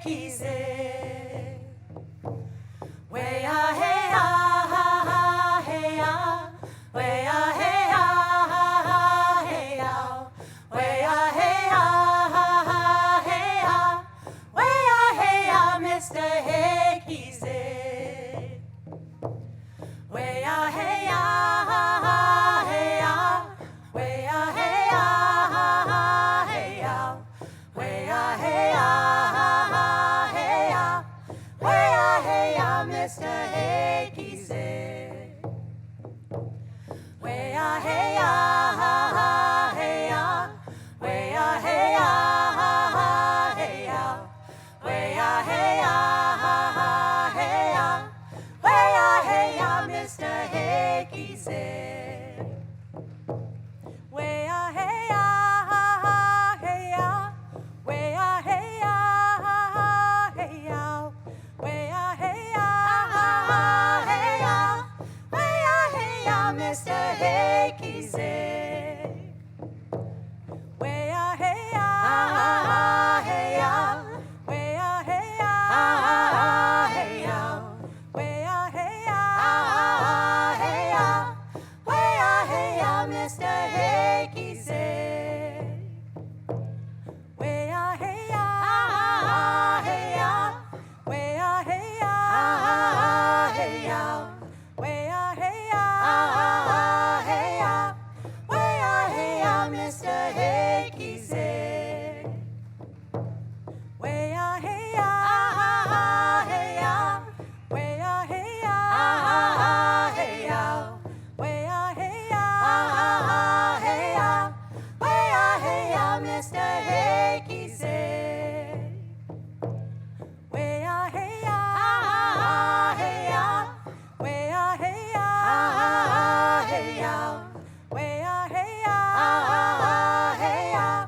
easy. Way ah hey ah hey ah, way ah hey ah hey ah, way ah hey ah hey ah, way ah hey ah, Mr. Hey easy. Way ah hey ah hey ah, way ah hey ah hey ah, way ah hey ah hey ah, way ah hey ah, Mr. Hey easy. Way ah hey ah hey ah, way ah hey ah hey ah, way ah hey ah hey ah, way ah hey ah, Mr. Hey easy. Way ah hey ah hey ah, way ah hey ah hey ah, way ah hey ah hey ah, way ah hey ah, Mr. Hey easy. Way ah hey ah hey ah, way ah hey ah hey ah, way ah hey ah hey ah, way ah hey ah, Mr. Hey easy. Way ah hey ah hey ah, way ah hey ah hey ah, way ah hey ah hey ah, way ah hey ah, Mr. Hey easy. Way ah hey ah hey ah, way ah hey ah hey ah, way ah hey ah hey ah, way ah hey ah, Mr. Hey easy. Way ah hey ah hey ah, way ah hey ah hey ah, way ah hey ah hey ah,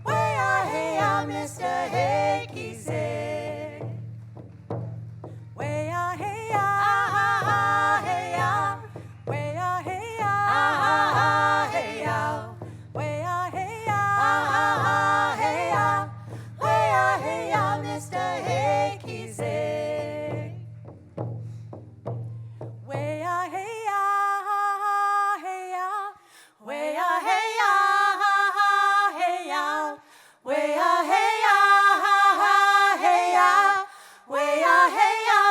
way ah hey ah, Mr. Hey easy. Way ah hey ah hey ah, way ah hey ah hey ah, way ah hey ah hey ah, way ah hey ah, Mr. Hey easy. Way ah hey ah hey ah, way ah hey ah hey ah, way ah hey ah hey ah, way ah hey ah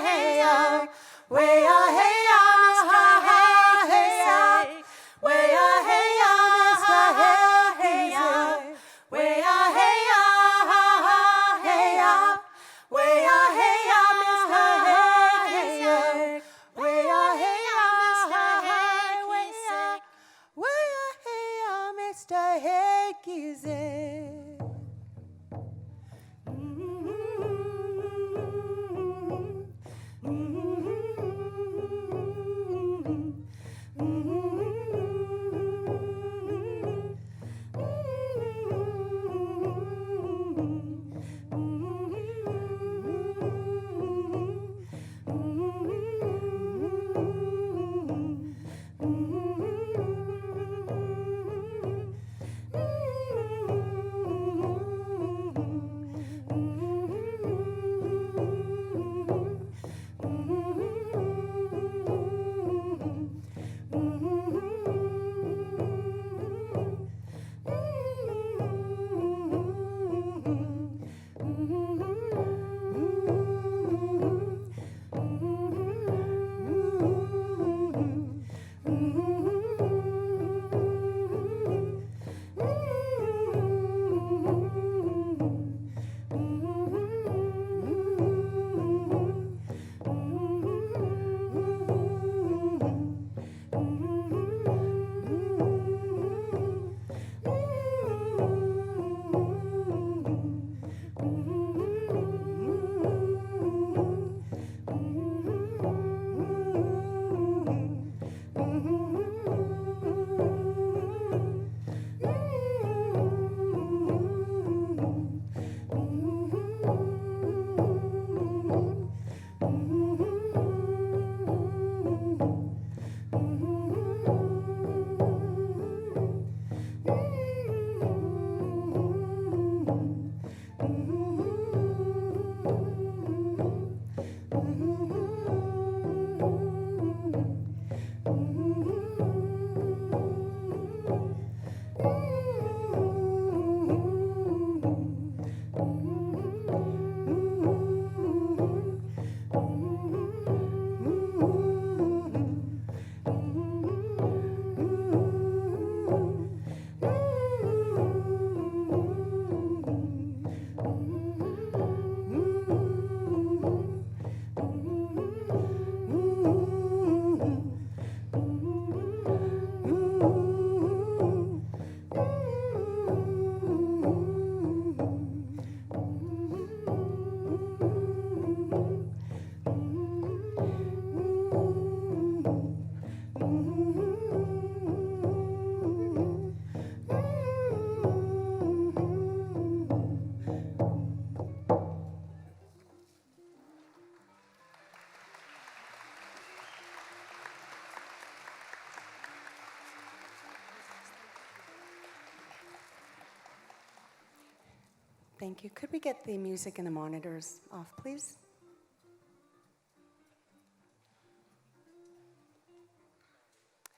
hey ah, way ah hey ah hey ah, way ah hey ah hey ah, way ah hey ah Thank you. Could we get the music and the monitors off, please?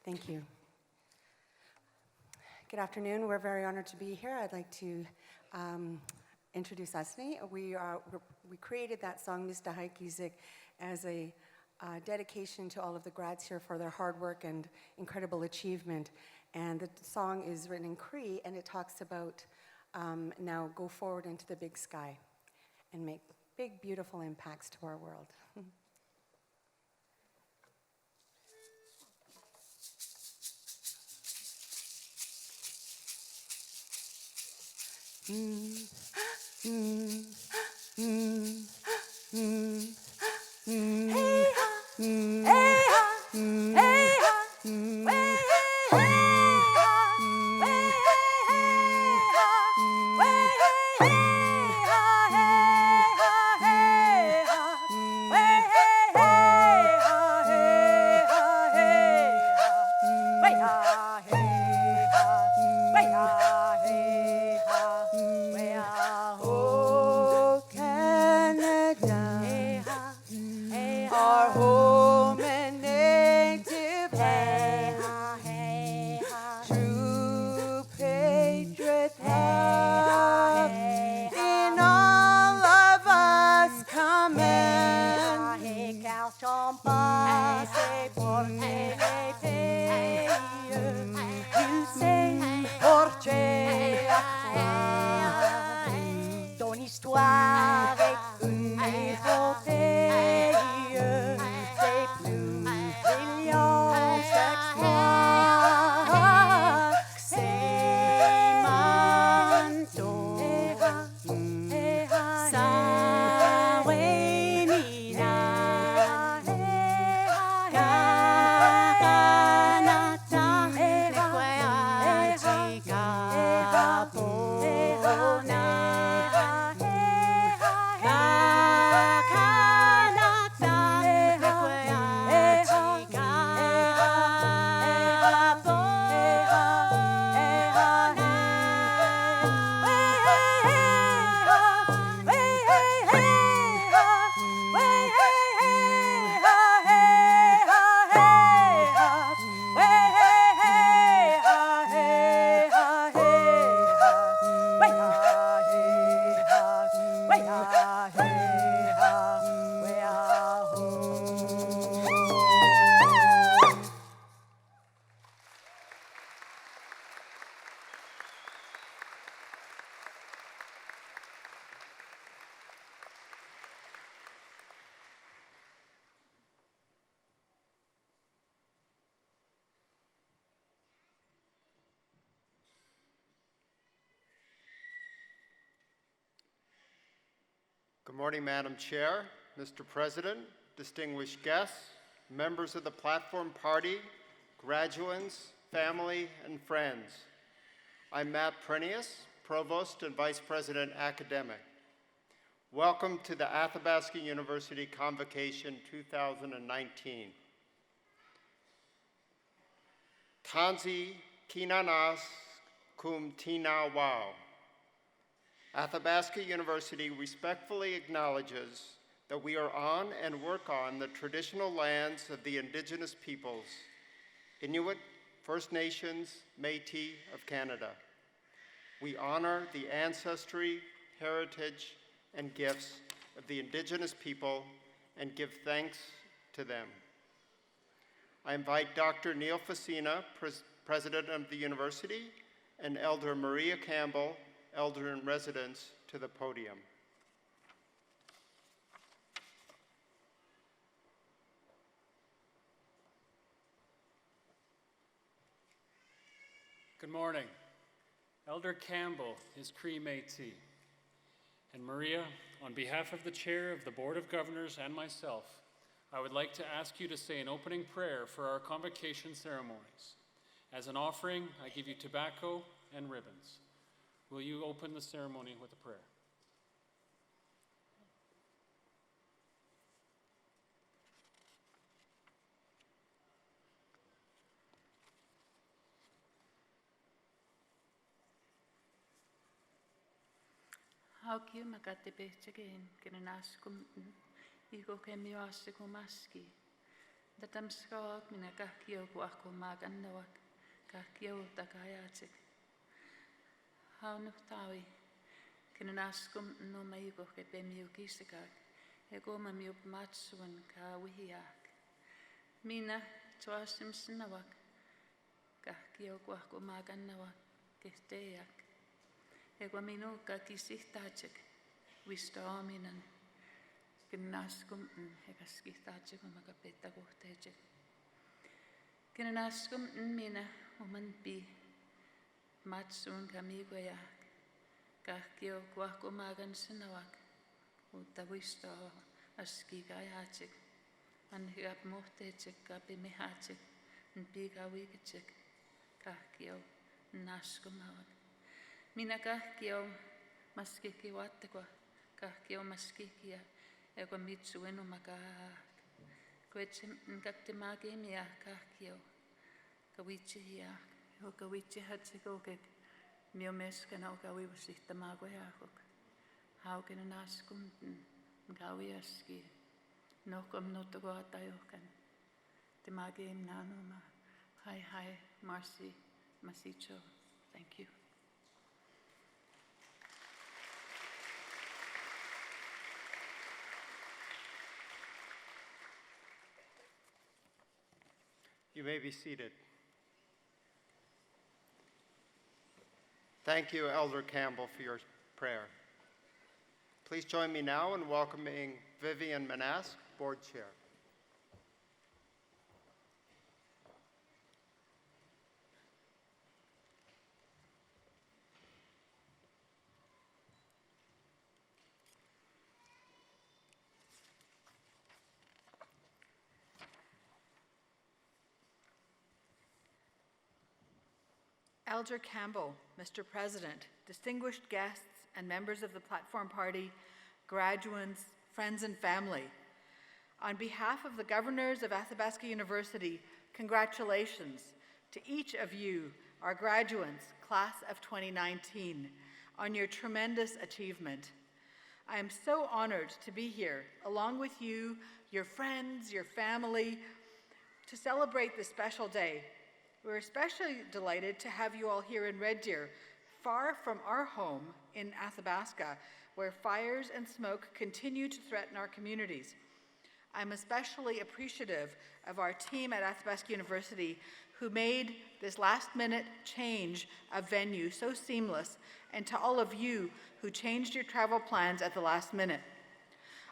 Thank you. Good afternoon. We're very honored to be here. I'd like to introduce Asni. We created that song, Mr. Haikizik, as a dedication to all of the grads here for their hard work and incredible achievement. And the song is written in Cree, and it talks about now go forward into the big sky and make big, beautiful impacts to our world. Good morning, Madam Chair, Mr. President, distinguished guests, members of the Platform Party, graduates, family, and friends. I'm Matt Prenius, Provost and Vice President Academic. Welcome to the Athabasca University Convocation 2019. Tanzi kinanas cum tina wau. Athabasca University respectfully acknowledges that we are on and work on the traditional lands of the indigenous peoples, Inuit, First Nations, Métis of Canada. We honor the ancestry, heritage, and gifts of the indigenous people and give thanks to them. I invite Dr. Neil Facina, President of the University, and Elder Maria Campbell, Elder in Residence, to the podium. Good morning. Elder Campbell is Cree Métis. And Maria, on behalf of the Chair of the Board of Governors and myself, I would like to ask you to say an opening prayer for our convocation ceremonies. As an offering, I give you tobacco and ribbons. Will you open the ceremony with a prayer? Hauki makate pehtsakin, kenen askum iko kemio asiku maski. Datam skawak minä kahkio ku aku maagannawak, kahkio takajatsik. Haunuhtawi, kenen askum no maiko ke pemio kisakak, ja koma miup matsuan ka wihiak. Minä tuasim sinawak, kahkio ku aku maagannawak, kehtejak. Ja kun minun kaikki sihtaatset, vistaaminen, kenen askum eikä sihtaatset, kun mä kapetta kohteetset. Kenen askum minä oman pi, matsuun kamiikoja, kahkio kuahko maakan sanavak, mutta vistaa askika ajatset, man hyöp mohteetset, kapi mehatset, piika viiketset, kahkio naskumavak. Minä kahkio maskiki vaattakua, kahkio maskikia, joka mitsu enumakaa. Koetse kakte maakemia kahkio, kawitsihia, joka vitsihatse kokek, mio meskana oka uivasihta maakojaakok. Haukenen askunten, kauiaski, nohkom nottokoa tajohkan. Te maakemina anoma, hai, marsi, masicho, thank you. You may be seated. Thank you, Elder Campbell, for your prayer. Please join me now in welcoming Vivian Manask, Board Chair. Elder Campbell, Mr. President, distinguished guests and members of the Platform Party, graduates, friends and family. On behalf of the governors of Athabasca University, congratulations to each of you, our graduates, class of 2019, on your tremendous achievement. I am so honored to be here, along with you, your friends, your family, to celebrate this special day. We're especially delighted to have you all here in Red Deer, far from our home in Athabasca, where fires and smoke continue to threaten our communities. I'm especially appreciative of our team at Athabasca University who made this last-minute change of venue so seamless, and to all of you who changed your travel plans at the last minute.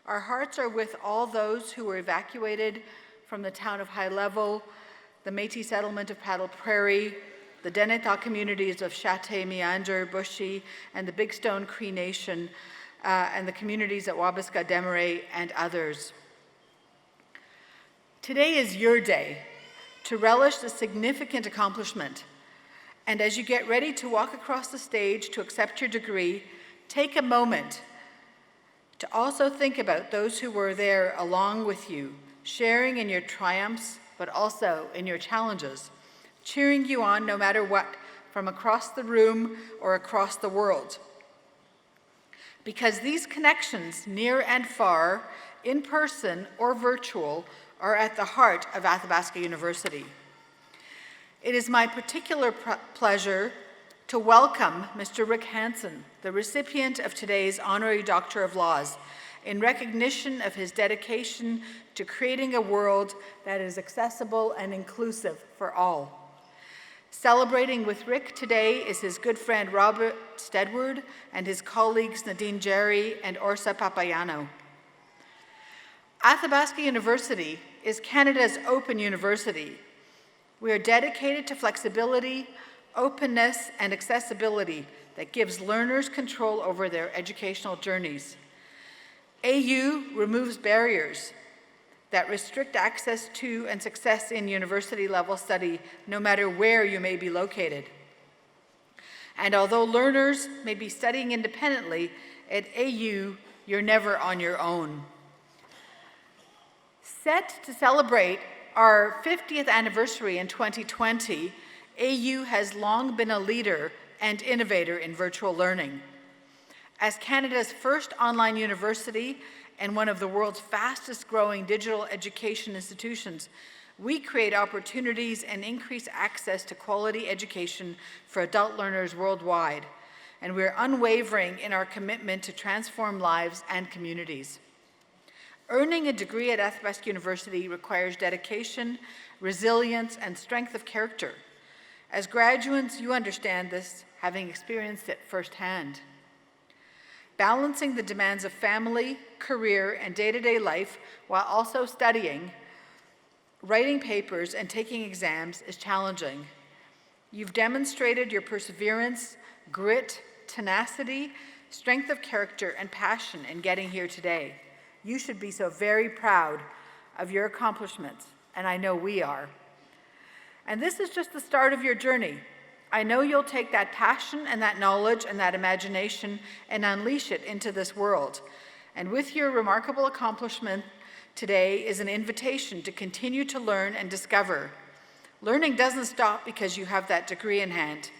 Our hearts are with all those who were evacuated from the town of High Level, the Métis settlement of Paddle Prairie, the Denethor communities of Chate, Meander, Bushy, and the Big Stone Cree Nation, and the communities at Wabasca, Desmarais, and others. Today is your day to relish the significant accomplishment. And as you get ready to walk across the stage to accept your degree, take a moment to also think about those who were there along with you, sharing in your triumphs, but also in your challenges, cheering you on no matter what, from across the room or across the world. Because these connections, near and far, in person or virtual, are at the heart of Athabasca University. It is my particular pleasure to welcome Mr. Rick Hansen, the recipient of today's Honorary Doctor of Laws, in recognition of his dedication to creating a world that is accessible and inclusive for all. Celebrating with Rick today is his good friend Robert Stedward and his colleagues Nadine Jerry and Orsa Papayano. Athabasca University is Canada's open university. We are dedicated to flexibility, openness, and accessibility that gives learners control over their educational journeys. AU removes barriers that restrict access to and success in university-level study, no matter where you may be located. And although learners may be studying independently, at AU, you're never on your own. Set to celebrate our 50th anniversary in 2020, AU has long been a leader and innovator in virtual learning. As Canada's first online university and one of the world's fastest growing digital education institutions, we create opportunities and increase access to quality education for adult learners worldwide, and we're unwavering in our commitment to transform lives and communities. Earning a degree at Athabasca University requires dedication, resilience, and strength of character. As graduates, you understand this, having experienced it firsthand. Balancing the demands of family, career, and day-to-day life while also studying, writing papers, and taking exams is challenging. You've demonstrated your perseverance, grit, tenacity, strength of character, and passion in getting here today. You should be so very proud of your accomplishments, and I know we are. And this is just the start of your journey. I know you'll take that passion and that knowledge and that imagination and unleash it into this world. And with your remarkable accomplishment today is an invitation to continue to learn and discover. Learning doesn't stop because you have that degree in hand.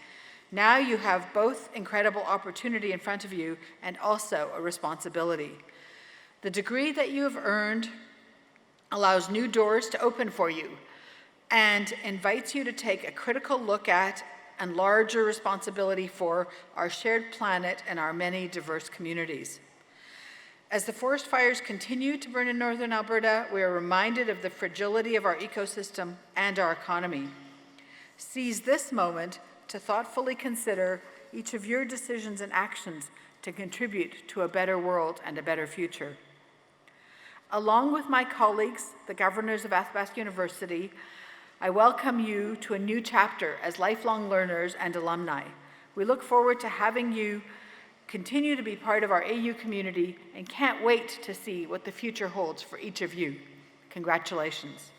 Now you have both incredible opportunity in front of you and also a responsibility. The degree that you have earned allows new doors to open for you and invites you to take a critical look at and larger responsibility for our shared planet and our many diverse communities. As the forest fires continue to burn in northern Alberta, we are reminded of the fragility of our ecosystem and our economy. Seize this moment to thoughtfully consider each of your decisions and actions to contribute to a better world and a better future. Along with my colleagues, the governors of Athabasca University, I welcome you to a new chapter as lifelong learners and alumni. We look forward to having you continue to be part of our AU community and can't wait to see what the future holds for each of you. Congratulations.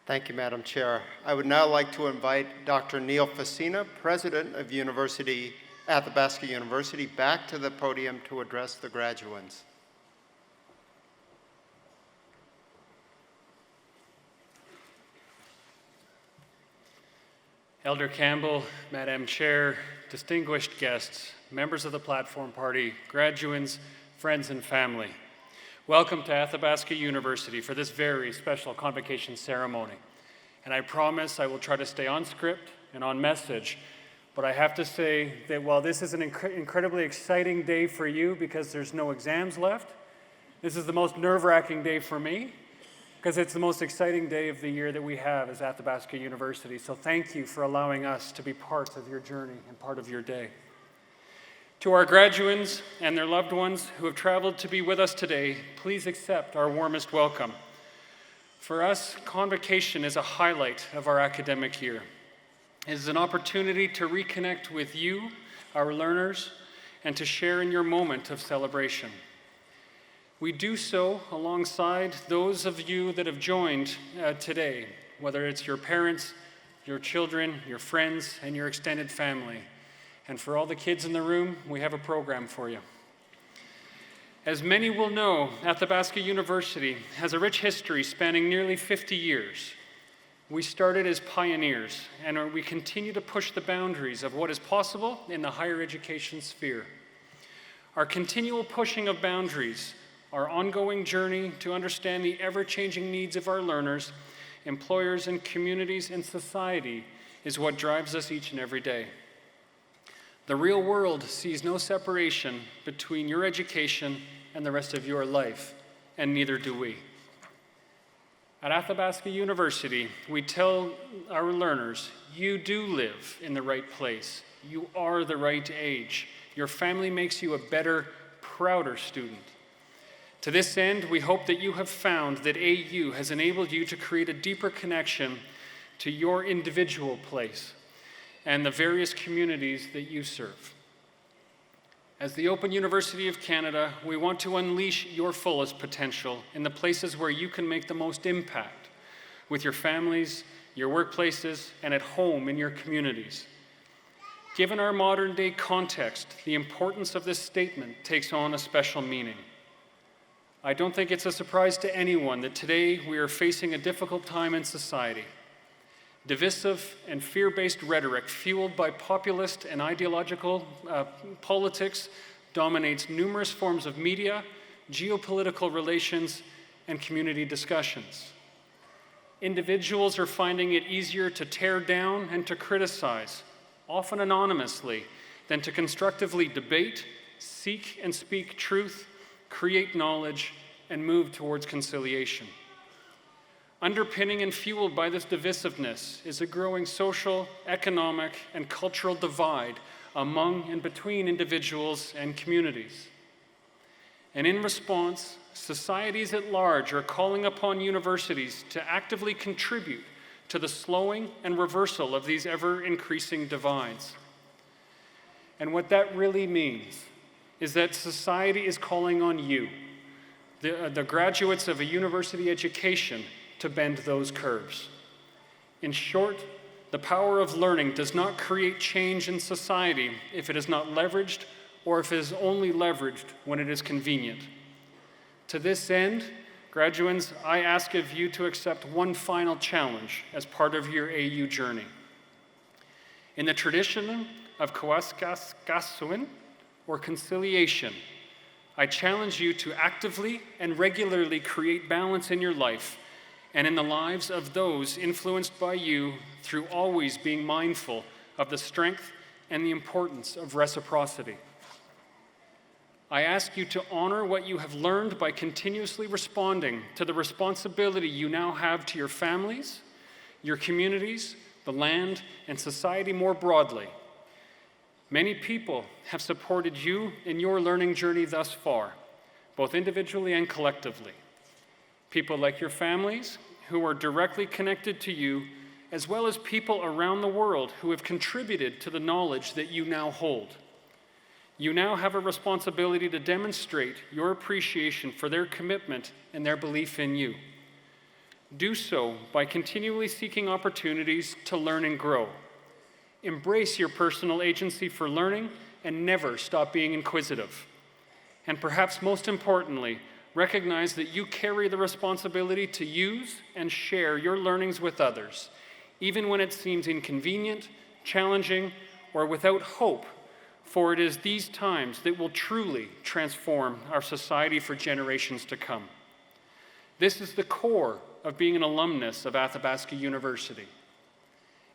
Thank you, Madam Chair. I would now like to invite Dr. Neil Facina, President of Athabasca University, back to the podium to address the graduands. Elder Campbell, Madam Chair, distinguished guests, members of the Platform Party, graduands, friends, and family. Welcome to Athabasca University for this very special convocation ceremony. And I promise I will try to stay on script and on message, but I have to say that while this is an incredibly exciting day for you because there's no exams left, this is the most nerve-wracking day for me because it's the most exciting day of the year that we have as Athabasca University. So thank you for allowing us to be part of your journey and part of your day. To our graduands and their loved ones who have traveled to be with us today, please accept our warmest welcome. For us, Convocation is a highlight of our academic year. It is an opportunity to reconnect with you, our learners, and to share in your moment of celebration. We do so alongside those of you that have joined today, whether it's your parents, your children, your friends, and your extended family. And for all the kids in the room, we have a program for you. As many will know, Athabasca University has a rich history spanning nearly 50 years. We started as pioneers, and we continue to push the boundaries of what is possible in the higher education sphere. Our continual pushing of boundaries, our ongoing journey to understand the ever-changing needs of our learners, employers, and communities and society is what drives us each and every day. The real world sees no separation between your education and the rest of your life, and neither do we. At Athabasca University, we tell our learners, you do live in the right place. You are the right age. Your family makes you a better, prouder student. To this end, we hope that you have found that AU has enabled you to create a deeper connection to your individual place and the various communities that you serve. As the Open University of Canada, we want to unleash your fullest potential in the places where you can make the most impact with your families, your workplaces, and at home in your communities. Given our modern day context, the importance of this statement takes on a special meaning. I don't think it's a surprise to anyone that today we are facing a difficult time in society. Divisive and fear-based rhetoric fueled by populist and ideological politics dominates numerous forms of media, geopolitical relations, and community discussions. Individuals are finding it easier to tear down and to criticize, often anonymously, than to constructively debate, seek and speak truth, create knowledge, and move towards conciliation. Underpinning and fueled by this divisiveness is a growing social, economic, and cultural divide among and between individuals and communities. And in response, societies at large are calling upon universities to actively contribute to the slowing and reversal of these ever-increasing divides. And what that really means is that society is calling on you, the graduates of a university education, to bend those curves. In short, the power of learning does not create change in society if it is not leveraged or if it is only leveraged when it is convenient. To this end, graduates, I ask of you to accept one final challenge as part of your AU journey. In the tradition of Counselling, or conciliation, I challenge you to actively and regularly create balance in your life and in the lives of those influenced by you through always being mindful of the strength and the importance of reciprocity. I ask you to honor what you have learned by continuously responding to the responsibility you now have to your families, your communities, the land, and society more broadly. Many people have supported you in your learning journey thus far, both individually and collectively. People like your families, who are directly connected to you, as well as people around the world who have contributed to the knowledge that you now hold. You now have a responsibility to demonstrate your appreciation for their commitment and their belief in you. Do so by continually seeking opportunities to learn and grow. Embrace your personal agency for learning and never stop being inquisitive. And perhaps most importantly, recognize that you carry the responsibility to use and share your learnings with others, even when it seems inconvenient, challenging, or without hope, for it is these times that will truly transform our society for generations to come. This is the core of being an alumnus of Athabasca University.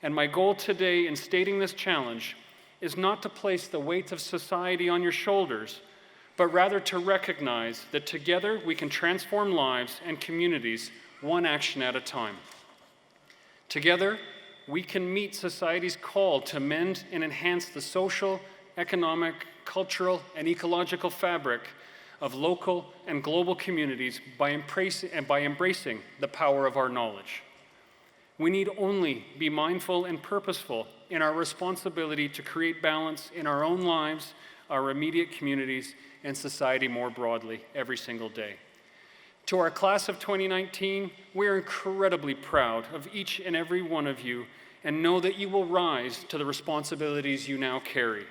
And my goal today in stating this challenge is not to place the weight of society on your shoulders, but rather to recognize that together we can transform lives and communities one action at a time. Together, we can meet society's call to mend and enhance the social, economic, cultural, and ecological fabric of local and global communities by embracing the power of our knowledge. We need only be mindful and purposeful in our responsibility to create balance in our own lives, our immediate communities, and society more broadly every single day. To our class of 2019, we are incredibly proud of each and every one of you and know that you will rise to the responsibilities you now carry.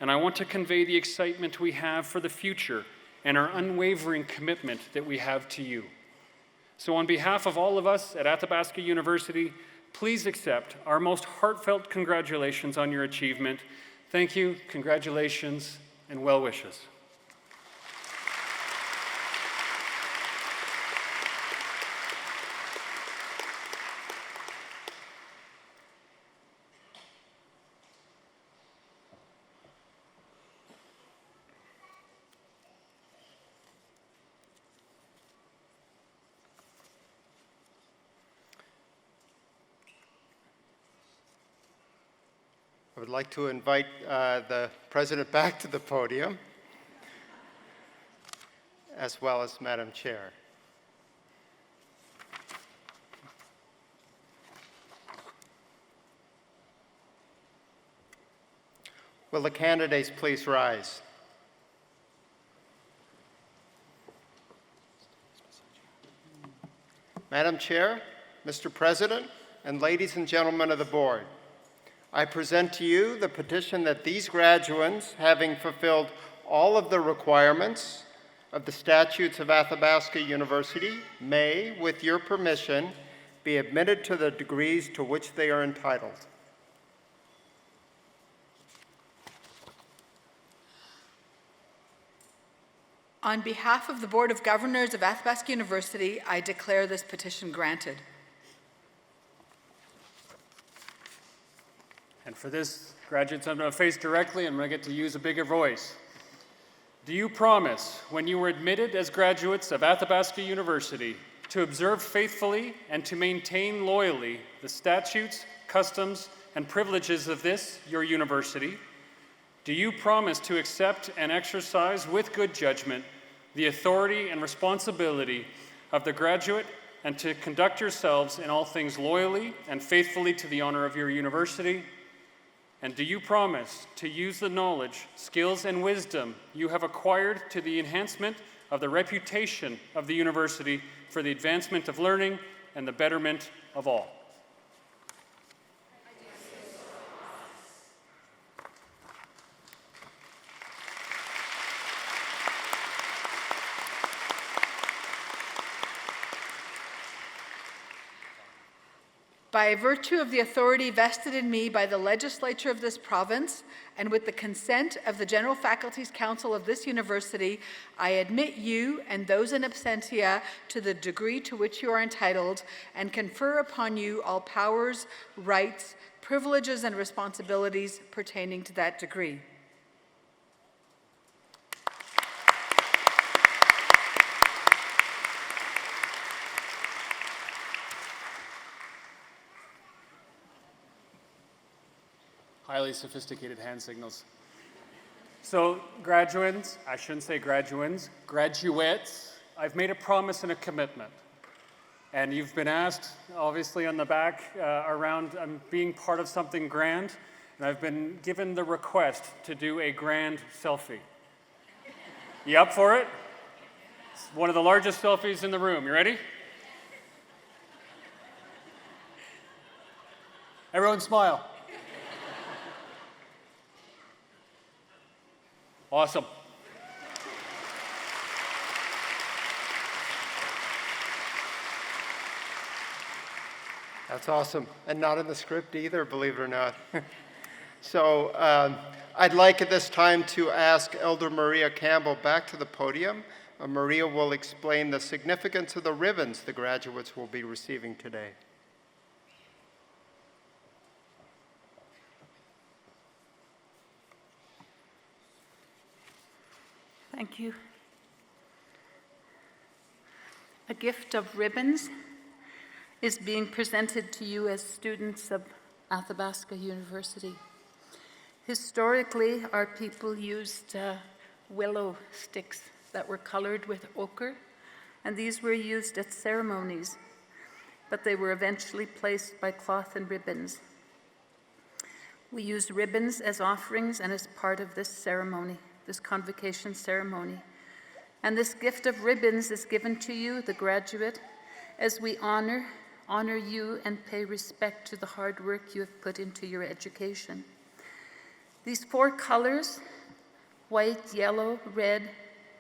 And I want to convey the excitement we have for the future and our unwavering commitment that we have to you. So on behalf of all of us at Athabasca University, please accept our most heartfelt congratulations on your achievement. Thank you, congratulations, and well wishes. I would like to invite the President back to the podium, as well as Madam Chair. Will the candidates please rise? Madam Chair, Mr. President, and ladies and gentlemen of the board, I present to you the petition that these graduates, having fulfilled all of the requirements, of the statutes of Athabasca University may, with your permission, be admitted to the degrees to which they are entitled. On behalf of the Board of Governors of Athabasca University, I declare this petition granted. And for this, graduates, I'm going to face directly and I'm going to get to use a bigger voice. Do you promise, when you were admitted as graduates of Athabasca University, to observe faithfully and to maintain loyally the statutes, customs, and privileges of this, your university? Do you promise to accept and exercise with good judgment the authority and responsibility of the graduate and to conduct yourselves in all things loyally and faithfully to the honor of your university? And do you promise to use the knowledge, skills, and wisdom you have acquired to the enhancement of the reputation of the university for the advancement of learning and the betterment of all? By virtue of the authority vested in me by the legislature of this province, and with the consent of the General Faculties Council of this university, I admit you and those in absentia to the degree to which you are entitled, and confer upon you all powers, rights, privileges, and responsibilities pertaining to that degree. Highly sophisticated hand signals. So graduates, I shouldn't say graduates, graduates, I've made a promise and a commitment. And you've been asked, obviously on the back, around being part of something grand, and I've been given the request to do a grand selfie. You up for it? It's one of the largest selfies in the room. You ready? Everyone smile. Awesome. That's awesome. And not in the script either, believe it or not. So I'd like at this time to ask Elder Maria Campbell back to the podium. Maria will explain the significance of the ribbons the graduates will be receiving today. Thank you. A gift of ribbons is being presented to you as students of Athabasca University. Historically, our people used willow sticks that were colored with ochre, and these were used at ceremonies, but they were eventually placed by cloth and ribbons. We used ribbons as offerings and as part of this ceremony, this convocation ceremony. And this gift of ribbons is given to you, the graduate, as we honor you and pay respect to the hard work you have put into your education. These four colors, white, yellow, red,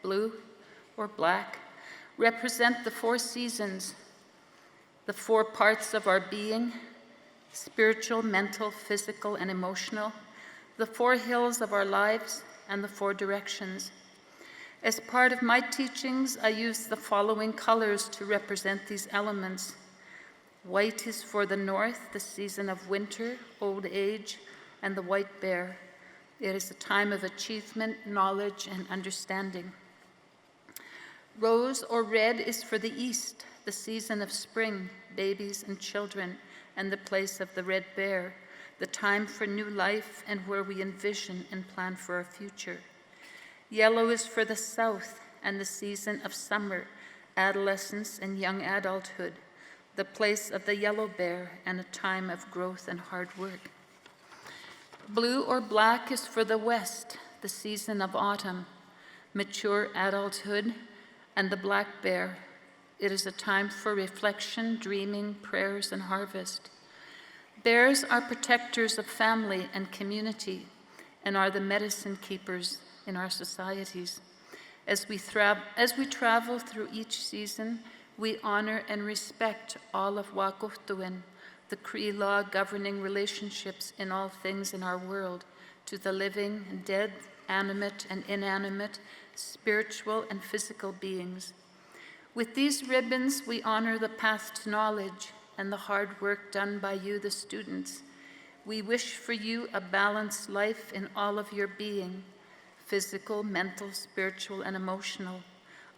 blue, or black, represent the four seasons, the four parts of our being: spiritual, mental, physical, and emotional, the four hills of our lives, and the four directions. As part of my teachings, I use the following colors to represent these elements. White is for the north, the season of winter, old age, and the white bear. It is a time of achievement, knowledge, and understanding. Rose or red is for the east, the season of spring, babies and children, and the place of the red bear, the time for new life and where we envision and plan for our future. Yellow is for the south and the season of summer, adolescence, and young adulthood, the place of the yellow bear and a time of growth and hard work. Blue or black is for the west, the season of autumn, mature adulthood, and the black bear. It is a time for reflection, dreaming, prayers, and harvest. Bears are protectors of family and community and are the medicine keepers in our societies. As we travel through each season, we honor and respect all of Wakuhtuin, the Cree law governing relationships in all things in our world, to the living and dead, animate and inanimate, spiritual and physical beings. With these ribbons, we honor the path to knowledge and the hard work done by you, the students. We wish for you a balanced life in all of your being, physical, mental, spiritual, and emotional,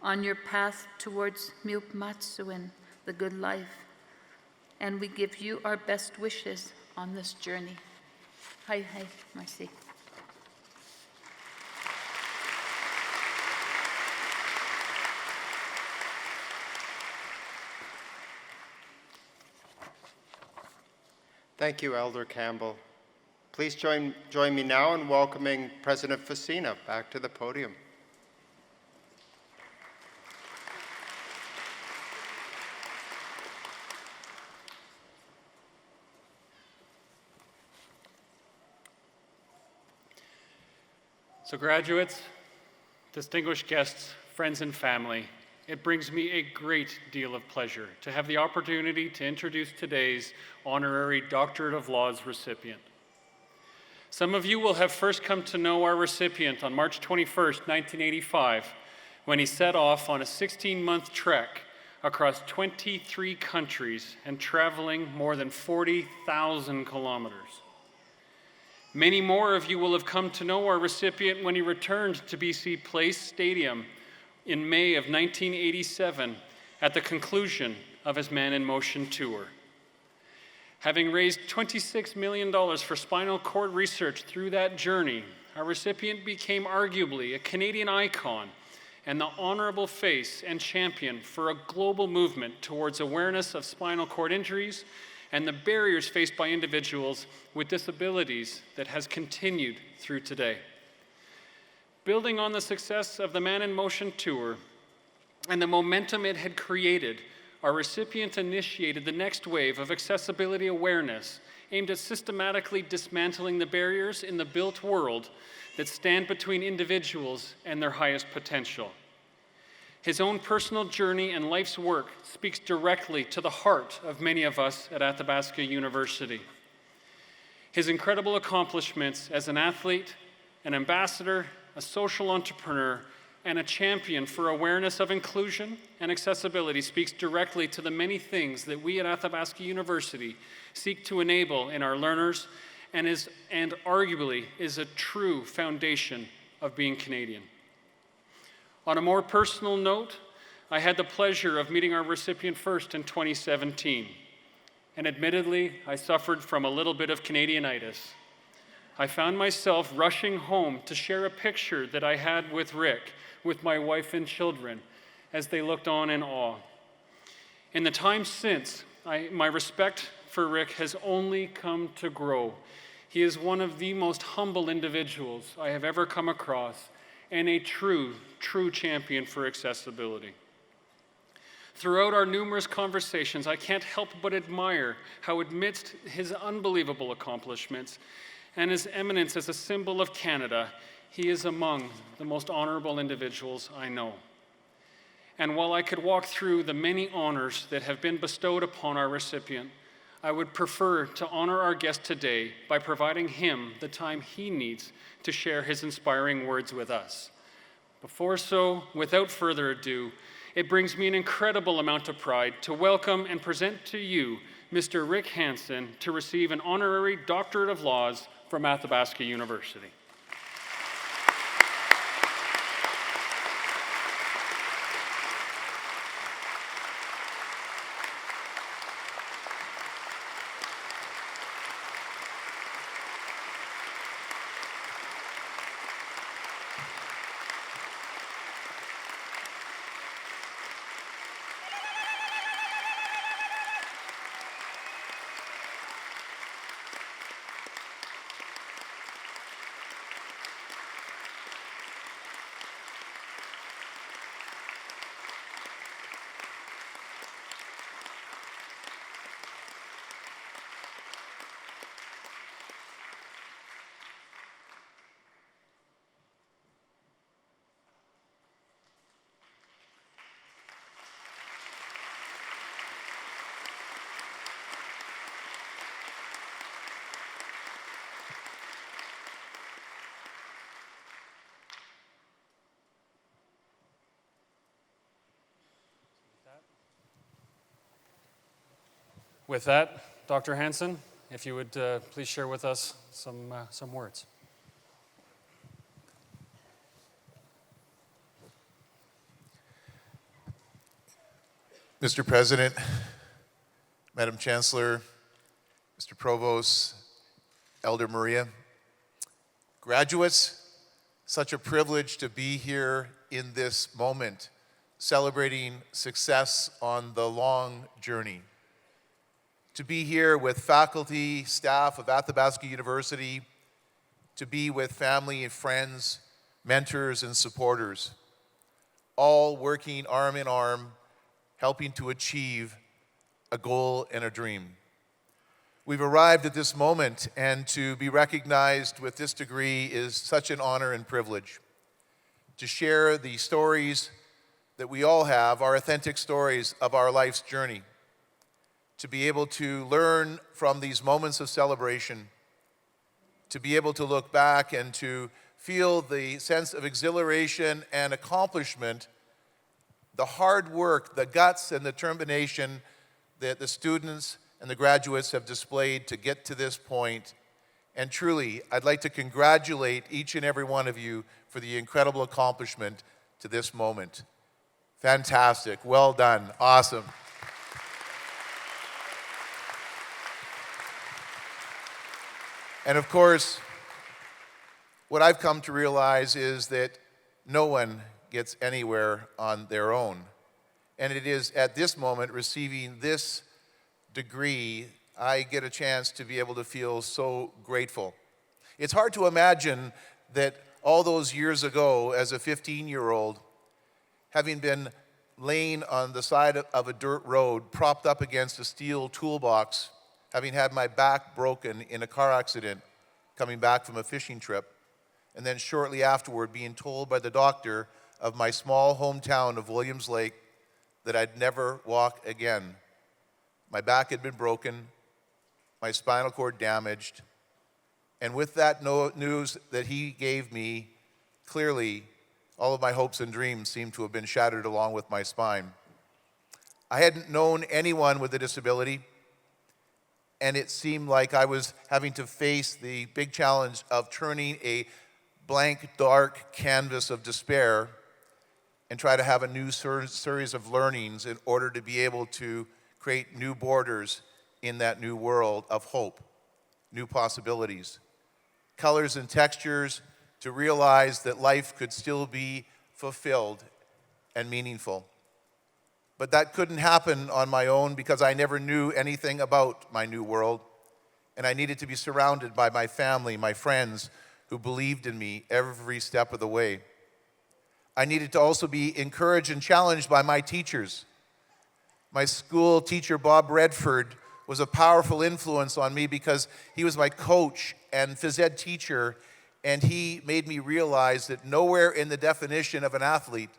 on your path towards Miupmatsuin, the good life. And we give you our best wishes on this journey. Hai hai, Marcy. Thank you, Elder Campbell. Please join me now in welcoming President Facina back to the podium. So graduates, distinguished guests, friends and family, it brings me a great deal of pleasure to have the opportunity to introduce today's Honorary Doctorate of Laws recipient. Some of you will have first come to know our recipient on March 21st, 1985, when he set off on a 16-month trek across 23 countries and traveling more than 40,000 kilometers. Many more of you will have come to know our recipient when he returned to BC Place Stadium in May of 1987 at the conclusion of his Man in Motion tour. Having raised $26 million for spinal cord research through that journey, our recipient became arguably a Canadian icon and the honorable face and champion for a global movement towards awareness of spinal cord injuries and the barriers faced by individuals with disabilities that has continued through today. Building on the success of the Man in Motion tour and the momentum it had created, our recipient initiated the next wave of accessibility awareness aimed at systematically dismantling the barriers in the built world that stand between individuals and their highest potential. His own personal journey and life's work speaks directly to the heart of many of us at Athabasca University. His incredible accomplishments as an athlete, an ambassador, a social entrepreneur, and a champion for awareness of inclusion and accessibility speaks directly to the many things that we at Athabasca University seek to enable in our learners and arguably is a true foundation of being Canadian. On a more personal note, I had the pleasure of meeting our recipient first in 2017. And admittedly, I suffered from a little bit of Canadianitis. I found myself rushing home to share a picture that I had with Rick, with my wife and children, as they looked on in awe. In the time since, my respect for Rick has only come to grow. He is one of the most humble individuals I have ever come across and a true champion for accessibility. Throughout our numerous conversations, I can't help but admire how amidst his unbelievable accomplishments and his eminence as a symbol of Canada, he is among the most honorable individuals I know. And while I could walk through the many honors that have been bestowed upon our recipient, I would prefer to honor our guest today by providing him the time he needs to share his inspiring words with us. Without further ado, it brings me an incredible amount of pride to welcome and present to you Mr. Rick Hansen to receive an Honorary Doctorate of Laws from Athabasca University. With that, Dr. Hansen, if you would please share with us some words. Mr. President, Madam Chancellor, Mr. Provost, Elder Maria, graduates, such a privilege to be here in this moment, celebrating success on the long journey. To be here with faculty, staff of Athabasca University, to be with family and friends, mentors and supporters, all working arm in arm, helping to achieve a goal and a dream. We've arrived at this moment, and to be recognized with this degree is such an honor and privilege. To share the stories that we all have, our authentic stories of our life's journey. To be able to learn from these moments of celebration, to be able to look back and to feel the sense of exhilaration and accomplishment, the hard work, the guts, and the determination that the students and the graduates have displayed to get to this point. And truly, I'd like to congratulate each and every one of you for the incredible accomplishment to this moment. Fantastic, well done, awesome. And of course, what I've come to realize is that no one gets anywhere on their own. And it is at this moment, receiving this degree, I get a chance to be able to feel so grateful. It's hard to imagine that all those years ago, as a 15-year-old, having been laying on the side of a dirt road, propped up against a steel toolbox, having had my back broken in a car accident coming back from a fishing trip, and then shortly afterward being told by the doctor of my small hometown of Williams Lake that I'd never walk again. My back had been broken, my spinal cord damaged, and with that news that he gave me, clearly all of my hopes and dreams seemed to have been shattered along with my spine. I hadn't known anyone with a disability, and it seemed like I was having to face the big challenge of turning a blank, dark canvas of despair and try to have a new series of learnings in order to be able to create new borders in that new world of hope, new possibilities, colors and textures, to realize that life could still be fulfilled and meaningful. But that couldn't happen on my own because I never knew anything about my new world, and I needed to be surrounded by my family, my friends, who believed in me every step of the way. I needed to also be encouraged and challenged by my teachers. My school teacher, Bob Redford, was a powerful influence on me because he was my coach and phys ed teacher, and he made me realize that nowhere in the definition of an athlete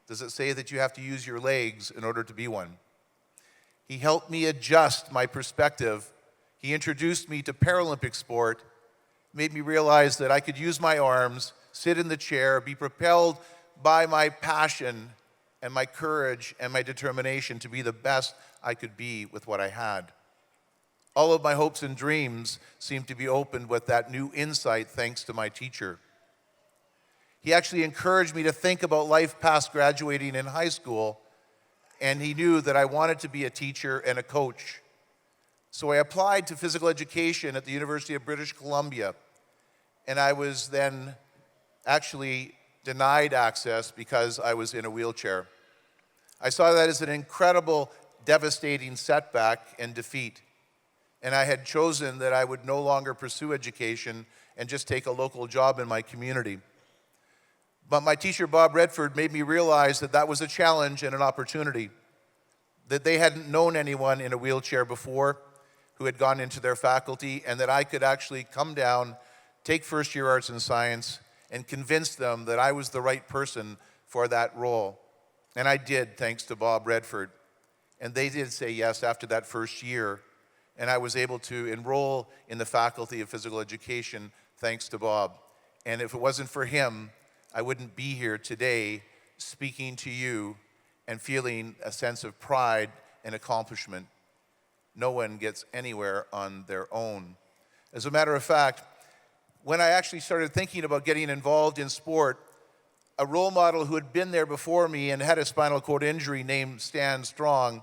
does it say that you have to use your legs in order to be one. He helped me adjust my perspective. He introduced me to Paralympic sport, made me realize that I could use my arms, sit in the chair, be propelled by my passion and my courage and my determination to be the best I could be with what I had. All of my hopes and dreams seemed to be opened with that new insight thanks to my teacher. He actually encouraged me to think about life past graduating in high school, and he knew that I wanted to be a teacher and a coach. So I applied to physical education at the University of British Columbia, and I was then actually denied access because I was in a wheelchair. I saw that as an incredible, devastating setback and defeat. And I had chosen that I would no longer pursue education and just take a local job in my community. But my teacher, Bob Redford, made me realize that that was a challenge and an opportunity, that they hadn't known anyone in a wheelchair before who had gone into their faculty, and that I could actually come down, take first-year arts and science, and convince them that I was the right person for that role. And I did, thanks to Bob Redford. And they did say yes after that first year. And I was able to enroll in the Faculty of Physical Education thanks to Bob. And if it wasn't for him, I wouldn't be here today speaking to you and feeling a sense of pride and accomplishment. No one gets anywhere on their own. As a matter of fact, when I actually started thinking about getting involved in sport, a role model who had been there before me and had a spinal cord injury named Stan Strong,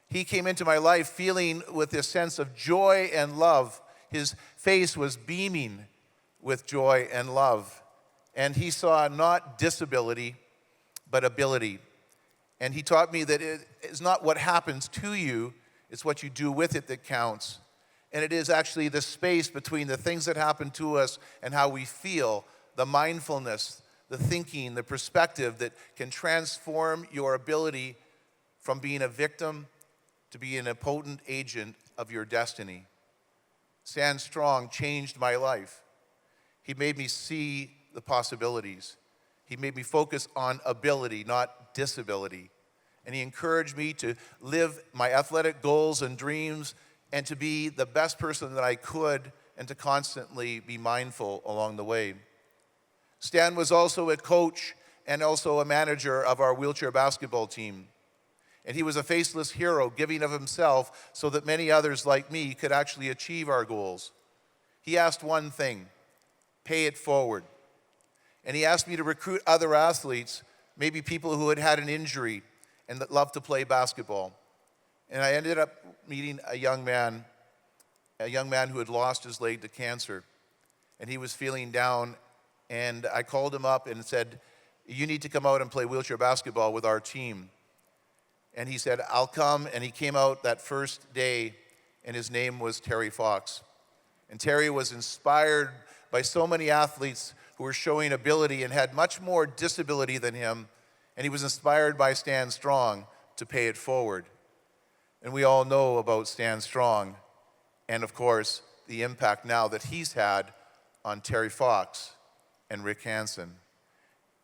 he came into my life feeling with this sense of joy and love. His face was beaming with joy and love. And he saw not disability, but ability. And he taught me that it is not what happens to you, it's what you do with it that counts. And it is actually the space between the things that happen to us and how we feel, the mindfulness, the thinking, the perspective that can transform your ability from being a victim to being a potent agent of your destiny. Stan Strong changed my life. He made me see the possibilities. He made me focus on ability, not disability. And he encouraged me to live my athletic goals and dreams and to be the best person that I could and to constantly be mindful along the way. Stan was also a coach and also a manager of our wheelchair basketball team. And he was a faceless hero, giving of himself so that many others like me could actually achieve our goals. He asked one thing: pay it forward. And he asked me to recruit other athletes, maybe people who had had an injury and that loved to play basketball. And I ended up meeting a young man who had lost his leg to cancer. And he was feeling down, and I called him up and said, "You need to come out and play wheelchair basketball with our team." And he said, "I'll come." And he came out that first day, and his name was Terry Fox. And Terry was inspired by so many athletes who were showing ability and had much more disability than him. And he was inspired by Stan Strong to pay it forward. And we all know about Stan Strong and, of course, the impact now that he's had on Terry Fox and Rick Hansen.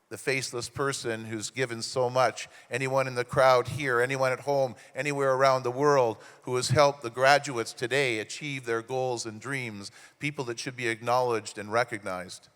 The faceless person who's given so much. Anyone in the crowd here, anyone at home, anywhere around the world who has helped the graduates today achieve their goals and dreams, people that should be acknowledged and recognized.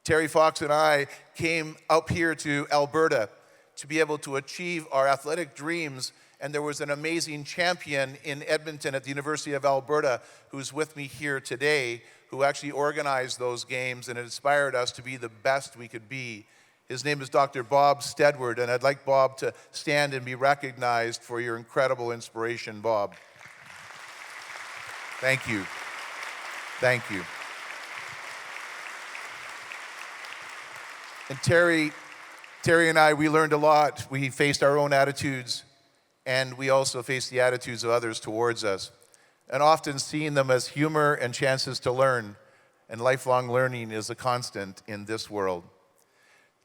Terry Fox and I came up here to Alberta to be able to achieve our athletic dreams, and there was an amazing champion in Edmonton at the University of Alberta who's with me here today, who actually organized those games and inspired us to be the best we could be. His name is Dr. Bob Stedward, and I'd like Bob to stand and be recognized for your incredible inspiration, Bob. Thank you. Thank you. And Terry and I, we learned a lot. We faced our own attitudes, and we also faced the attitudes of others towards us, and often seeing them as humor and chances to learn, and lifelong learning is a constant in this world.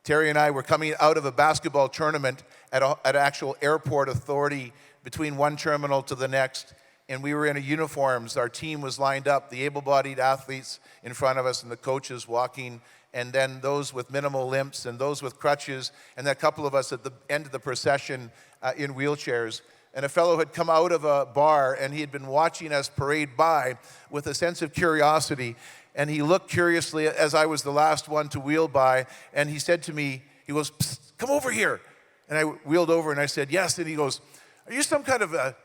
Terry and I were coming out of a basketball tournament at an actual airport authority between one terminal to the next, and we were in uniforms. Our team was lined up, the able-bodied athletes in front of us and the coaches walking, and then those with minimal limps and those with crutches, and a couple of us at the end of the procession in wheelchairs. And a fellow had come out of a bar, and he had been watching us parade by with a sense of curiosity. And he looked curiously as I was the last one to wheel by, and he said to me, he goes, "Psst, come over here." And I wheeled over and I said, "Yes." And he goes, "Are you some kind of a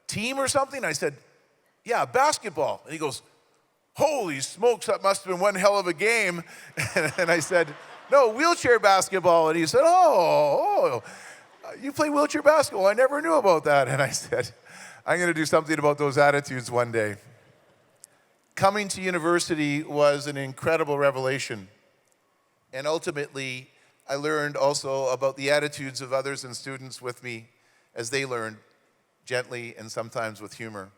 team or something?" I said, "Yeah, basketball." And he goes, "Holy smokes, that must have been one hell of a game." And I said, "No, wheelchair basketball." And he said, oh, you play wheelchair basketball? I never knew about that." And I said, "I'm going to do something about those attitudes one day." Coming to university was an incredible revelation. And ultimately, I learned also about the attitudes of others and students with me as they learned, gently and sometimes with humor.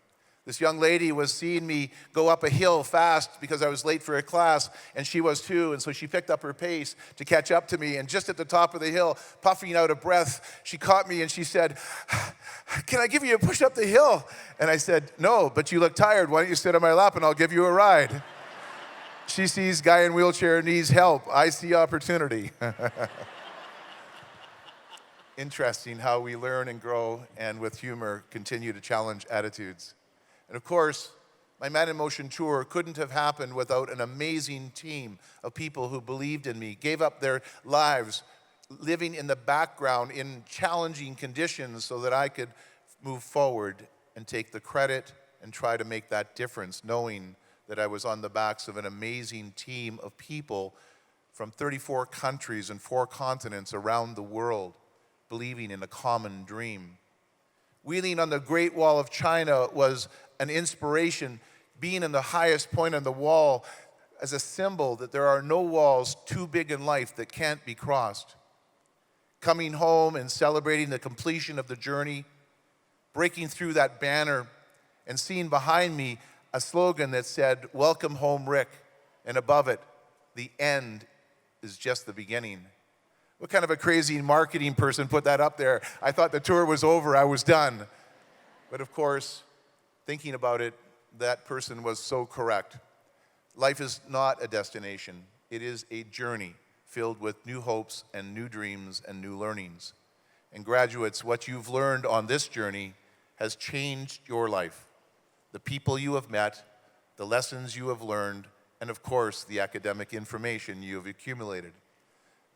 This young lady was seeing me go up a hill fast because I was late for a class, and she was too, and so she picked up her pace to catch up to me, and just at the top of the hill, puffing out of breath, she caught me and she said, "Can I give you a push up the hill?" And I said, "No, but you look tired. Why don't you sit on my lap and I'll give you a ride?" She sees guy in wheelchair needs help. I see opportunity. Interesting how we learn and grow, and with humor continue to challenge attitudes. And of course, my Man in Motion tour couldn't have happened without an amazing team of people who believed in me, gave up their lives, living in the background in challenging conditions so that I could move forward and take the credit and try to make that difference, knowing that I was on the backs of an amazing team of people from 34 countries and 4 continents around the world, believing in a common dream. Wheeling on the Great Wall of China was an inspiration, being in the highest point on the wall as a symbol that there are no walls too big in life that can't be crossed. Coming home and celebrating the completion of the journey, breaking through that banner and seeing behind me a slogan that said, "Welcome home, Rick," and above it, "The end is just the beginning." What kind of a crazy marketing person put that up there? I thought the tour was over, I was done. But of course, thinking about it, that person was so correct. Life is not a destination. It is a journey filled with new hopes and new dreams and new learnings. And graduates, what you've learned on this journey has changed your life. The people you have met, the lessons you have learned, and of course, the academic information you have accumulated.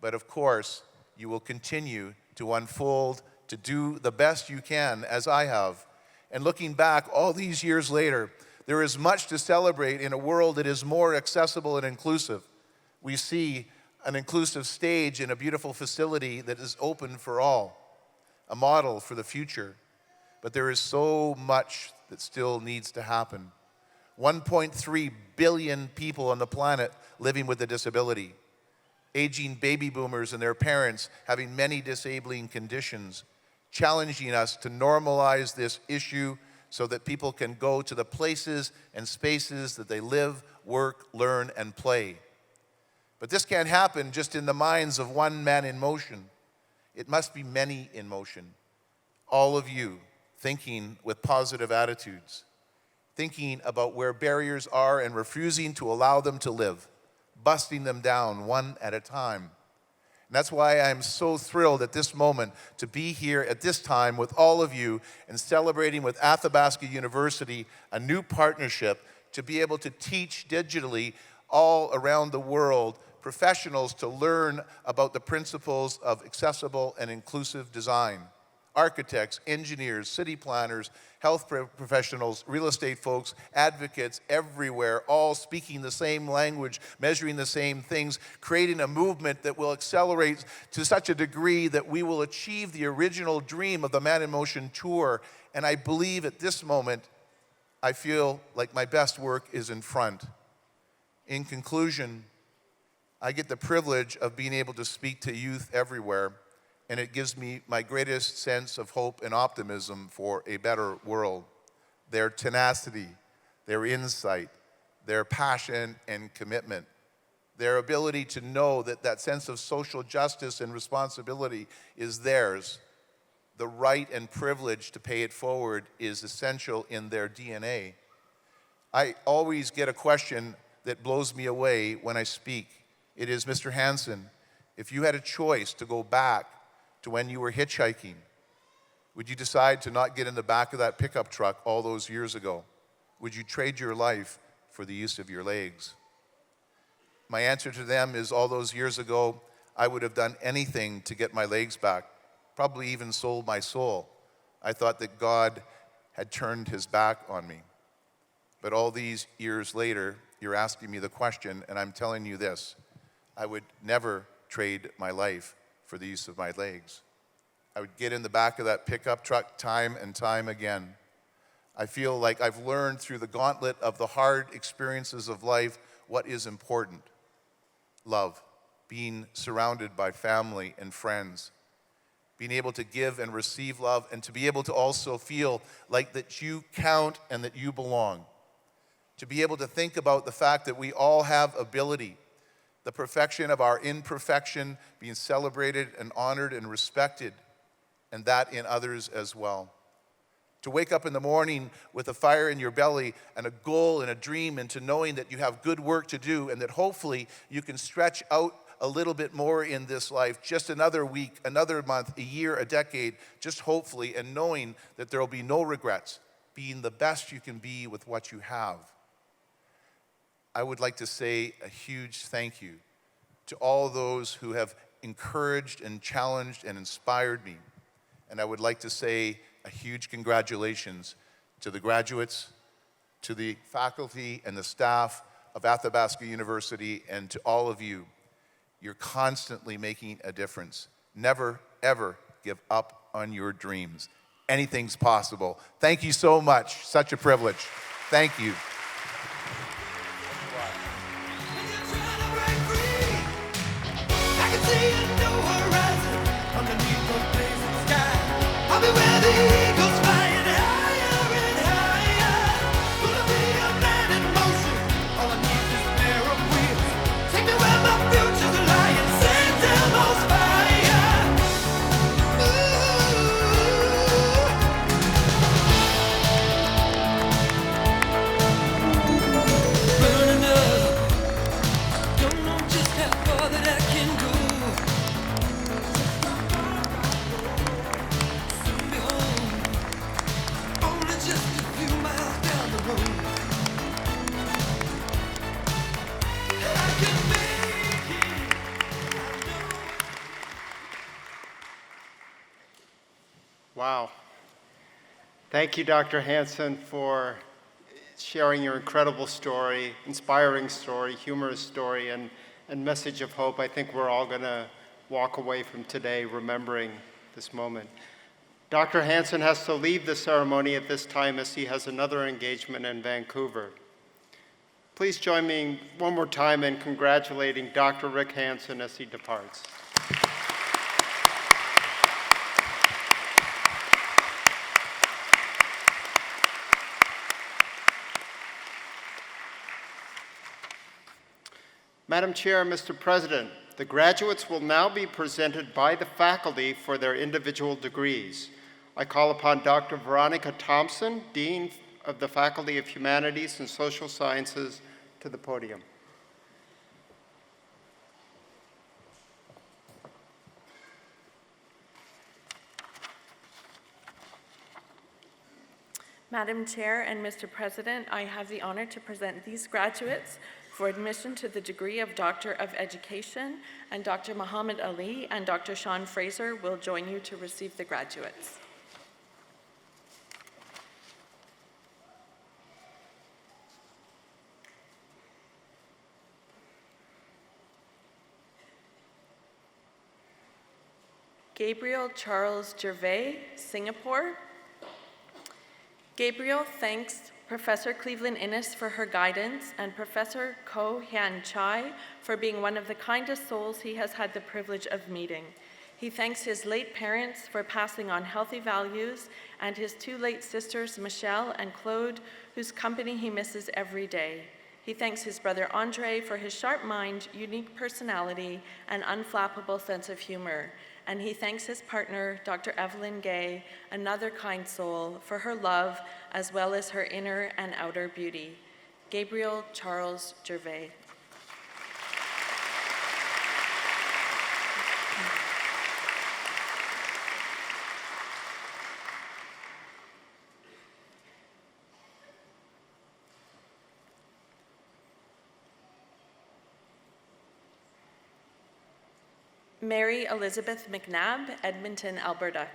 But of course, you will continue to unfold, to do the best you can, as I have. And looking back all these years later, there is much to celebrate in a world that is more accessible and inclusive. We see an inclusive stage in a beautiful facility that is open for all, a model for the future. But there is so much that still needs to happen. 1.3 billion people on the planet living with a disability. Aging baby boomers and their parents having many disabling conditions, challenging us to normalize this issue so that people can go to the places and spaces that they live, work, learn, and play. But this can't happen just in the minds of one man in motion. It must be many in motion. All of you thinking with positive attitudes, thinking about where barriers are and refusing to allow them to live, busting them down one at a time. And that's why I'm so thrilled at this moment to be here at this time with all of you and celebrating with Athabasca University a new partnership to be able to teach digitally all around the world professionals to learn about the principles of accessible and inclusive design. Architects, engineers, city planners, health professionals, real estate folks, advocates everywhere, all speaking the same language, measuring the same things, creating a movement that will accelerate to such a degree that we will achieve the original dream of the Man in Motion Tour. And I believe at this moment, I feel like my best work is in front. In conclusion, I get the privilege of being able to speak to youth everywhere, and it gives me my greatest sense of hope and optimism for a better world. Their tenacity, their insight, their passion and commitment, their ability to know that that sense of social justice and responsibility is theirs, the right and privilege to pay it forward is essential in their DNA. I always get a question that blows me away when I speak. It is, "Mr. Hansen, if you had a choice to go back to when you were hitchhiking, would you decide to not get in the back of that pickup truck all those years ago? Would you trade your life for the use of your legs?" My answer to them is, all those years ago, I would have done anything to get my legs back, probably even sold my soul. I thought that God had turned his back on me. But all these years later, you're asking me the question, and I'm telling you this: I would never trade my life for the use of my legs. I would get in the back of that pickup truck time and time again. I feel like I've learned through the gauntlet of the hard experiences of life what is important. Love, being surrounded by family and friends, being able to give and receive love, and to be able to also feel like that you count and that you belong. To be able to think about the fact that we all have ability, the perfection of our imperfection being celebrated and honored and respected, and that in others as well. To wake up in the morning with a fire in your belly and a goal and a dream, and to knowing that you have good work to do and that hopefully you can stretch out a little bit more in this life, just another week, another month, a year, a decade, just hopefully, and knowing that there will be no regrets, being the best you can be with what you have. I would like to say a huge thank you to all those who have encouraged and challenged and inspired me. And I would like to say a huge congratulations to the graduates, to the faculty and the staff of Athabasca University, and to all of you. You're constantly making a difference. Never, ever give up on your dreams. Anything's possible. Thank you so much. Such a privilege. Thank you. Wow. Thank you, Dr. Hansen, for sharing your incredible story, inspiring story, humorous story, and message of hope. I think we're all going to walk away from today remembering this moment. Dr. Hansen has to leave the ceremony at this time as he has another engagement in Vancouver. Please join me one more time in congratulating Dr. Rick Hansen as he departs. Madam Chair, Mr. President, the graduates will now be presented by the faculty for their individual degrees. I call upon Dr. Veronica Thompson, Dean of the Faculty of Humanities and Social Sciences, to the podium. Madam Chair and Mr. President, I have the honor to present these graduates for admission to the degree of Doctor of Education, and Dr. Muhammad Ali and Dr. Sean Fraser will join you to receive the graduates. Gabriel Charles Gervais, Singapore. Gabriel thanks Professor Cleveland Innes for her guidance and Professor Ko Hyun Chai for being one of the kindest souls he has had the privilege of meeting. He thanks his late parents for passing on healthy values and his two late sisters, Michelle and Claude, whose company he misses every day. He thanks his brother Andre for his sharp mind, unique personality, and unflappable sense of humor. And he thanks his partner, Dr. Evelyn Gay, another kind soul, for her love as well as her inner and outer beauty. Gabriel Charles Gervais. Mary Elizabeth McNabb, Edmonton, Alberta.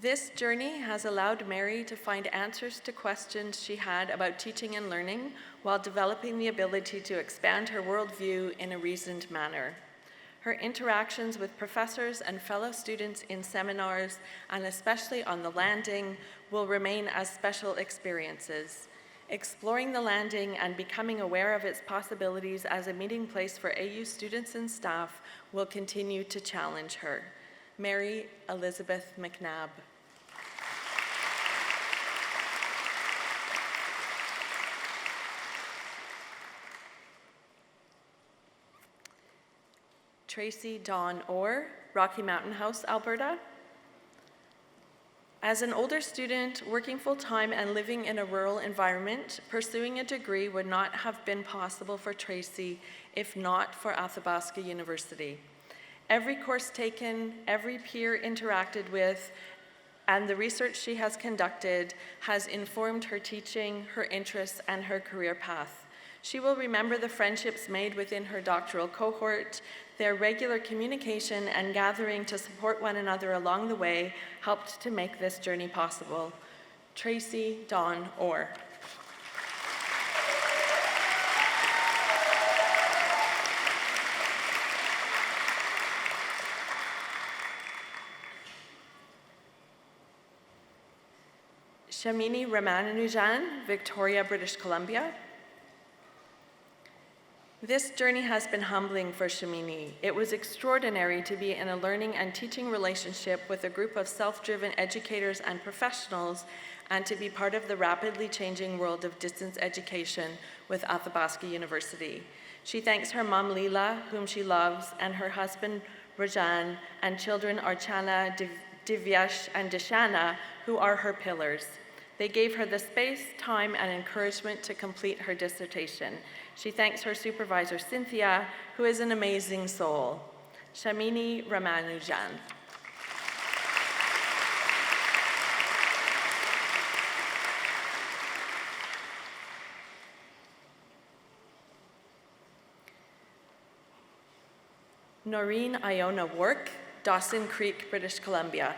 This journey has allowed Mary to find answers to questions she had about teaching and learning while developing the ability to expand her worldview in a reasoned manner. Her interactions with professors and fellow students in seminars, and especially on the landing, will remain as special experiences. Exploring the landing and becoming aware of its possibilities as a meeting place for AU students and staff will continue to challenge her. Mary Elizabeth McNabb. Tracy Dawn Orr, Rocky Mountain House, Alberta. As an older student, working full-time and living in a rural environment, pursuing a degree would not have been possible for Tracy if not for Athabasca University. Every course taken, every peer interacted with, and the research she has conducted has informed her teaching, her interests, and her career path. She will remember the friendships made within her doctoral cohort, Their regular communication and gathering to support one another along the way helped to make this journey possible. Tracy Dawn Orr. Shamini Ramanujan, Victoria, British Columbia. This journey has been humbling for Shamini. It was extraordinary to be in a learning and teaching relationship with a group of self-driven educators and professionals, and to be part of the rapidly changing world of distance education with Athabasca University. She thanks her mom Leela, whom she loves, and her husband Rajan, and children Archana, Divyash, and Dishana, who are her pillars. They gave her the space, time, and encouragement to complete her dissertation. She thanks her supervisor, Cynthia, who is an amazing soul. Shamini Ramanujan. Noreen Iona Work, Dawson Creek, British Columbia.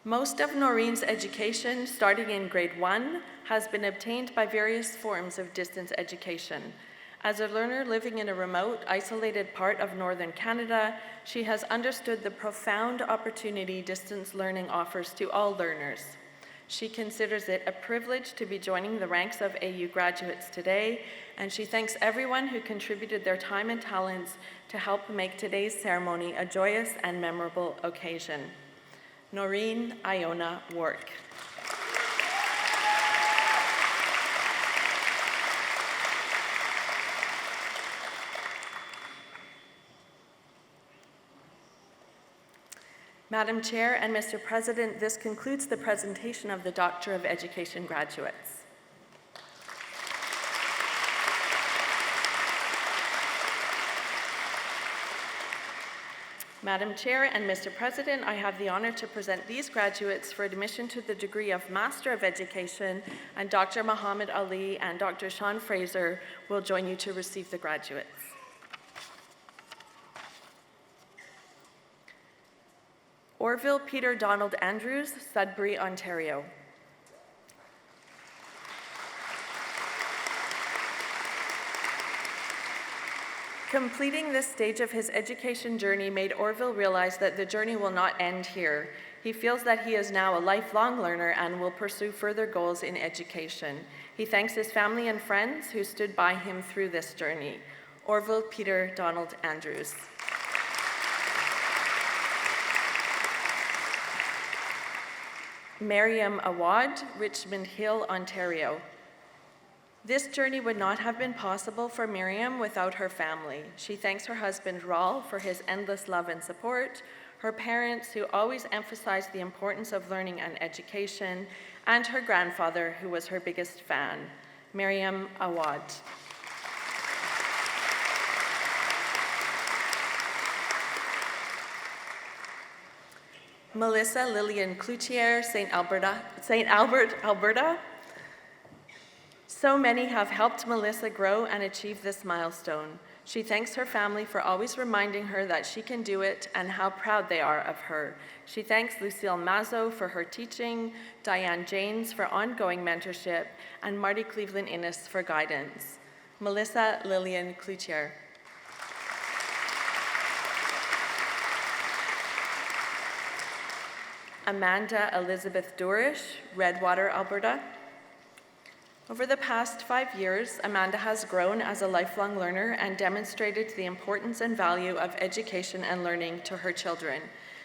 Most of Noreen's education, starting in grade 1, has been obtained by various forms of distance education. As a learner living in a remote, isolated part of northern Canada, she has understood the profound opportunity distance learning offers to all learners. She considers it a privilege to be joining the ranks of AU graduates today, and she thanks everyone who contributed their time and talents to help make today's ceremony a joyous and memorable occasion. Noreen Iona Work. Madam Chair and Mr. President, this concludes the presentation of the Doctor of Education graduates. Madam Chair and Mr. President, I have the honor to present these graduates for admission to the degree of Master of Education, and Dr. Muhammad Ali and Dr. Sean Fraser will join you to receive the graduates. Orville Peter Donald Andrews, Sudbury, Ontario. Completing this stage of his education journey made Orville realize that the journey will not end here. He feels that he is now a lifelong learner and will pursue further goals in education. He thanks his family and friends who stood by him through this journey. Orville Peter Donald Andrews. Miriam Awad, Richmond Hill, Ontario. This journey would not have been possible for Miriam without her family. She thanks her husband, Raul, for his endless love and support, her parents, who always emphasized the importance of learning and education, and her grandfather, who was her biggest fan, Miriam Awad. Melissa Lillian Cloutier, St. Albert, Alberta. So many have helped Melissa grow and achieve this milestone. She thanks her family for always reminding her that she can do it and how proud they are of her. She thanks Lucille Mazzo for her teaching, Diane Janes for ongoing mentorship, and Marty Cleveland Innes for guidance. Melissa Lillian Cloutier. Amanda Elizabeth Durish, Redwater, Alberta. Over the past 5 years, Amanda has grown as a lifelong learner and demonstrated the importance and value of education and learning to her children.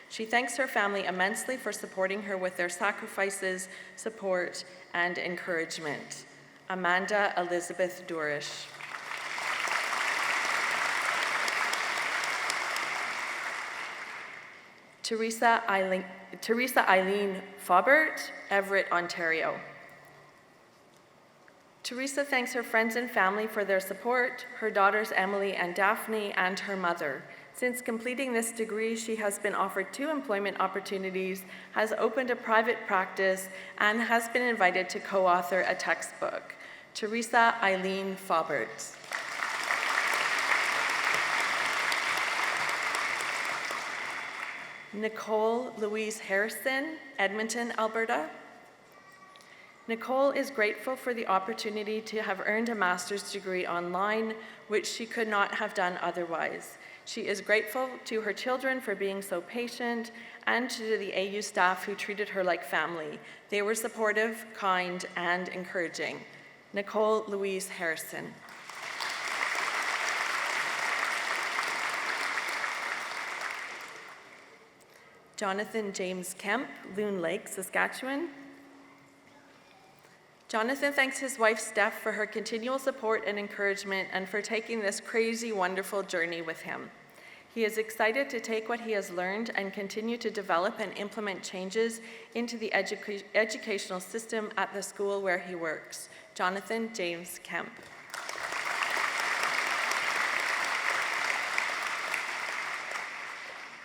She thanks her family immensely for supporting her with their sacrifices, support, and encouragement. Amanda Elizabeth Durish. Teresa Eileen Faubert, Everett, Ontario. Teresa thanks her friends and family for their support, her daughters Emily and Daphne, and her mother. Since completing this degree, she has been offered 2 employment opportunities, has opened a private practice, and has been invited to co-author a textbook. Teresa Eileen Faubert. Nicole Louise Harrison, Edmonton, Alberta. Nicole is grateful for the opportunity to have earned a master's degree online, which she could not have done otherwise. She is grateful to her children for being so patient and to the AU staff who treated her like family. They were supportive, kind, and encouraging. Nicole Louise Harrison. Jonathan James Kemp, Loon Lake, Saskatchewan. Jonathan thanks his wife, Steph, for her continual support and encouragement and for taking this crazy, wonderful journey with him. He is excited to take what he has learned and continue to develop and implement changes into the educational system at the school where he works. Jonathan James Kemp.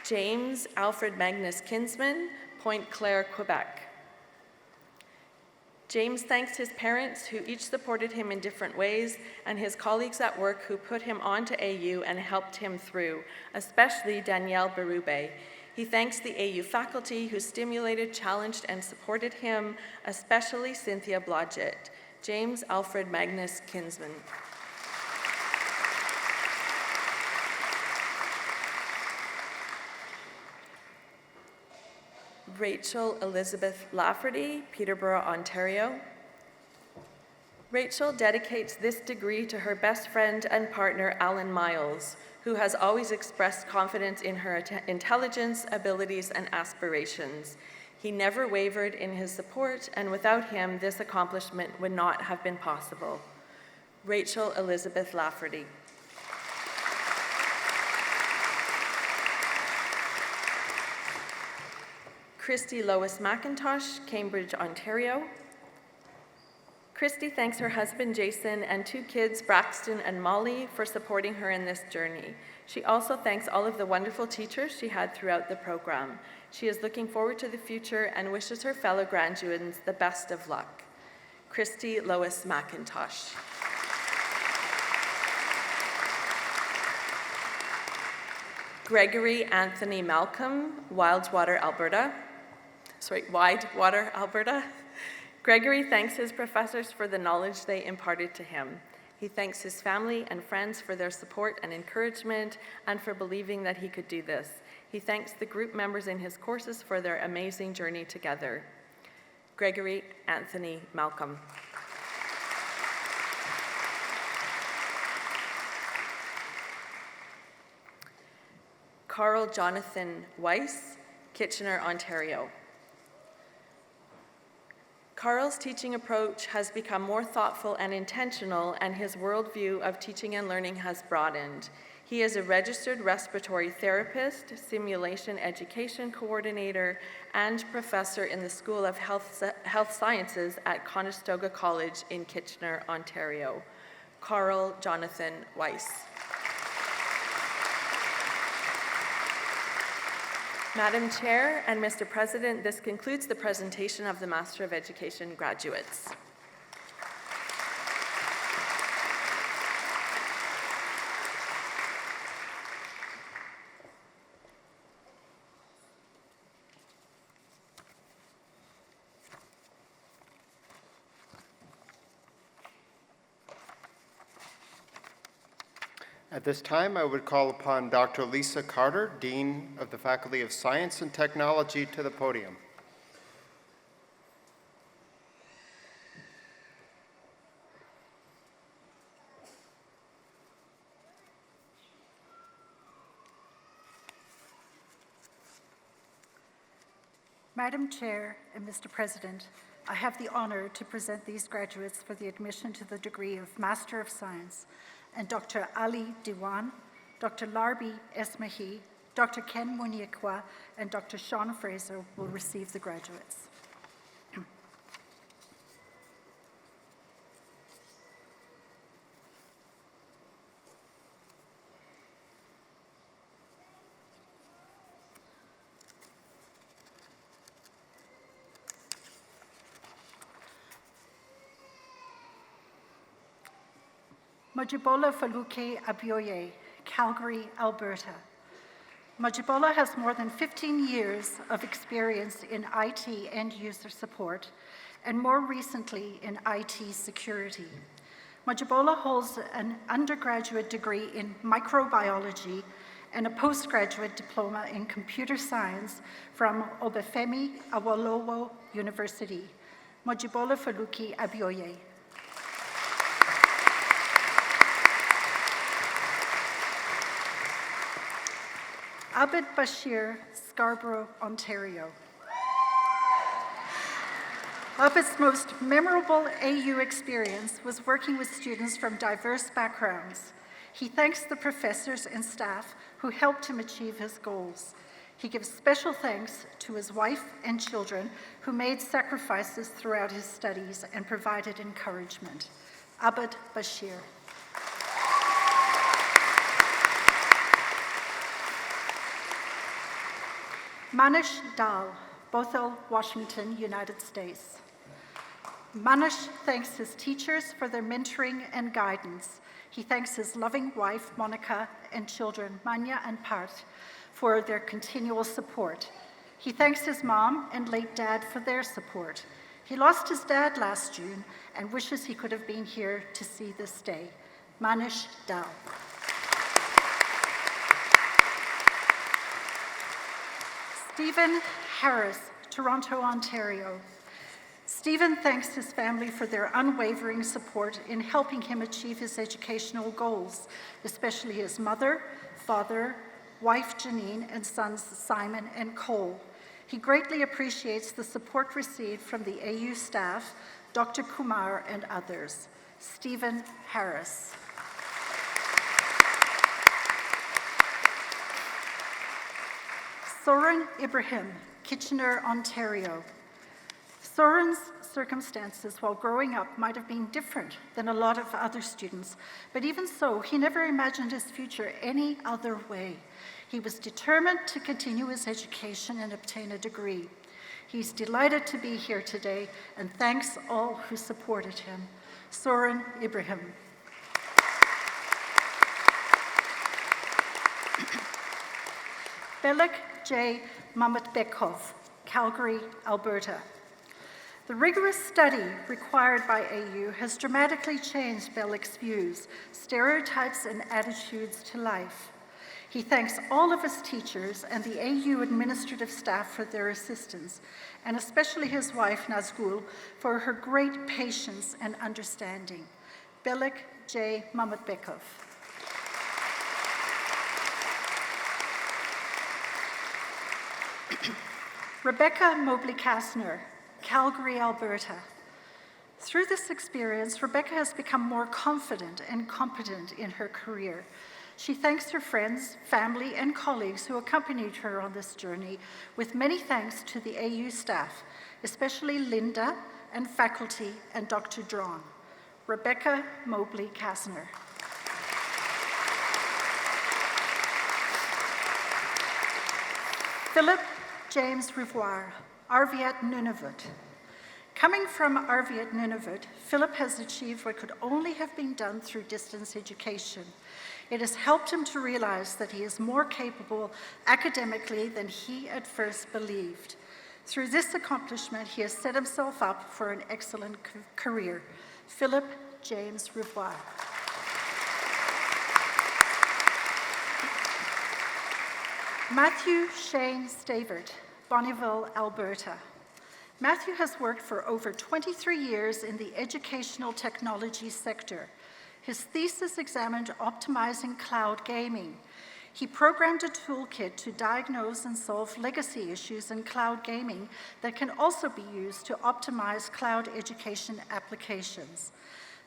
James Alfred Magnus Kinsman, Pointe Claire, Quebec. James thanks his parents, who each supported him in different ways, and his colleagues at work who put him onto AU and helped him through, especially Danielle Berube. He thanks the AU faculty who stimulated, challenged, and supported him, especially Cynthia Blodgett. James Alfred Magnus Kinsman. Rachel Elizabeth Lafferty, Peterborough, Ontario. Rachel dedicates this degree to her best friend and partner, Alan Miles, who has always expressed confidence in her intelligence, abilities, and aspirations. He never wavered in his support, and without him, this accomplishment would not have been possible. Rachel Elizabeth Lafferty. Christy Lois McIntosh, Cambridge, Ontario. Christy thanks her husband, Jason, and 2 kids, Braxton and Molly, for supporting her in this journey. She also thanks all of the wonderful teachers she had throughout the program. She is looking forward to the future and wishes her fellow graduates the best of luck. Christy Lois McIntosh. Gregory Anthony Malcolm, Widewater, Alberta. Gregory thanks his professors for the knowledge they imparted to him. He thanks his family and friends for their support and encouragement and for believing that he could do this. He thanks the group members in his courses for their amazing journey together. Gregory Anthony Malcolm. Carl Jonathan Weiss, Kitchener, Ontario. Carl's teaching approach has become more thoughtful and intentional, and his worldview of teaching and learning has broadened. He is a registered respiratory therapist, simulation education coordinator, and professor in the School of Health Sciences at Conestoga College in Kitchener, Ontario. Carl Jonathan Weiss. Madam Chair and Mr. President, this concludes the presentation of the Master of Education graduates. At this time, I would call upon Dr. Lisa Carter, Dean of the Faculty of Science and Technology, to the podium. Madam Chair and Mr. President, I have the honor to present these graduates for the admission to the degree of Master of Science, and Dr. Ali Diwan, Dr. Larbi Esmahi, Dr. Ken Muniekwa, and Dr. Sean Fraser will receive the graduates. Mojibola Faluke Abioye, Calgary, Alberta. Majibola has more than 15 years of experience in IT end user support, and more recently in IT security. Majibola holds an undergraduate degree in microbiology and a postgraduate diploma in computer science from Obafemi Awolowo University. Majibola Faluki Abioye. Abid Bashir, Scarborough, Ontario. Abid's most memorable AU experience was working with students from diverse backgrounds. He thanks the professors and staff who helped him achieve his goals. He gives special thanks to his wife and children who made sacrifices throughout his studies and provided encouragement. Abid Bashir. Manish Dal, Bothell, Washington, United States. Manish thanks his teachers for their mentoring and guidance. He thanks his loving wife, Monica, and children, Manya and Parth, for their continual support. He thanks his mom and late dad for their support. He lost his dad last June and wishes he could have been here to see this day. Manish Dal. Stephen Harris, Toronto, Ontario. Stephen thanks his family for their unwavering support in helping him achieve his educational goals, especially his mother, father, wife Janine, and sons Simon and Cole. He greatly appreciates the support received from the AU staff, Dr. Kumar, and others. Stephen Harris. Soren Ibrahim, Kitchener, Ontario. Soren's circumstances while growing up might have been different than a lot of other students, but even so, he never imagined his future any other way. He was determined to continue his education and obtain a degree. He's delighted to be here today and thanks all who supported him. Soren Ibrahim. Belek J. Mamatbekov, Calgary, Alberta. The rigorous study required by AU has dramatically changed Belek's views, stereotypes, and attitudes to life. He thanks all of his teachers and the AU administrative staff for their assistance, and especially his wife, Nazgul, for her great patience and understanding. Belek J. Mamatbekov. Rebecca Mobley-Kastner, Calgary, Alberta. Through this experience, Rebecca has become more confident and competent in her career. She thanks her friends, family, and colleagues who accompanied her on this journey, with many thanks to the AU staff, especially Linda and faculty and Dr. Drawn. Rebecca Mobley-Kastner. Philip James Rivoire, Arviat Nunavut. Coming from Arviat Nunavut, Philip has achieved what could only have been done through distance education. It has helped him to realize that he is more capable academically than he at first believed. Through this accomplishment, he has set himself up for an excellent career. Philip James Rivoire. Matthew Shane Stavert, Bonneville, Alberta. Matthew has worked for over 23 years in the educational technology sector. His thesis examined optimizing cloud gaming. He programmed a toolkit to diagnose and solve legacy issues in cloud gaming that can also be used to optimize cloud education applications.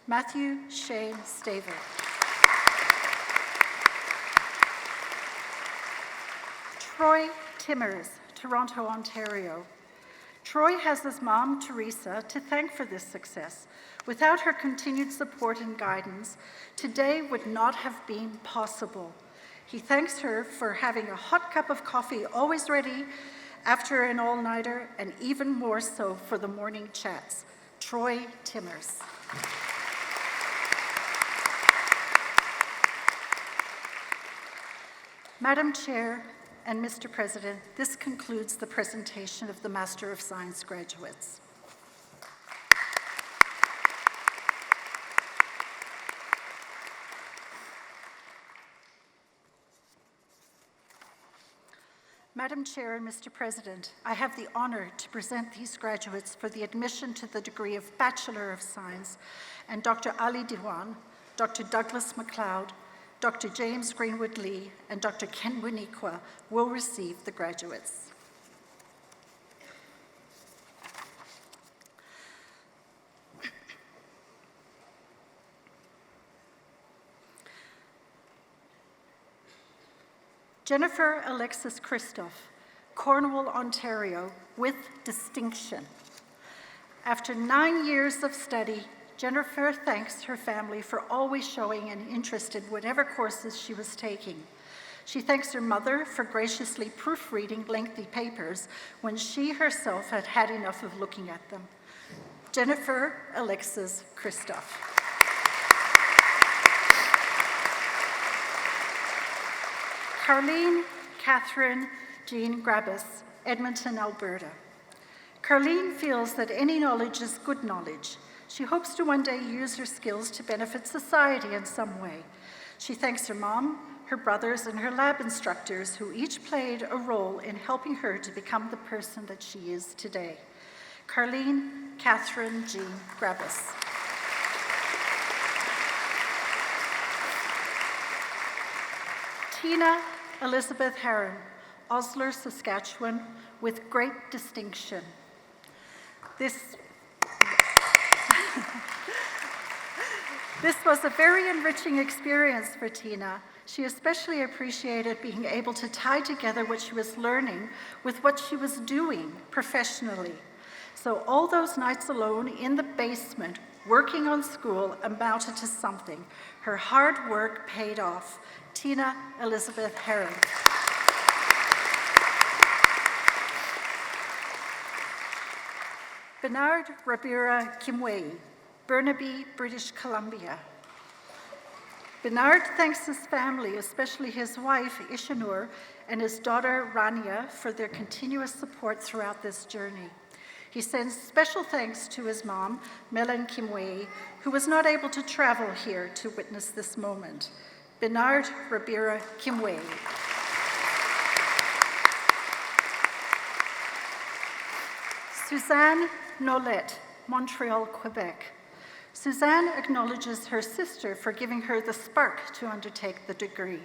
Matthew Shane Stavert. Troy Timmers, Toronto, Ontario. Troy has his mom, Teresa, to thank for this success. Without her continued support and guidance, today would not have been possible. He thanks her for having a hot cup of coffee always ready after an all-nighter, and even more so for the morning chats. Troy Timmers. Madam Chair, and Mr. President, this concludes the presentation of the Master of Science graduates. Madam Chair and Mr. President, I have the honor to present these graduates for the admission to the degree of Bachelor of Science, and Dr. Ali Diwan, Dr. Douglas MacLeod, Dr. James Greenwood Lee, and Dr. Ken Winikwa will receive the graduates. Jennifer Alexis Christoph, Cornwall, Ontario, with distinction. After 9 years of study, Jennifer thanks her family for always showing an interest in whatever courses she was taking. She thanks her mother for graciously proofreading lengthy papers when she herself had had enough of looking at them. Jennifer Alexis Christoph. Carleen Catherine Jean Grabus, Edmonton, Alberta. Carleen feels that any knowledge is good knowledge. She hopes to one day use her skills to benefit society in some way. She thanks her mom, her brothers, and her lab instructors who each played a role in helping her to become the person that she is today. Carleen Catherine Jean Grabus. Tina Elizabeth Herron, Osler, Saskatchewan, with great distinction. This was a very enriching experience for Tina. She especially appreciated being able to tie together what she was learning with what she was doing professionally. So all those nights alone in the basement, working on school, amounted to something. Her hard work paid off. Tina Elizabeth Herron. Bernard Rabira Kimwei, Burnaby, British Columbia. Bernard thanks his family, especially his wife, Ishanur, and his daughter, Rania, for their continuous support throughout this journey. He sends special thanks to his mom, Melanie Kimwei, who was not able to travel here to witness this moment. Bernard Rabira Kimwei. Suzanne Nolette, Montreal, Quebec. Suzanne acknowledges her sister for giving her the spark to undertake the degree.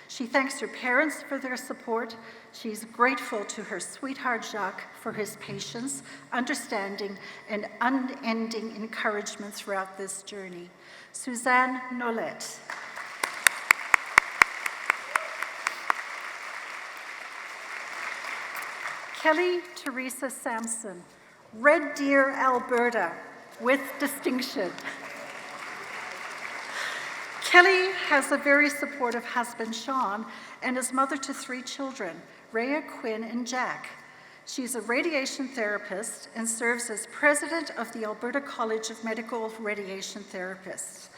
She thanks her parents for their support. She's grateful to her sweetheart Jacques for his patience, understanding, and unending encouragement throughout this journey. Suzanne Nolette. Kelly Teresa Sampson, Red Deer, Alberta, with distinction. Kelly has a very supportive husband, Sean, and is mother to 3 children, Rhea, Quinn, and Jack. She's a radiation therapist and serves as president of the Alberta College of Medical Radiation Therapists.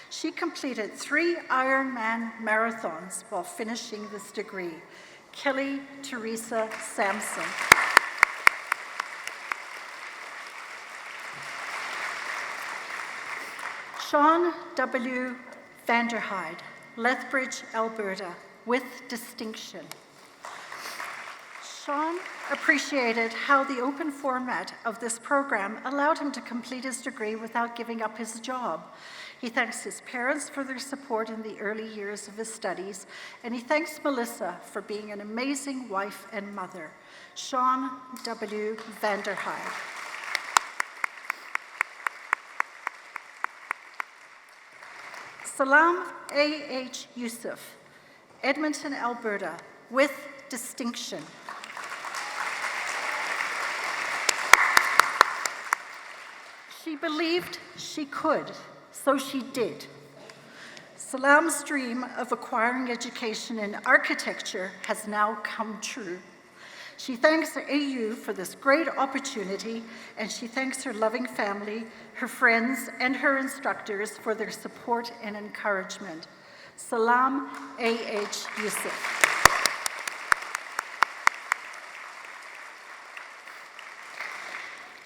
She completed 3 Ironman marathons while finishing this degree. Kelly Teresa Sampson. Sean W. Vanderhyde, Lethbridge, Alberta, with distinction. Sean appreciated how the open format of this program allowed him to complete his degree without giving up his job. He thanks his parents for their support in the early years of his studies, and he thanks Melissa for being an amazing wife and mother. Sean W. Vanderhyde. Salam A.H. Yusuf, Edmonton, Alberta, with distinction. She believed she could, so she did. Salam's dream of acquiring education in architecture has now come true. She thanks AU for this great opportunity, and she thanks her loving family, her friends, and her instructors for their support and encouragement. Salam A.H. Yusuf.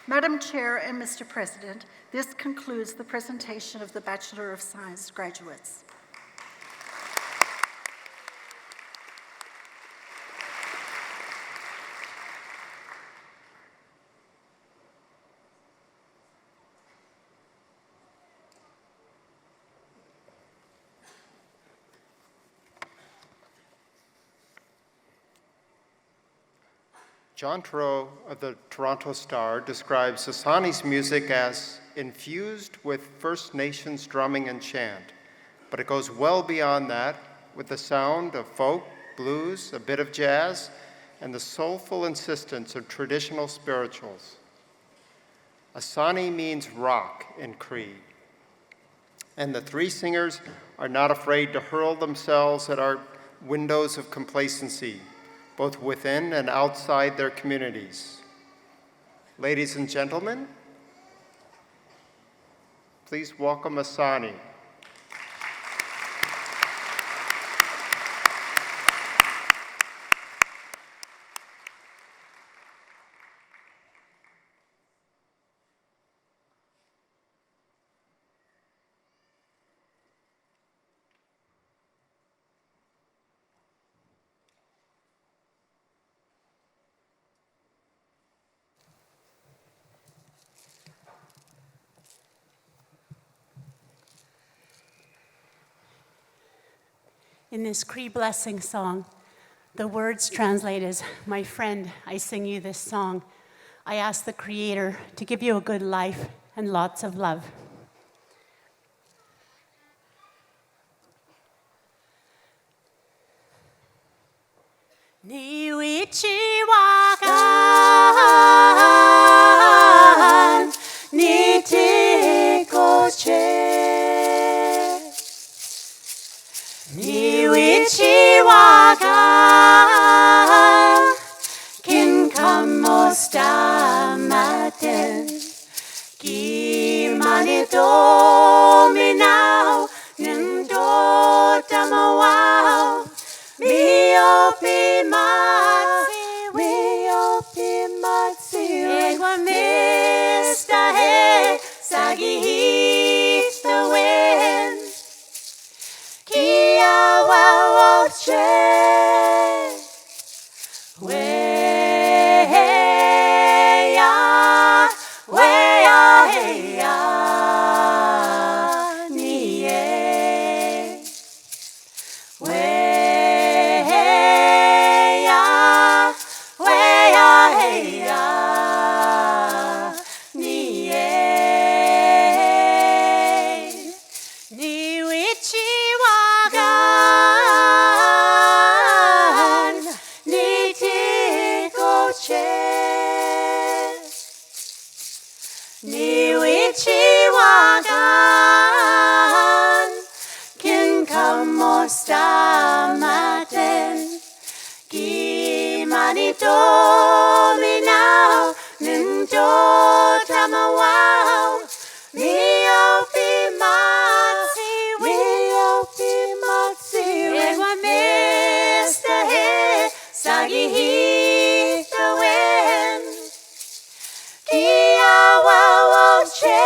Madam Chair and Mr. President, this concludes the presentation of the Bachelor of Science graduates. John Thoreau of the Toronto Star describes Asani's music as infused with First Nations drumming and chant, but it goes well beyond that with the sound of folk, blues, a bit of jazz, and the soulful insistence of traditional spirituals. Asani means rock in Cree, and the three singers are not afraid to hurl themselves at our windows of complacency, both within and outside their communities. Ladies and gentlemen, please welcome Asani. In this Cree blessing song, the words translate as, "My friend, I sing you this song. I ask the Creator to give you a good life and lots of love." Niwichiwakan, nitikoche. Niwichiwakan, kinkamostamaten, kimanidominao, nindotamawao, Wiopimatsi, Egwamistahe, Sagihita wind, Kiawawoche, Weya, heya, niye, Niwichiwakan, kinkamostamaten, kimanidominao, nindotamawao, Wiopimatsi, Egwamistahe, Sagihita wind, Kiawawoche,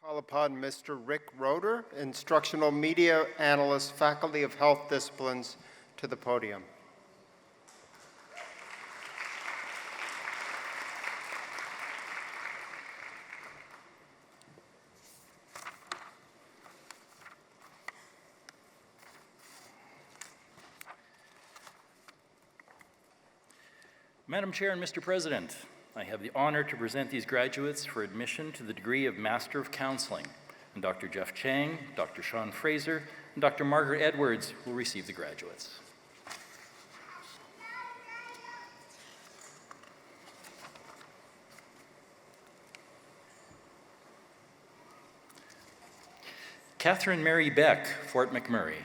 Call upon Mr. Rick Roeder, Instructional Media Analyst, Faculty of Health Disciplines, to the podium. Madam Chair and Mr. President, I have the honor to present these graduates for admission to the degree of Master of Counseling. And Dr. Jeff Chang, Dr. Sean Fraser, and Dr. Margaret Edwards will receive the graduates. Catherine Mary Beck, Fort McMurray.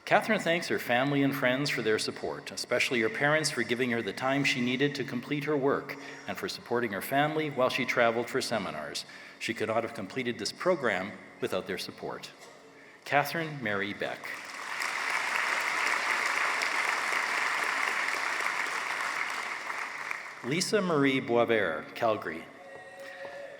Catherine thanks her family and friends for their support, especially her parents for giving her the time she needed to complete her work and for supporting her family while she traveled for seminars. She could not have completed this program without their support. Catherine Mary Beck. Lisa Marie Boisvert, Calgary.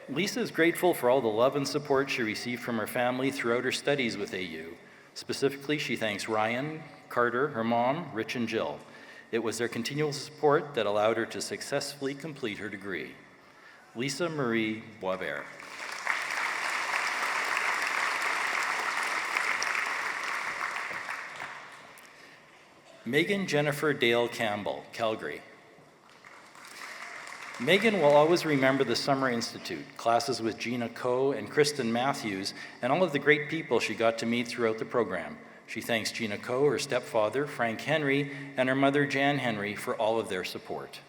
Lisa is grateful for all the love and support she received from her family throughout her studies with AU. Specifically, she thanks Ryan, Carter, her mom, Rich, and Jill. It was their continual support that allowed her to successfully complete her degree. Lisa Marie Boisvert. Megan Jennifer Dale Campbell, Calgary. Megan will always remember the Summer Institute, classes with Gina Coe and Kristen Matthews, and all of the great people she got to meet throughout the program. She thanks Gina Coe, her stepfather, Frank Henry, and her mother, Jan Henry, for all of their support.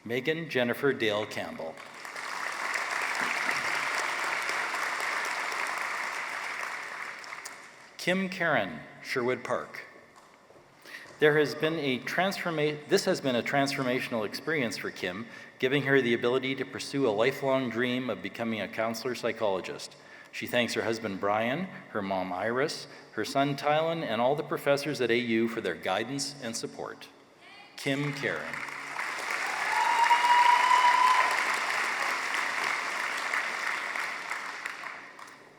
Megan Jennifer Dale Campbell. Kim Karen, Sherwood Park. This has been a transformational experience for Kim, giving her the ability to pursue a lifelong dream of becoming a counselor psychologist. She thanks her husband Brian, her mom Iris, her son Tylen, and all the professors at AU for their guidance and support. Kim Karen.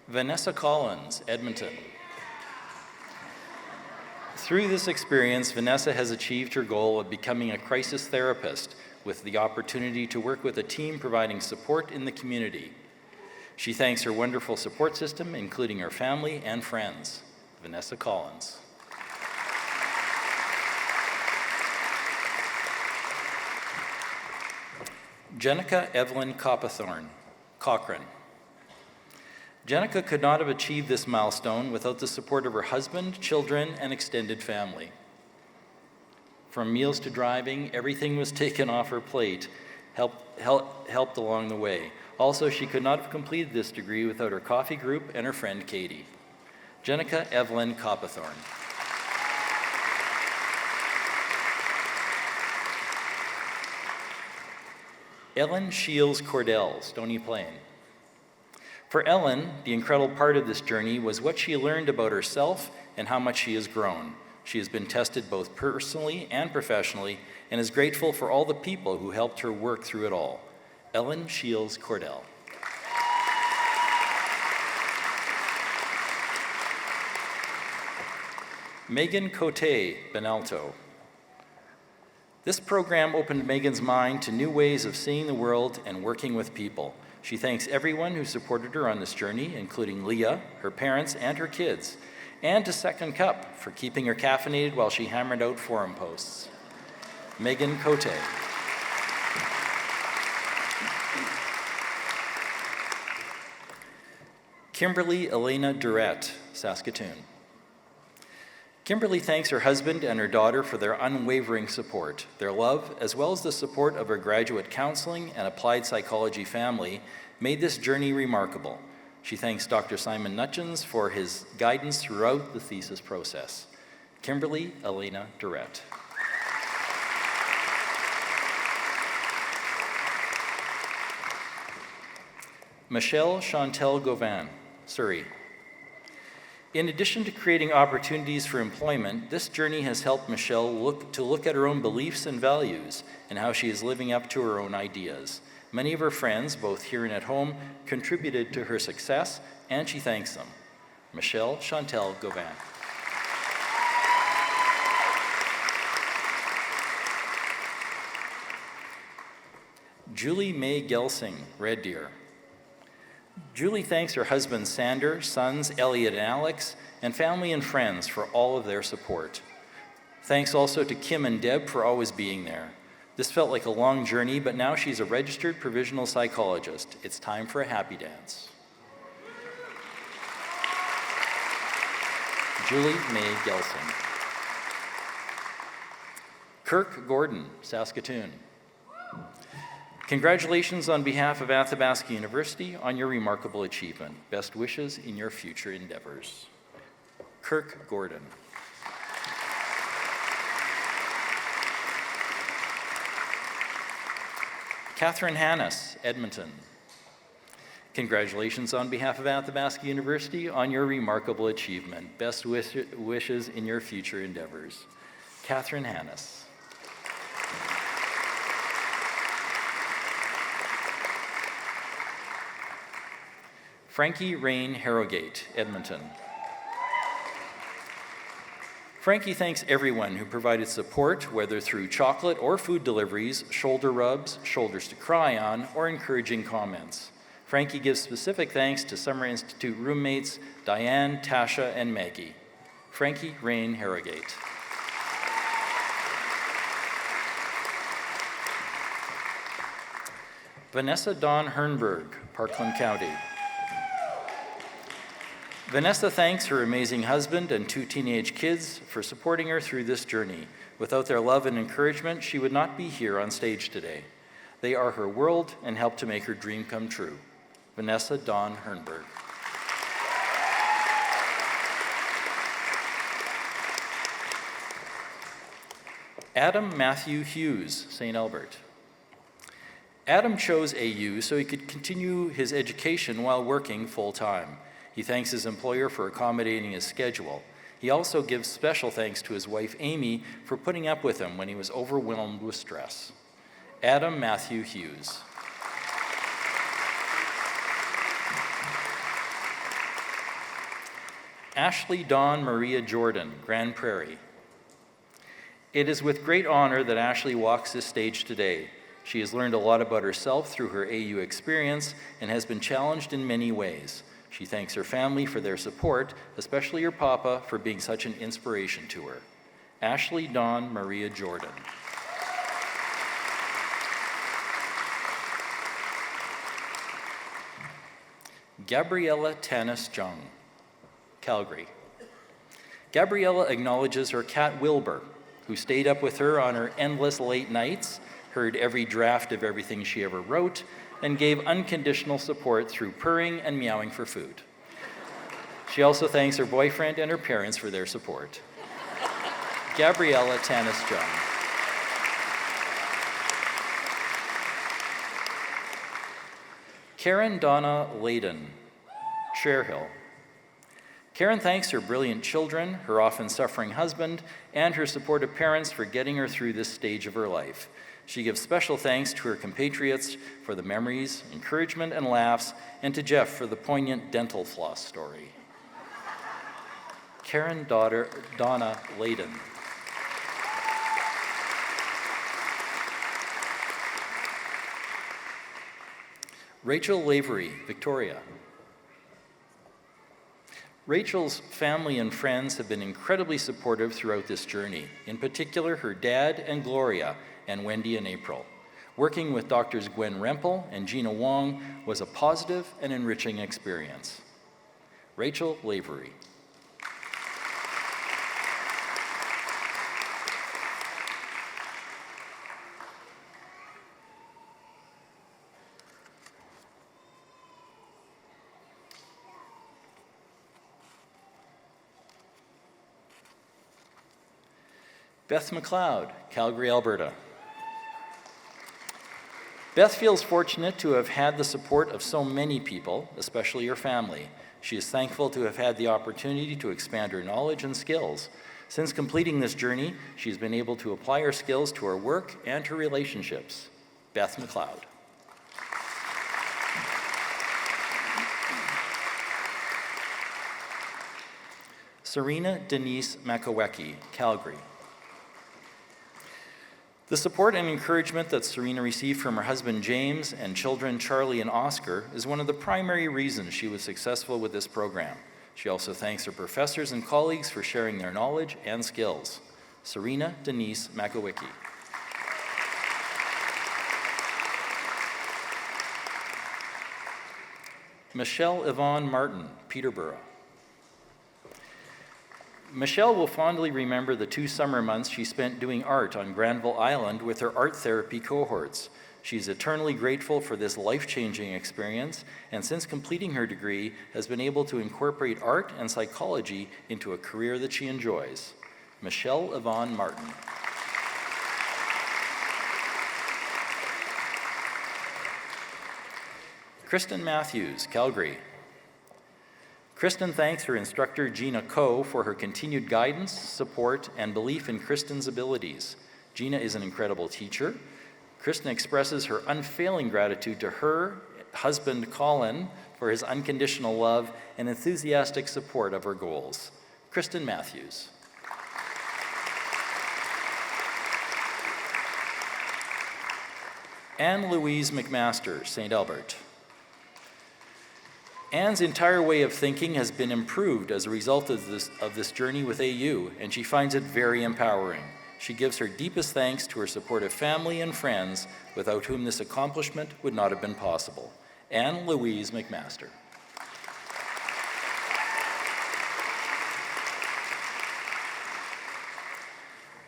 Vanessa Collins, Edmonton. Through this experience, Vanessa has achieved her goal of becoming a crisis therapist with the opportunity to work with a team providing support in the community. She thanks her wonderful support system, including her family and friends. Vanessa Collins. Jenica Evelyn Coppathorne, Cochrane. Jenica could not have achieved this milestone without the support of her husband, children, and extended family. From meals to driving, everything was taken off her plate, helped along the way. Also, she could not have completed this degree without her coffee group and her friend Katie. Jenica Evelyn Coppathorne. Ellen Shields Cordell, Stony Plain. For Ellen, the incredible part of this journey was what she learned about herself and how much she has grown. She has been tested both personally and professionally and is grateful for all the people who helped her work through it all. Ellen Shields Cordell. Megan Cote, Benalto. This program opened Megan's mind to new ways of seeing the world and working with people. She thanks everyone who supported her on this journey, including Leah, her parents, and her kids, and to Second Cup for keeping her caffeinated while she hammered out forum posts. Megan Cote. Kimberly Elena Durrett, Saskatoon. Kimberly thanks her husband and her daughter for their unwavering support. Their love, as well as the support of her graduate counseling and applied psychology family, made this journey remarkable. She thanks Dr. Simon Nutchins for his guidance throughout the thesis process. Kimberly Elena Durrett. Michelle Chantel Gauvin, Surrey. In addition to creating opportunities for employment, this journey has helped Michelle look at her own beliefs and values and how she is living up to her own ideas. Many of her friends, both here and at home, contributed to her success, and she thanks them. Michelle Chantel Gauvin. Julie May Gelsing, Red Deer. Julie thanks her husband Sander, sons Elliot and Alex, and family and friends for all of their support. Thanks also to Kim and Deb for always being there. This felt like a long journey, but now she's a registered provisional psychologist. It's time for a happy dance. Julie May Gelson. Kirk Gordon, Saskatoon. Congratulations on behalf of Athabasca University on your remarkable achievement. Best wishes in your future endeavors. Kirk Gordon. Catherine Hannes, Edmonton. Congratulations on behalf of Athabasca University on your remarkable achievement. Best wishes in your future endeavors. Catherine Hannes. Frankie Rain Harrogate, Edmonton. Frankie thanks everyone who provided support, whether through chocolate or food deliveries, shoulder rubs, shoulders to cry on, or encouraging comments. Frankie gives specific thanks to Summer Institute roommates Diane, Tasha, and Maggie. Frankie Rain Harrogate. Vanessa Dawn Hernberg, Parkland County. Vanessa thanks her amazing husband and 2 teenage kids for supporting her through this journey. Without their love and encouragement, she would not be here on stage today. They are her world and help to make her dream come true. Vanessa Dawn Hernberg. Adam Matthew Hughes, St. Albert. Adam chose AU so he could continue his education while working full-time. He thanks his employer for accommodating his schedule. He also gives special thanks to his wife, Amy, for putting up with him when he was overwhelmed with stress. Adam Matthew Hughes. Ashley Dawn Maria Jordan, Grand Prairie. It is with great honor that Ashley walks this stage today. She has learned a lot about herself through her AU experience and has been challenged in many ways. She thanks her family for their support, especially her papa for being such an inspiration to her. Ashley Dawn Maria Jordan. Gabriella Tanis Jung, Calgary. Gabriella acknowledges her cat Wilbur, who stayed up with her on her endless late nights, heard every draft of everything she ever wrote, and gave unconditional support through purring and meowing for food. She also thanks her boyfriend and her parents for their support. Gabriella Tanis Jung. Karen Donna Layden, Cher Hill. Karen thanks her brilliant children, her often suffering husband, and her supportive parents for getting her through this stage of her life. She gives special thanks to her compatriots for the memories, encouragement, and laughs, and to Jeff for the poignant dental floss story. Karen Donna Layden. Rachel Lavery, Victoria. Rachel's family and friends have been incredibly supportive throughout this journey, in particular her dad and Gloria, and Wendy and April. Working with Doctors Gwen Rempel and Gina Wong was a positive and enriching experience. Rachel Lavery. Beth McLeod, Calgary, Alberta. Beth feels fortunate to have had the support of so many people, especially her family. She is thankful to have had the opportunity to expand her knowledge and skills. Since completing this journey, she's been able to apply her skills to her work and her relationships. Beth McLeod. Serena Denise Makowecki, Calgary. The support and encouragement that Serena received from her husband James and children Charlie and Oscar is one of the primary reasons she was successful with this program. She also thanks her professors and colleagues for sharing their knowledge and skills. Serena Denise Makowicki. Michelle Yvonne Martin, Peterborough. Michelle will fondly remember the 2 summer months she spent doing art on Granville Island with her art therapy cohorts. She's eternally grateful for this life-changing experience, and since completing her degree, has been able to incorporate art and psychology into a career that she enjoys. Michelle Yvonne Martin. Kristen Matthews, Calgary. Kristen thanks her instructor Gina Coe for her continued guidance, support, and belief in Kristen's abilities. Gina is an incredible teacher. Kristen expresses her unfailing gratitude to her husband Colin for his unconditional love and enthusiastic support of her goals. Kristen Matthews. Anne Louise McMaster, St. Albert. Anne's entire way of thinking has been improved as a result of this journey with AU, and she finds it very empowering. She gives her deepest thanks to her supportive family and friends, without whom this accomplishment would not have been possible. Anne Louise McMaster.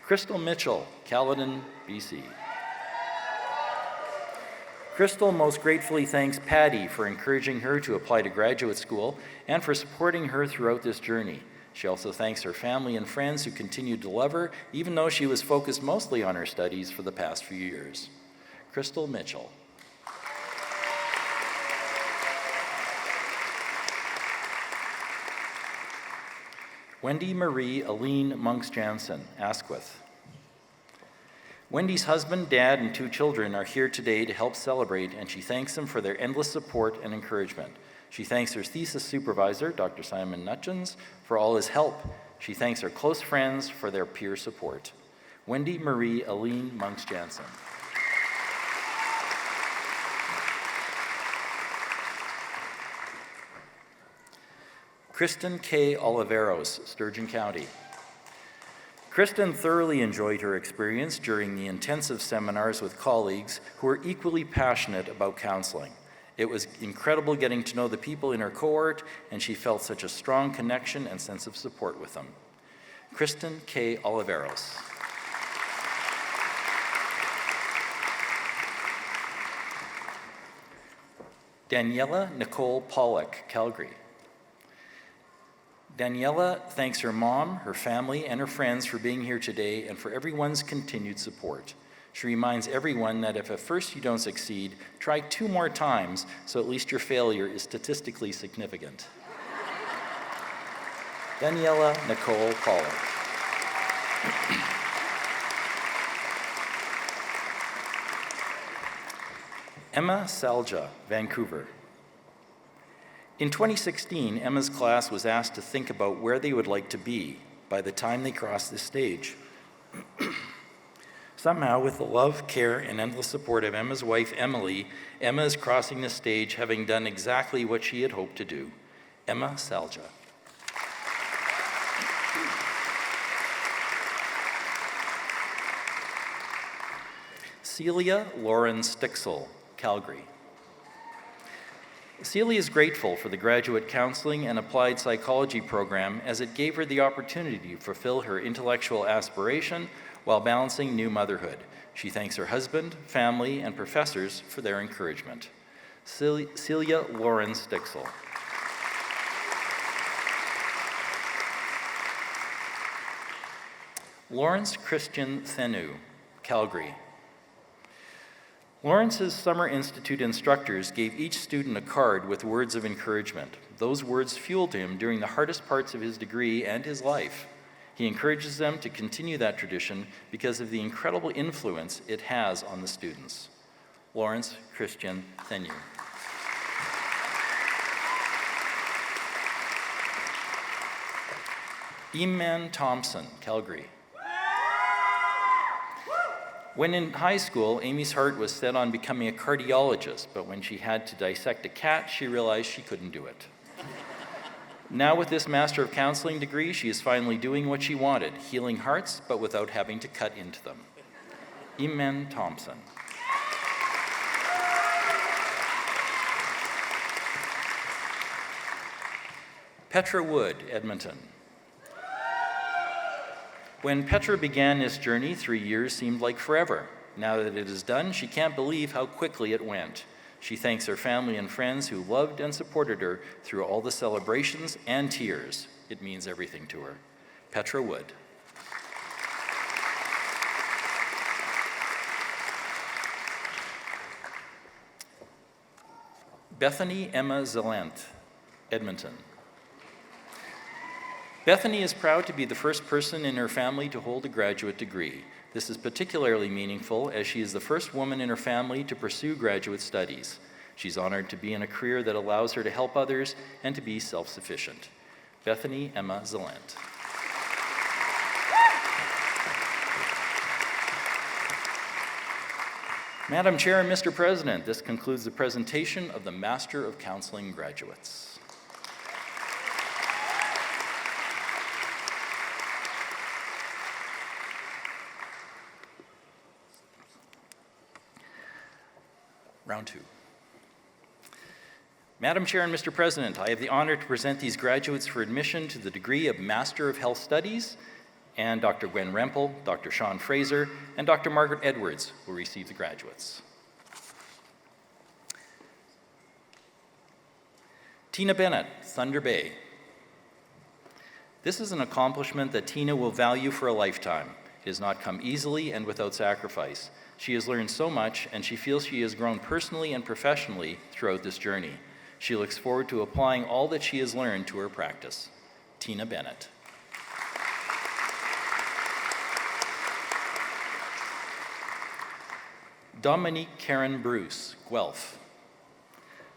Crystal Mitchell, Caledon, BC. Crystal most gratefully thanks Patty for encouraging her to apply to graduate school and for supporting her throughout this journey. She also thanks her family and friends who continued to love her, even though she was focused mostly on her studies for the past few years. Crystal Mitchell. Wendy Marie Aline Monks Jansen, Asquith. Wendy's husband, dad, and 2 children are here today to help celebrate, and she thanks them for their endless support and encouragement. She thanks her thesis supervisor, Dr. Simon Nutchins, for all his help. She thanks her close friends for their peer support. Wendy Marie Aline Monks Jansen. Kristen K. Oliveros, Sturgeon County. Kristen thoroughly enjoyed her experience during the intensive seminars with colleagues who were equally passionate about counseling. It was incredible getting to know the people in her cohort, and she felt such a strong connection and sense of support with them. Kristen K. Oliveros. Daniela Nicole Pollock, Calgary. Daniela thanks her mom, her family, and her friends for being here today and for everyone's continued support. She reminds everyone that if at first you don't succeed, try 2 more times so at least your failure is statistically significant. Daniela Nicole Pollock. Emma Salja, Vancouver. In 2016, Emma's class was asked to think about where they would like to be by the time they crossed this stage. Somehow, with the love, care, and endless support of Emma's wife, Emily, Emma is crossing the stage having done exactly what she had hoped to do. Emma Salja. Celia Lauren Stixel, Calgary. Celia is grateful for the graduate counseling and applied psychology program as it gave her the opportunity to fulfill her intellectual aspiration while balancing new motherhood. She thanks her husband, family, and professors for their encouragement. Celia Lauren Stixel. Lawrence Christian Thenu, Calgary. Lawrence's Summer Institute instructors gave each student a card with words of encouragement. Those words fueled him during the hardest parts of his degree and his life. He encourages them to continue that tradition because of the incredible influence it has on the students. Lawrence Christian Thenu. Eman Thompson, Calgary. When in high school, Amy's heart was set on becoming a cardiologist, but when she had to dissect a cat, she realized she couldn't do it. Now with this Master of Counseling degree, she is finally doing what she wanted, healing hearts, but without having to cut into them. Eman Thompson. Petra Wood, Edmonton. When Petra began this journey, 3 years seemed like forever. Now that it is done, she can't believe how quickly it went. She thanks her family and friends who loved and supported her through all the celebrations and tears. It means everything to her. Petra Wood. Bethany Emma Zalent, Edmonton. Bethany is proud to be the first person in her family to hold a graduate degree. This is particularly meaningful as she is the first woman in her family to pursue graduate studies. She's honored to be in a career that allows her to help others and to be self-sufficient. Bethany Emma Zalent. Madam Chair and Mr. President, this concludes the presentation of the Master of Counseling graduates. Round two. Madam Chair and Mr. President, I have the honor to present these graduates for admission to the degree of Master of Health Studies, and Dr. Gwen Rempel, Dr. Sean Fraser, and Dr. Margaret Edwards will receive the graduates. Tina Bennett, Thunder Bay. This is an accomplishment that Tina will value for a lifetime. It has not come easily and without sacrifice. She has learned so much, and she feels she has grown personally and professionally throughout this journey. She looks forward to applying all that she has learned to her practice. Tina Bennett. Dominique Karen Bruce, Guelph.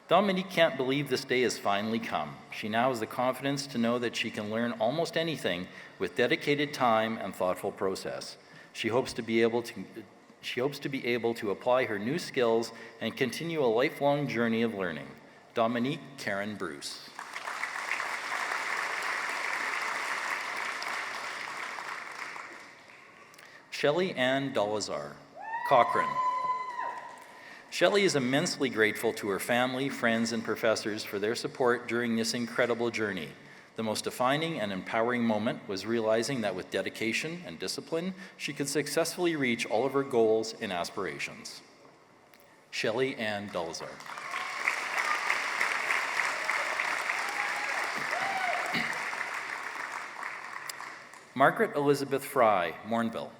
Dominique can't believe this day has finally come. She now has the confidence to know that she can learn almost anything with dedicated time and thoughtful process. She hopes to be able to apply her new skills and continue a lifelong journey of learning. Dominique Karen Bruce. Shelley Ann Dolazar, Cochrane. Shelley is immensely grateful to her family, friends, and professors for their support during this incredible journey. The most defining and empowering moment was realizing that with dedication and discipline, she could successfully reach all of her goals and aspirations. Shelley Ann Dolazar. Margaret Elizabeth Fry, Mornville.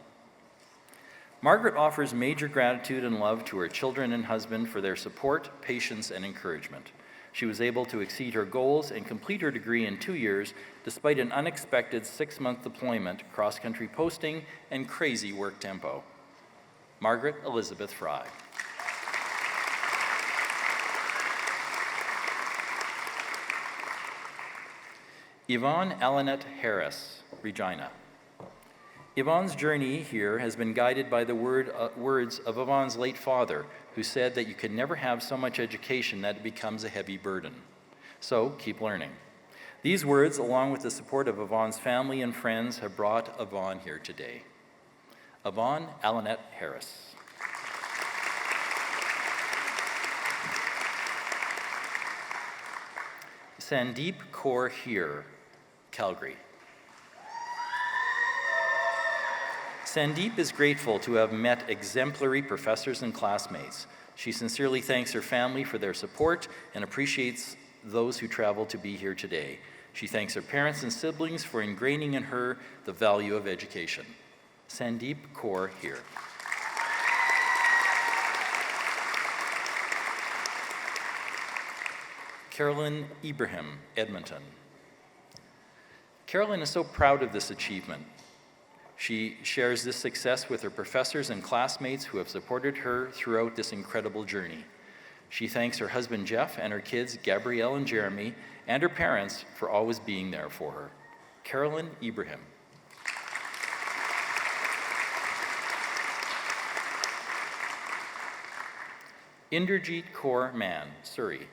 Margaret offers major gratitude and love to her children and husband for their support, patience, and encouragement. She was able to exceed her goals and complete her degree in 2 years, despite an unexpected 6-month deployment, cross-country posting, and crazy work tempo. Margaret Elizabeth Fry. Yvonne Alanette Harris, Regina. Yvonne's journey here has been guided by the words of Yvonne's late father, who said that you can never have so much education that it becomes a heavy burden. So keep learning. These words, along with the support of Yvonne's family and friends, have brought Yvonne here today. Yvonne Alanette Harris. Sandeep Kaur Heer, Calgary. Sandeep is grateful to have met exemplary professors and classmates. She sincerely thanks her family for their support and appreciates those who traveled to be here today. She thanks her parents and siblings for ingraining in her the value of education. Sandeep Kaur Heer. Carolyn Ibrahim, Edmonton. Carolyn is so proud of this achievement. She shares this success with her professors and classmates who have supported her throughout this incredible journey. She thanks her husband Jeff and her kids Gabrielle and Jeremy and her parents for always being there for her. Carolyn Ibrahim. Inderjeet Kaur Mann, Surrey.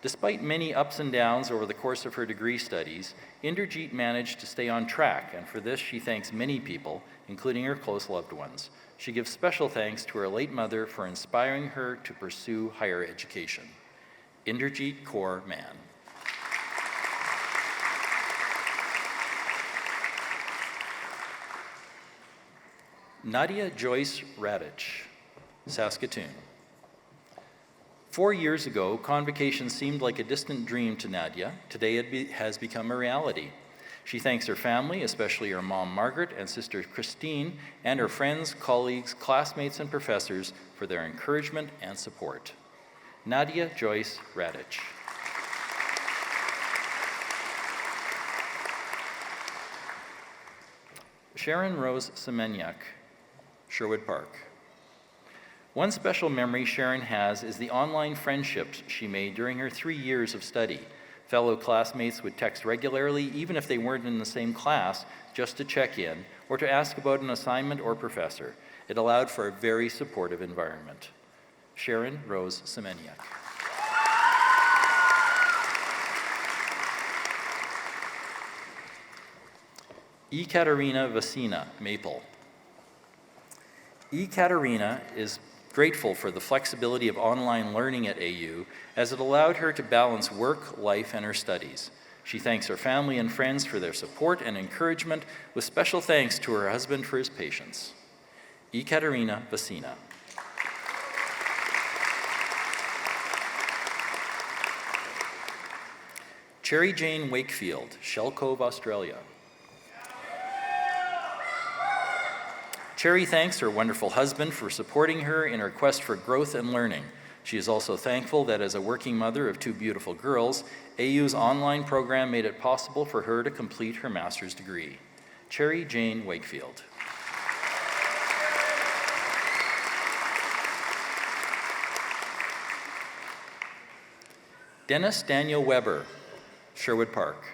Despite many ups and downs over the course of her degree studies, Inderjeet managed to stay on track, and for this she thanks many people, including her close loved ones. She gives special thanks to her late mother for inspiring her to pursue higher education. Inderjeet Kaur Mann. Nadia Joyce Radich, Saskatoon. 4 years ago, Convocation seemed like a distant dream to Nadia. Today it has become a reality. She thanks her family, especially her mom Margaret and sister Christine, and her friends, colleagues, classmates, and professors for their encouragement and support. Nadia Joyce Radich. Sharon Rose Semenyak, Sherwood Park. One special memory Sharon has is the online friendships she made during her 3 years of study. Fellow classmates would text regularly, even if they weren't in the same class, just to check in or to ask about an assignment or professor. It allowed for a very supportive environment. Sharon Rose Semenyak. Ekaterina Vasina, Maple. Ekaterina is grateful for the flexibility of online learning at AU as it allowed her to balance work, life, and her studies. She thanks her family and friends for their support and encouragement, with special thanks to her husband for his patience. Ekaterina Vasina. Cherry Jane Wakefield, Shell Cove, Australia. Cherry thanks her wonderful husband for supporting her in her quest for growth and learning. She is also thankful that as a working mother of 2 beautiful girls, AU's online program made it possible for her to complete her master's degree. Cherry Jane Wakefield. Dennis Daniel Weber, Sherwood Park.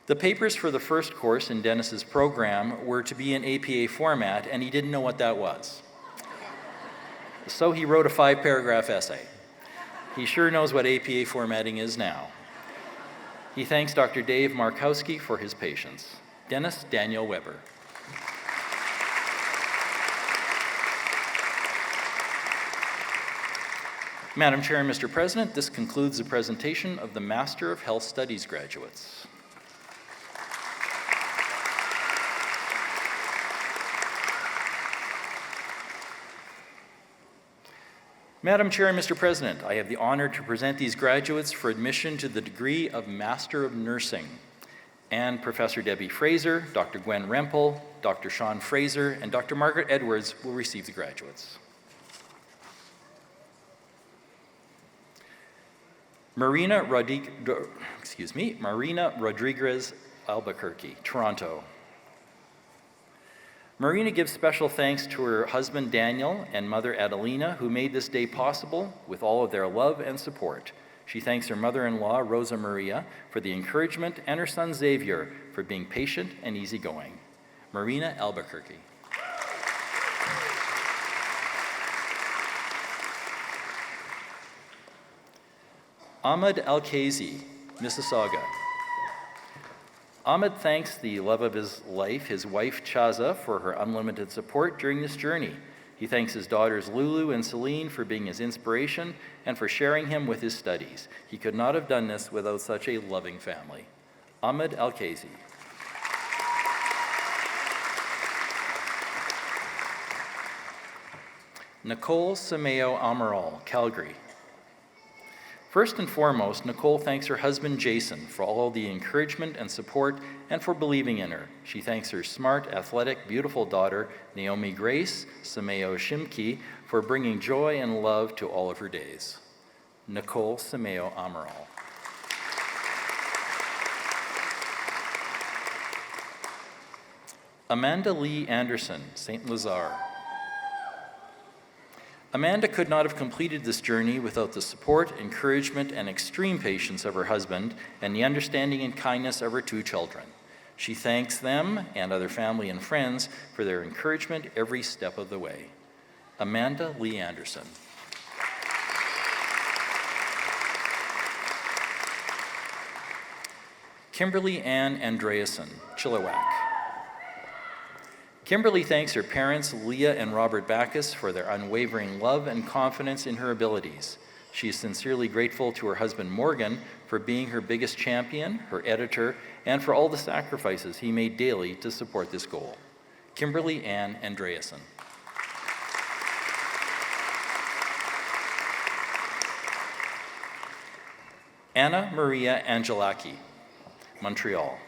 The papers for the first course in Dennis's program were to be in APA format, and he didn't know what that was. So he wrote a 5-paragraph essay. He sure knows what APA formatting is now. He thanks Dr. Dave Markowski for his patience. Dennis Daniel Weber. Madam Chair and Mr. President, this concludes the presentation of the Master of Health Studies graduates. Madam Chair and Mr. President, I have the honor to present these graduates for admission to the degree of Master of Nursing. And Professor Debbie Fraser, Dr. Gwen Rempel, Dr. Sean Fraser, and Dr. Margaret Edwards will receive the graduates. Marina Rodriguez Albuquerque, Toronto. Marina gives special thanks to her husband Daniel and mother Adelina, who made this day possible with all of their love and support. She thanks her mother-in-law, Rosa Maria, for the encouragement, and her son Xavier for being patient and easygoing. Marina Albuquerque. Ahmed Al-Kazi, Mississauga. Ahmed thanks the love of his life, his wife Chaza, for her unlimited support during this journey. He thanks his daughters Lulu and Celine for being his inspiration and for sharing him with his studies. He could not have done this without such a loving family. Ahmed Al-Kazi. Nicole Sameo Amaral, Calgary. First and foremost, Nicole thanks her husband Jason for all the encouragement and support and for believing in her. She thanks her smart, athletic, beautiful daughter, Naomi Grace Sameo Shimki, for bringing joy and love to all of her days. Nicole Sameo Amaral. Amanda Lee Anderson, St. Lazare. Amanda could not have completed this journey without the support, encouragement, and extreme patience of her husband and the understanding and kindness of her 2 children. She thanks them and other family and friends for their encouragement every step of the way. Amanda Lee Anderson. Kimberly Ann Andreasen, Chilliwack. Kimberly thanks her parents, Leah and Robert Backus, for their unwavering love and confidence in her abilities. She is sincerely grateful to her husband, Morgan, for being her biggest champion, her editor, and for all the sacrifices he made daily to support this goal. Kimberly Ann Andreasen. Anna Maria Angelaki, Montreal.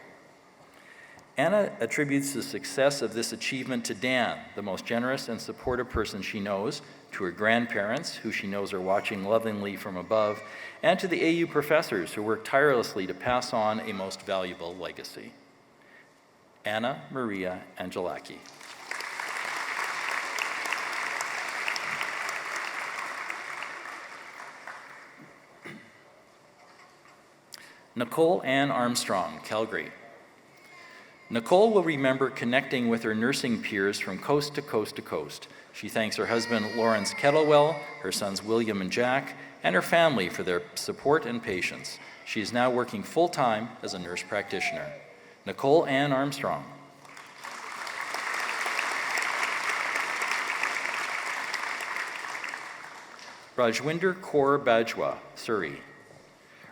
Anna attributes the success of this achievement to Dan, the most generous and supportive person she knows, to her grandparents, who she knows are watching lovingly from above, and to the AU professors who work tirelessly to pass on a most valuable legacy. Anna Maria Angelaki. Nicole Ann Armstrong, Calgary. Nicole will remember connecting with her nursing peers from coast to coast to coast. She thanks her husband, Lawrence Kettlewell, her sons, William and Jack, and her family for their support and patience. She is now working full-time as a nurse practitioner. Nicole Ann Armstrong. Rajwinder Kaur Bajwa, Surrey.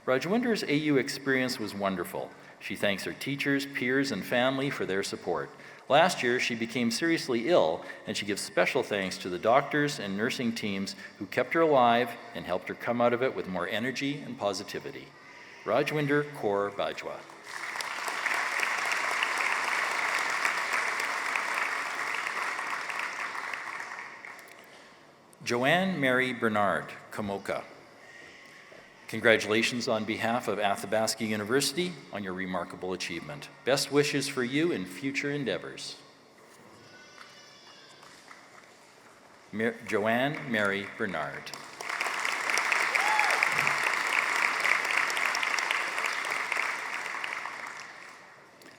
Rajwinder's AU experience was wonderful. She thanks her teachers, peers, and family for their support. Last year, she became seriously ill, and she gives special thanks to the doctors and nursing teams who kept her alive and helped her come out of it with more energy and positivity. Rajwinder Kaur Bajwa. Joanne Mary Bernard, Komoka. Congratulations on behalf of Athabasca University on your remarkable achievement. Best wishes for you in future endeavors. Joanne Mary Bernard.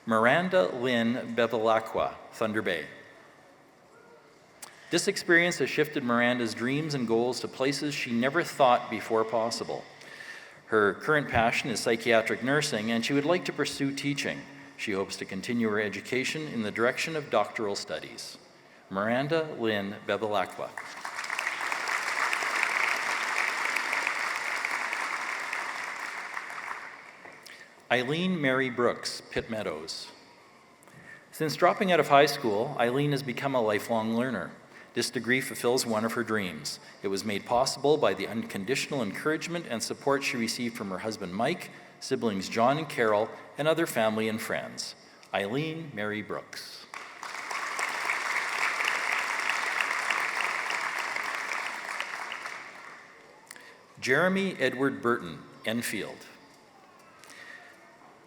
Miranda Lynn Bevilacqua, Thunder Bay. This experience has shifted Miranda's dreams and goals to places she never thought before possible. Her current passion is psychiatric nursing, and she would like to pursue teaching. She hopes to continue her education in the direction of doctoral studies. Miranda Lynn Bevilacqua. Eileen Mary Brooks, Pitt Meadows. Since dropping out of high school, Eileen has become a lifelong learner. This degree fulfills one of her dreams. It was made possible by the unconditional encouragement and support she received from her husband Mike, siblings John and Carol, and other family and friends. Eileen Mary Brooks. Jeremy Edward Burton, Enfield.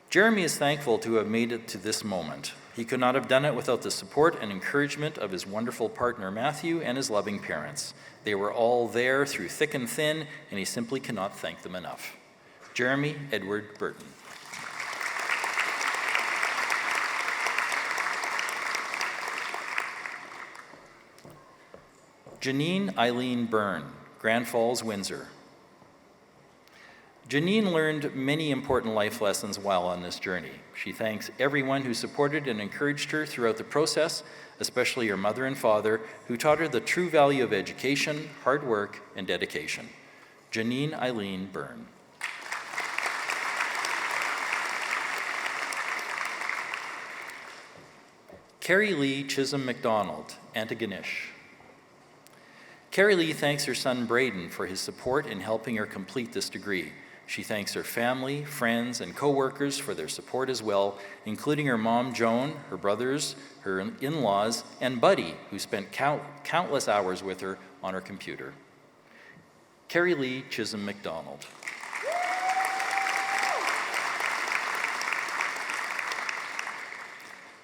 Jeremy is thankful to have made it to this moment. He could not have done it without the support and encouragement of his wonderful partner Matthew and his loving parents. They were all there through thick and thin, and he simply cannot thank them enough. Jeremy Edward Burton. Janine Eileen Byrne, Grand Falls, Windsor. Janine learned many important life lessons while on this journey. She thanks everyone who supported and encouraged her throughout the process, especially her mother and father, who taught her the true value of education, hard work, and dedication. Janine Eileen Byrne. Carrie Lee Chisholm McDonald, Antigonish. Carrie Lee thanks her son Braden for his support in helping her complete this degree. She thanks her family, friends, and co-workers for their support as well, including her mom, Joan, her brothers, her in-laws, and Buddy, who spent countless hours with her on her computer. Carrie Lee Chisholm McDonald.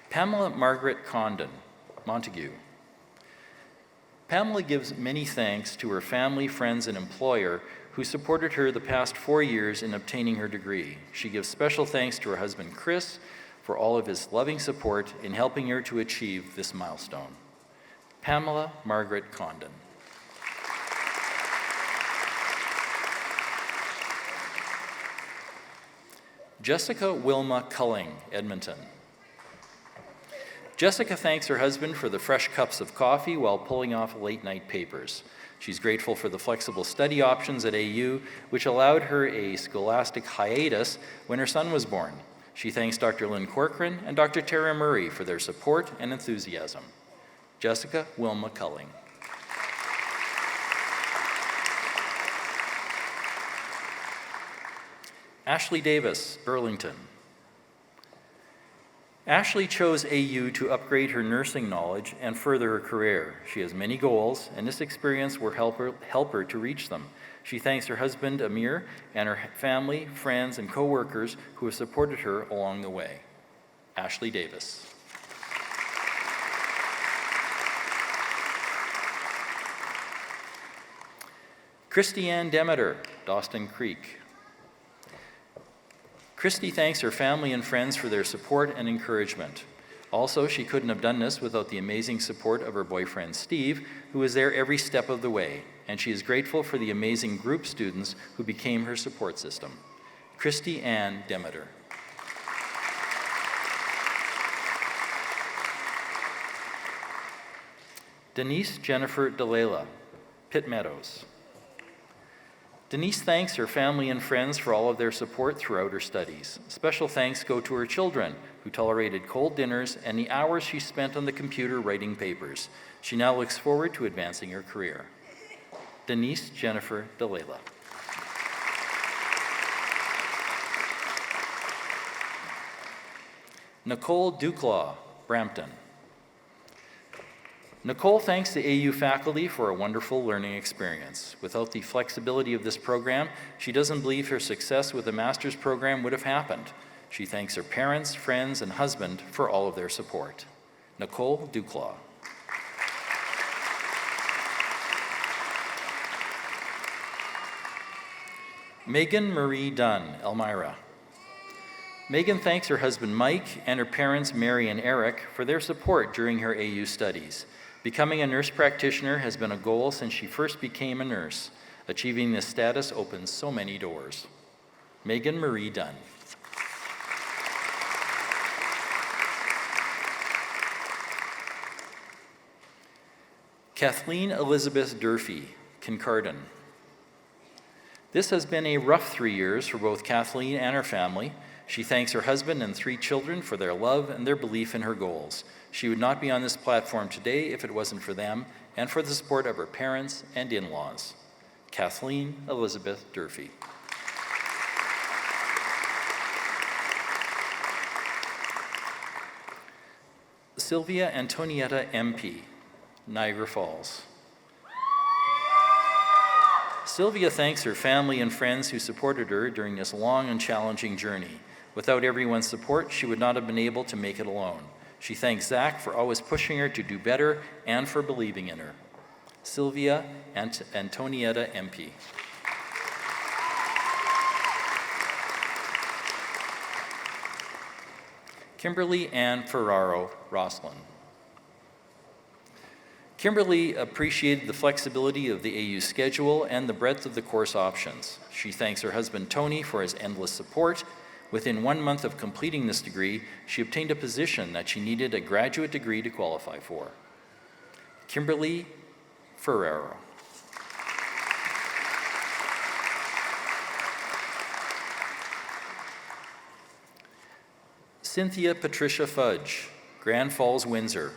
Pamela Margaret Condon, Montague. Pamela gives many thanks to her family, friends, and employer who supported her the past 4 years in obtaining her degree. She gives special thanks to her husband, Chris, for all of his loving support in helping her to achieve this milestone. Pamela Margaret Condon. Jessica Wilma Culling, Edmonton. Jessica thanks her husband for the fresh cups of coffee while pulling off late-night papers. She's grateful for the flexible study options at AU, which allowed her a scholastic hiatus when her son was born. She thanks Dr. Lynn Corcoran and Dr. Tara Murray for their support and enthusiasm. Jessica Wilma Culling. Ashley Davis, Burlington. Ashley chose AU to upgrade her nursing knowledge and further her career. She has many goals, and this experience will help her to reach them. She thanks her husband, Amir, and her family, friends, and co-workers who have supported her along the way. Ashley Davis. Christy Ann Demeter, Dawson Creek. Christy thanks her family and friends for their support and encouragement. Also, she couldn't have done this without the amazing support of her boyfriend, Steve, who was there every step of the way, and she is grateful for the amazing group students who became her support system. Christy Ann Demeter. Denise Jennifer DeLayla, Pitt Meadows. Denise thanks her family and friends for all of their support throughout her studies. Special thanks go to her children, who tolerated cold dinners and the hours she spent on the computer writing papers. She now looks forward to advancing her career. Denise Jennifer DeLayla. Nicole Duclaw, Brampton. Nicole thanks the AU faculty for a wonderful learning experience. Without the flexibility of this program, she doesn't believe her success with a master's program would have happened. She thanks her parents, friends, and husband for all of their support. Nicole Duclaw. Megan Marie Dunn, Elmira. Megan thanks her husband Mike and her parents Mary and Eric for their support during her AU studies. Becoming a nurse practitioner has been a goal since she first became a nurse. Achieving this status opens so many doors. Megan Marie Dunn. Kathleen Elizabeth Durfee, Kincardine. This has been a rough 3 years for both Kathleen and her family. She thanks her husband and 3 children for their love and their belief in her goals. She would not be on this platform today if it wasn't for them and for the support of her parents and in-laws. Kathleen Elizabeth Durfee. Sylvia Antonietta MP, Niagara Falls. Sylvia thanks her family and friends who supported her during this long and challenging journey. Without everyone's support, she would not have been able to make it alone. She thanks Zach for always pushing her to do better and for believing in her. Sylvia Antonietta MP. Kimberly Ann Ferraro, Roslyn. Kimberly appreciated the flexibility of the AU schedule and the breadth of the course options. She thanks her husband Tony for his endless support. Within 1 month of completing this degree, she obtained a position that she needed a graduate degree to qualify for. Kimberly Ferraro. Cynthia Patricia Fudge, Grand Falls, Windsor.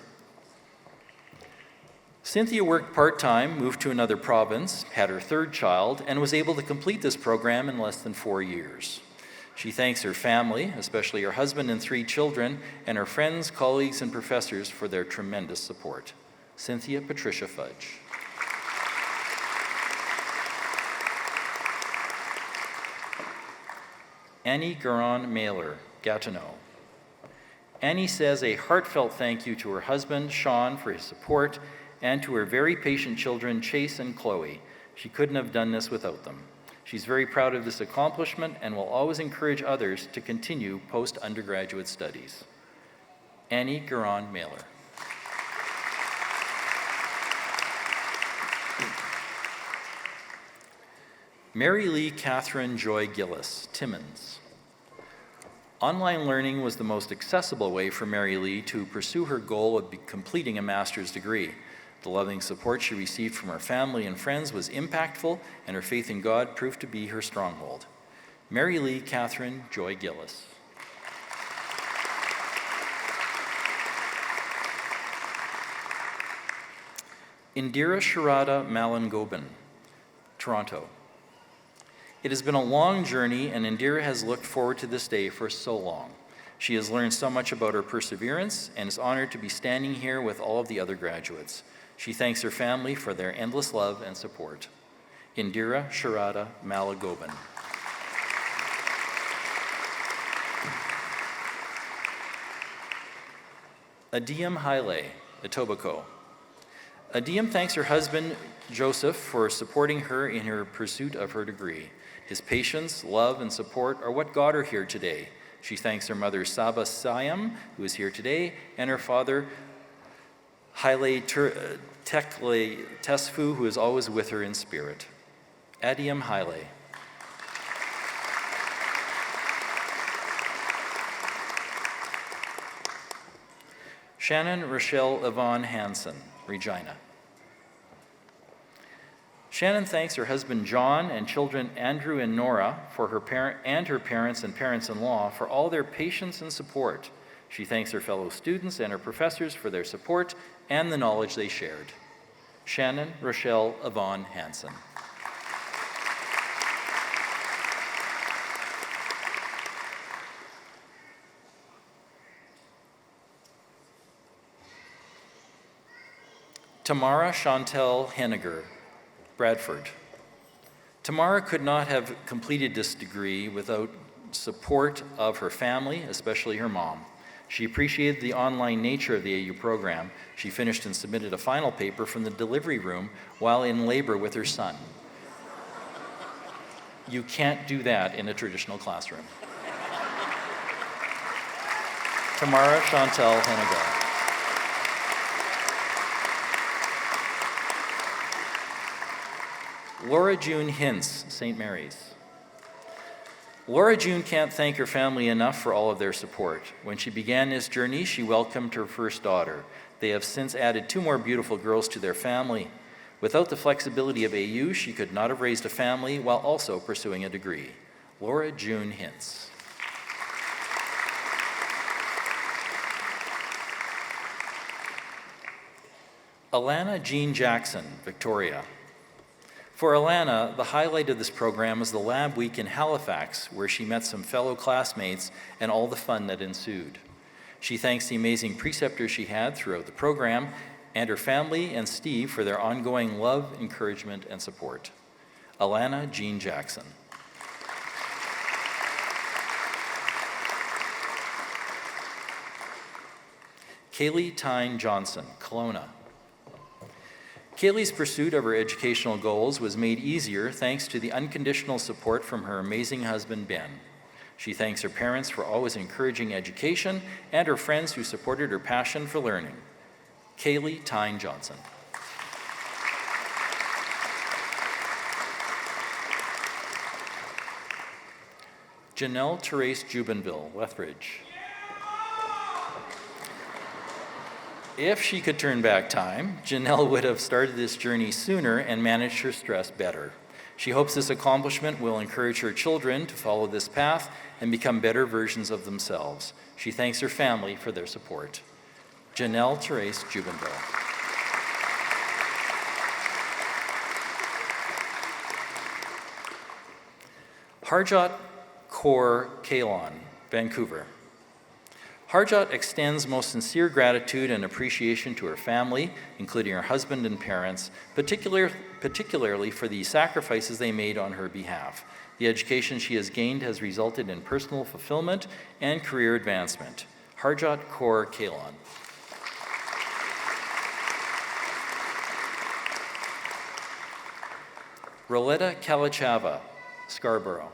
Cynthia worked part-time, moved to another province, had her 3rd child, and was able to complete this program in less than 4 years. She thanks her family, especially her husband and 3 children, and her friends, colleagues, and professors for their tremendous support. Cynthia Patricia Fudge. Annie Garon Mailer, Gatineau. Annie says a heartfelt thank you to her husband, Sean, for his support, and to her very patient children, Chase and Chloe. She couldn't have done this without them. She's very proud of this accomplishment and will always encourage others to continue post-undergraduate studies. Annie Garon Mailer. Mary Lee Catherine Joy Gillis, Timmins. Online learning was the most accessible way for Mary Lee to pursue her goal of completing a master's degree. The loving support she received from her family and friends was impactful, and her faith in God proved to be her stronghold. Mary Lee Catherine Joy Gillis. Indira Sharada Malangobin, Toronto. It has been a long journey, and Indira has looked forward to this day for so long. She has learned so much about her perseverance and is honored to be standing here with all of the other graduates. She thanks her family for their endless love and support. Indira Sharada Malagobin. Adiyam Haile, Etobicoke. Adiyam thanks her husband, Joseph, for supporting her in her pursuit of her degree. His patience, love, and support are what got her here today. She thanks her mother, Saba Sayam, who is here today, and her father, Haile Tekle Tesfu, who is always with her in spirit. Adiyam Haile. Shannon Rochelle Yvonne Hansen, Regina. Shannon thanks her husband John and children Andrew and Nora for her parents and parents-in-law for all their patience and support. She thanks her fellow students and her professors for their support and the knowledge they shared. Shannon Rochelle Yvonne Hansen. Tamara Chantel Henniger, Bradford. Tamara could not have completed this degree without support of her family, especially her mom. She appreciated the online nature of the AU program. She finished and submitted a final paper from the delivery room while in labor with her son. You can't do that in a traditional classroom. Tamara Chantel Henniger. Laura June Hintz, St. Mary's. Laura June can't thank her family enough for all of their support. When she began this journey, she welcomed her first daughter. They have since added 2 more beautiful girls to their family. Without the flexibility of AU, she could not have raised a family while also pursuing a degree. Laura June Hintz. Alana Jean Jackson, Victoria. For Alana, the highlight of this program was the lab week in Halifax, where she met some fellow classmates and all the fun that ensued. She thanks the amazing preceptors she had throughout the program and her family and Steve for their ongoing love, encouragement, and support. Alana Jean Jackson. Kaylee Tyne Johnson, Kelowna. Kaylee's pursuit of her educational goals was made easier thanks to the unconditional support from her amazing husband, Ben. She thanks her parents for always encouraging education and her friends who supported her passion for learning. Kaylee Tyne Johnson. Janelle Therese Jubenville, Lethbridge. If she could turn back time, Janelle would have started this journey sooner and managed her stress better. She hopes this accomplishment will encourage her children to follow this path and become better versions of themselves. She thanks her family for their support. Janelle Therese Jubenville. Harjot Kaur Kalon, Vancouver. Harjot extends most sincere gratitude and appreciation to her family, including her husband and parents, particularly for the sacrifices they made on her behalf. The education she has gained has resulted in personal fulfillment and career advancement. Harjot Kaur Kalon. Roletta Kalachava, Scarborough.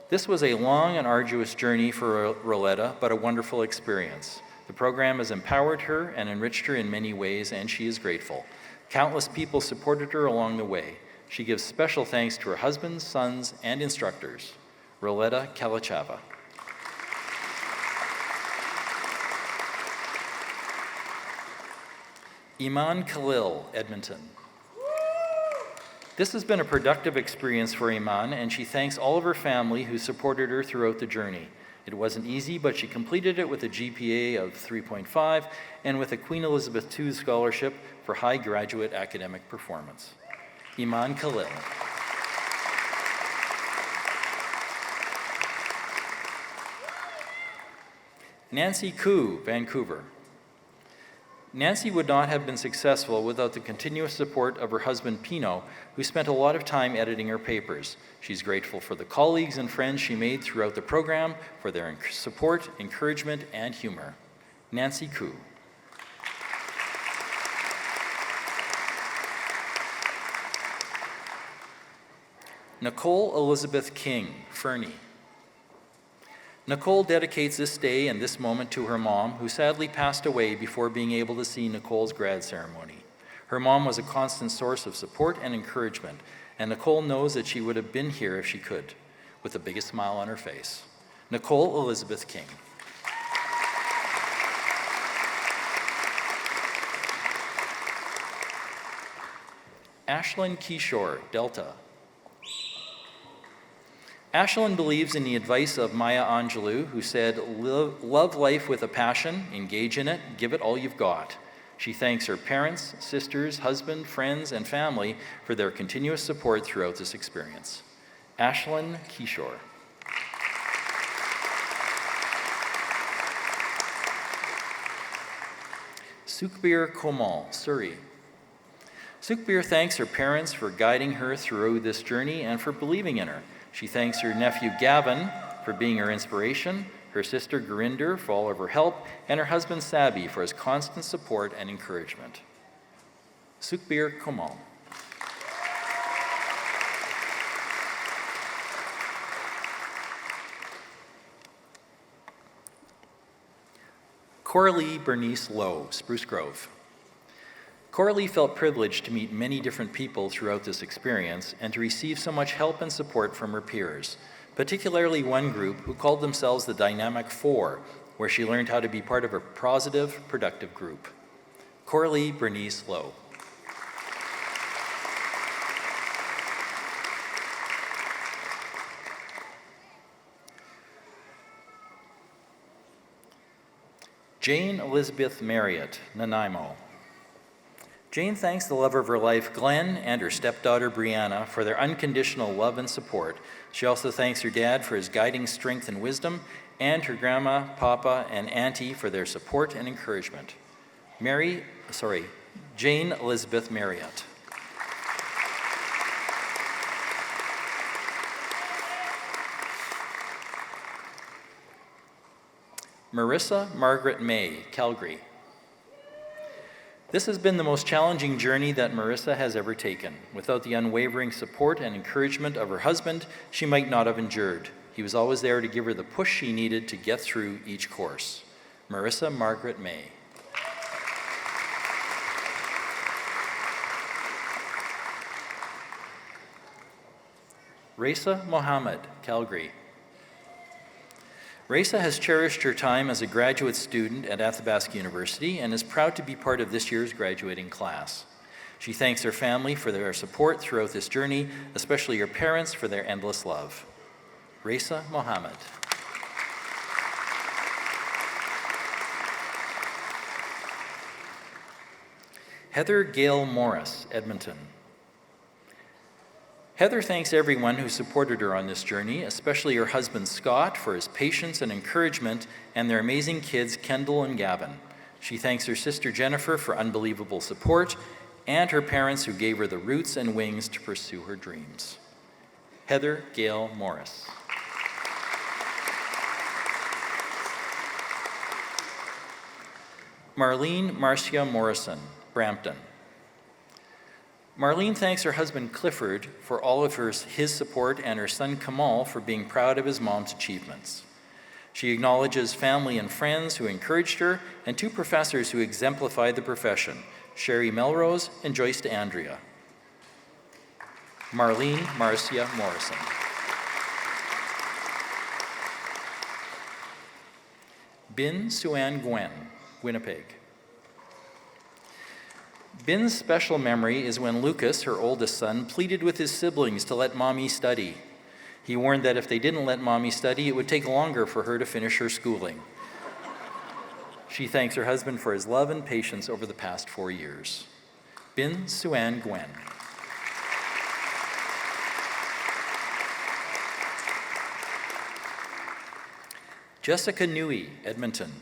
This was a long and arduous journey for Roletta, but a wonderful experience. The program has empowered her and enriched her in many ways, and she is grateful. Countless people supported her along the way. She gives special thanks to her husband, sons, and instructors. Roletta Kalachava. Iman Khalil, Edmonton. This has been a productive experience for Iman, and she thanks all of her family who supported her throughout the journey. It wasn't easy, but she completed it with a GPA of 3.5 and with a Queen Elizabeth II scholarship for high graduate academic performance. Iman Khalil. Nancy Koo, Vancouver. Nancy would not have been successful without the continuous support of her husband Pino, who spent a lot of time editing her papers. She's grateful for the colleagues and friends she made throughout the program, for their support, encouragement, and humor. Nancy Koo. Nicole Elizabeth King, Fernie. Nicole dedicates this day and this moment to her mom, who sadly passed away before being able to see Nicole's grad ceremony. Her mom was a constant source of support and encouragement, and Nicole knows that she would have been here if she could, with the biggest smile on her face. Nicole Elizabeth King. Ashlyn Kishore, Delta. Ashlyn believes in the advice of Maya Angelou, who said, "Love life with a passion, engage in it, give it all you've got." She thanks her parents, sisters, husband, friends, and family for their continuous support throughout this experience. Ashlyn Kishore. Sukhbir Komal, Surrey. Sukhbir thanks her parents for guiding her through this journey and for believing in her. She thanks her nephew Gavin for being her inspiration, her sister Gurinder for all of her help, and her husband Sabi for his constant support and encouragement. Sukhbir Komal. Coralie Bernice Lowe, Spruce Grove. Coralie felt privileged to meet many different people throughout this experience and to receive so much help and support from her peers, particularly one group who called themselves the Dynamic Four, where she learned how to be part of a positive, productive group. Coralie Bernice Lowe. Jane Elizabeth Marriott, Nanaimo. Jane thanks the lover of her life, Glenn, and her stepdaughter, Brianna, for their unconditional love and support. She also thanks her dad for his guiding strength and wisdom, and her grandma, papa, and auntie for their support and encouragement. Jane Elizabeth Marriott. Marissa Margaret May, Calgary. This has been the most challenging journey that Marissa has ever taken. Without the unwavering support and encouragement of her husband, she might not have endured. He was always there to give her the push she needed to get through each course. Marissa Margaret May. Raisa Mohammed, Calgary. Raisa has cherished her time as a graduate student at Athabasca University and is proud to be part of this year's graduating class. She thanks her family for their support throughout this journey, especially her parents for their endless love. Raisa Mohammed. Heather Gale Morris, Edmonton. Heather thanks everyone who supported her on this journey, especially her husband Scott for his patience and encouragement, and their amazing kids Kendall and Gavin. She thanks her sister Jennifer for unbelievable support, and her parents who gave her the roots and wings to pursue her dreams. Heather Gale Morris. Marlene Marcia Morrison, Brampton. Marlene thanks her husband Clifford for all of his support and her son Kamal for being proud of his mom's achievements. She acknowledges family and friends who encouraged her and two professors who exemplified the profession, Sherry Melrose and Joyce DeAndrea. Marlene Marcia Morrison. Bin Suan Gwen, Winnipeg. Bin's special memory is when Lucas, her oldest son, pleaded with his siblings to let Mommy study. He warned that if they didn't let Mommy study, it would take longer for her to finish her schooling. She thanks her husband for his love and patience over the past 4 years. Bin Suan Gwen. Jessica Nui, Edmonton.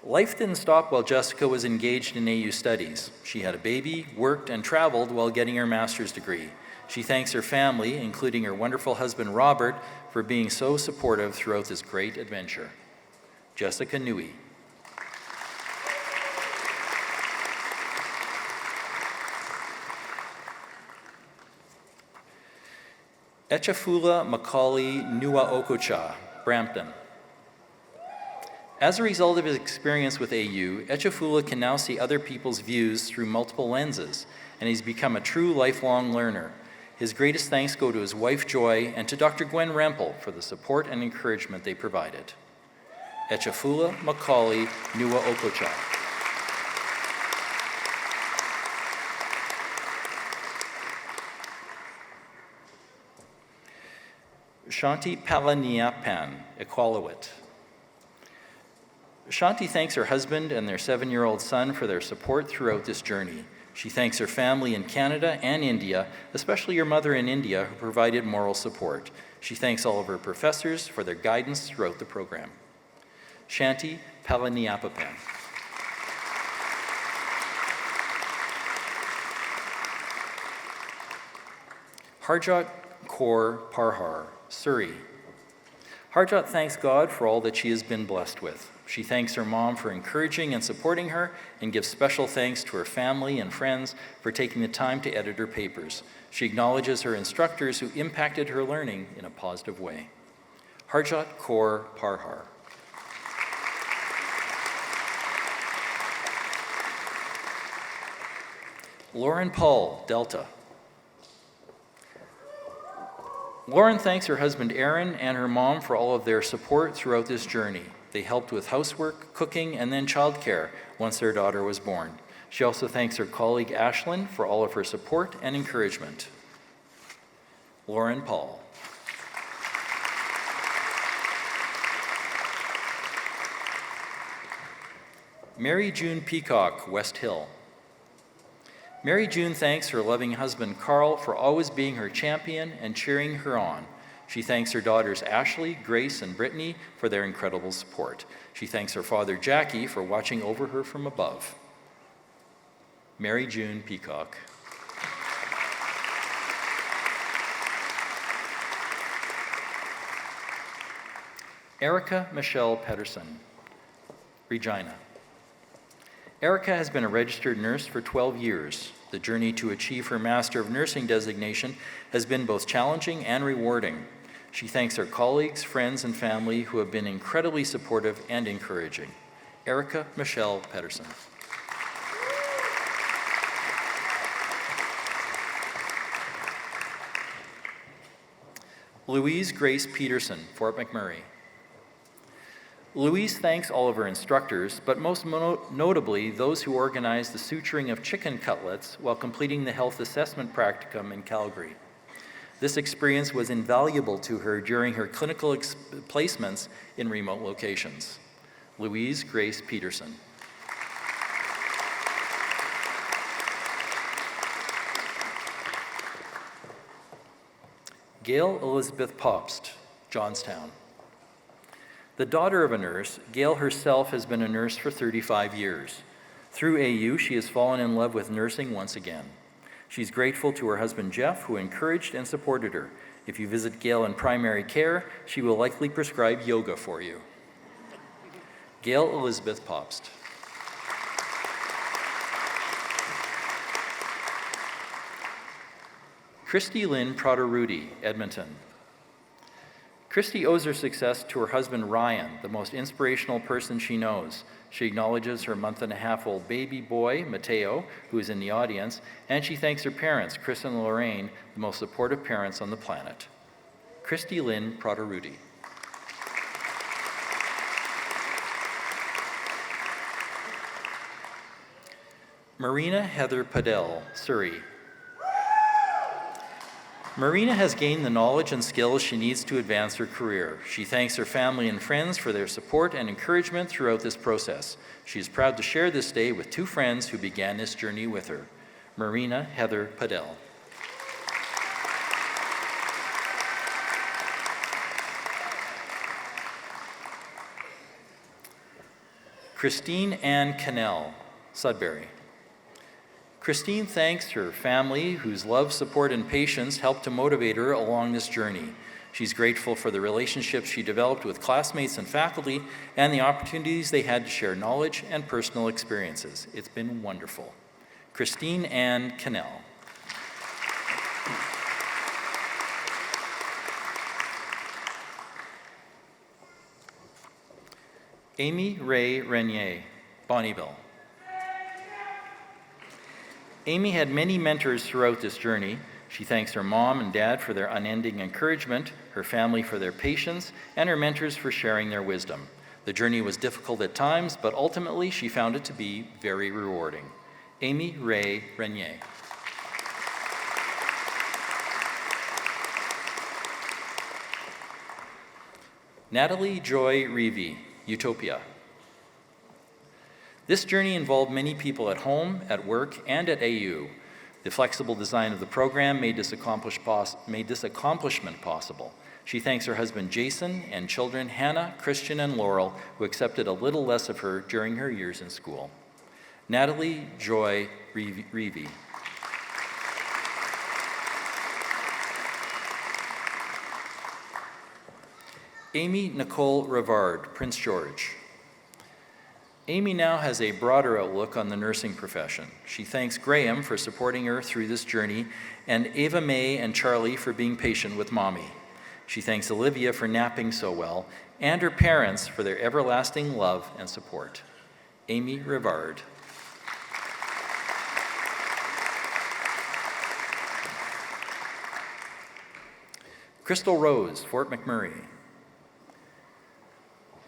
Life didn't stop while Jessica was engaged in AU studies. She had a baby, worked, and traveled while getting her master's degree. She thanks her family, including her wonderful husband Robert, for being so supportive throughout this great adventure. Jessica Nui. Echafula Macaulay Nua-Okocha, Brampton. As a result of his experience with AU, Echafula can now see other people's views through multiple lenses, and he's become a true lifelong learner. His greatest thanks go to his wife Joy and to Dr. Gwen Rempel for the support and encouragement they provided. Echafula Macaulay Nua-Okocha. Shanti Palaniapan, Equalawit. Shanti thanks her husband and their 7-year-old son for their support throughout this journey. She thanks her family in Canada and India, especially her mother in India, who provided moral support. She thanks all of her professors for their guidance throughout the program. Shanti Palaniapapan. Harjot Kaur Parhar, Surrey. Harjot thanks God for all that she has been blessed with. She thanks her mom for encouraging and supporting her and gives special thanks to her family and friends for taking the time to edit her papers. She acknowledges her instructors who impacted her learning in a positive way. Harjot Kaur Parhar. Lauren Paul, Delta. Lauren thanks her husband Aaron and her mom for all of their support throughout this journey. They helped with housework, cooking, and then childcare once their daughter was born. She also thanks her colleague Ashlyn for all of her support and encouragement. Lauren Paul. Mary June Peacock, West Hill. Mary June thanks her loving husband Carl for always being her champion and cheering her on. She thanks her daughters Ashley, Grace, and Brittany for their incredible support. She thanks her father Jackie for watching over her from above. Mary June Peacock. Erica Michelle Pedersen, Regina. Erica has been a registered nurse for 12 years. The journey to achieve her Master of Nursing designation has been both challenging and rewarding. She thanks her colleagues, friends, and family who have been incredibly supportive and encouraging. Erica Michelle Pedersen. Louise Grace Peterson, Fort McMurray. Louise thanks all of her instructors, but most notably those who organized the suturing of chicken cutlets while completing the health assessment practicum in Calgary. This experience was invaluable to her during her clinical placements in remote locations. Louise Grace Peterson. Gail Elizabeth Popst, Johnstown. The daughter of a nurse, Gail herself has been a nurse for 35 years. Through AU, she has fallen in love with nursing once again. She's grateful to her husband Jeff, who encouraged and supported her. If you visit Gail in primary care, she will likely prescribe yoga for you. Gail Elizabeth Popst. Christy Lynn Prater-Rudy, Edmonton. Christy owes her success to her husband Ryan, the most inspirational person she knows. She acknowledges her month-and-a-half-old baby boy, Mateo, who is in the audience, and she thanks her parents, Chris and Lorraine, the most supportive parents on the planet. Christy Lynn Prater-Rudy. Marina Heather Padell, Surrey. Marina has gained the knowledge and skills she needs to advance her career. She thanks her family and friends for their support and encouragement throughout this process. She is proud to share this day with two friends who began this journey with her, Marina Heather Padell. Christine Ann Cannell, Sudbury. Christine thanks her family, whose love, support, and patience helped to motivate her along this journey. She's grateful for the relationships she developed with classmates and faculty and the opportunities they had to share knowledge and personal experiences. It's been wonderful. Christine Ann Cannell. Amy Ray Renier, Bonnieville. Amy had many mentors throughout this journey. She thanks her mom and dad for their unending encouragement, her family for their patience, and her mentors for sharing their wisdom. The journey was difficult at times, but ultimately she found it to be very rewarding. Amy Ray Renier. Natalie Joy Reevy, Utopia. This journey involved many people at home, at work, and at AU. The flexible design of the program made this accomplishment possible. She thanks her husband Jason and children Hannah, Christian, and Laurel, who accepted a little less of her during her years in school. Natalie Joy Reevy. Amy Nicole Rivard, Prince George. Amy now has a broader outlook on the nursing profession. She thanks Graham for supporting her through this journey, and Ava May and Charlie for being patient with Mommy. She thanks Olivia for napping so well, and her parents for their everlasting love and support. Amy Rivard. Crystal Rose, Fort McMurray.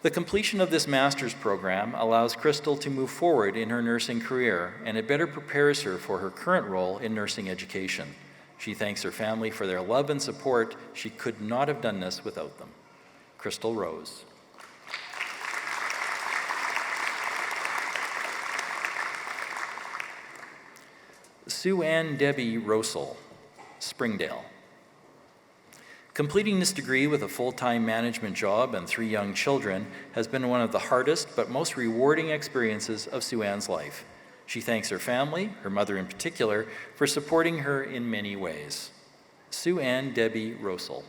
The completion of this master's program allows Crystal to move forward in her nursing career, and it better prepares her for her current role in nursing education. She thanks her family for their love and support. She could not have done this without them. Crystal Rose. Sue Ann Debbie Rosel, Springdale. Completing this degree with a full-time management job and 3 young children has been one of the hardest but most rewarding experiences of Sue Ann's life. She thanks her family, her mother in particular, for supporting her in many ways. Sue Ann Debbie Rosel.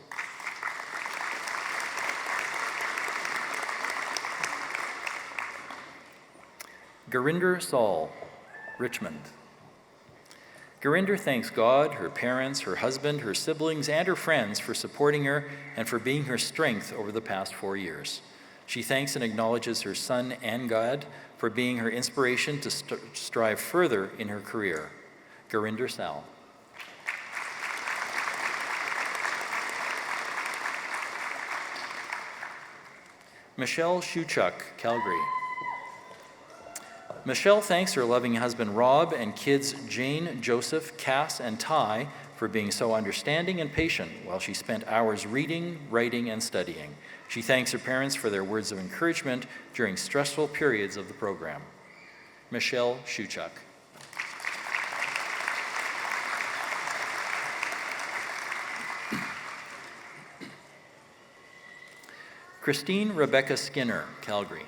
Gurinder Saul, Richmond. Gurinder thanks God, her parents, her husband, her siblings, and her friends for supporting her and for being her strength over the past 4 years. She thanks and acknowledges her son and God for being her inspiration to strive further in her career. Gurinder Sal. Michelle Shuchuk, Calgary. Michelle thanks her loving husband Rob and kids Jane, Joseph, Cass, and Ty for being so understanding and patient while she spent hours reading, writing, and studying. She thanks her parents for their words of encouragement during stressful periods of the program. Michelle Shuchuk. Christine Rebecca Skinner, Calgary.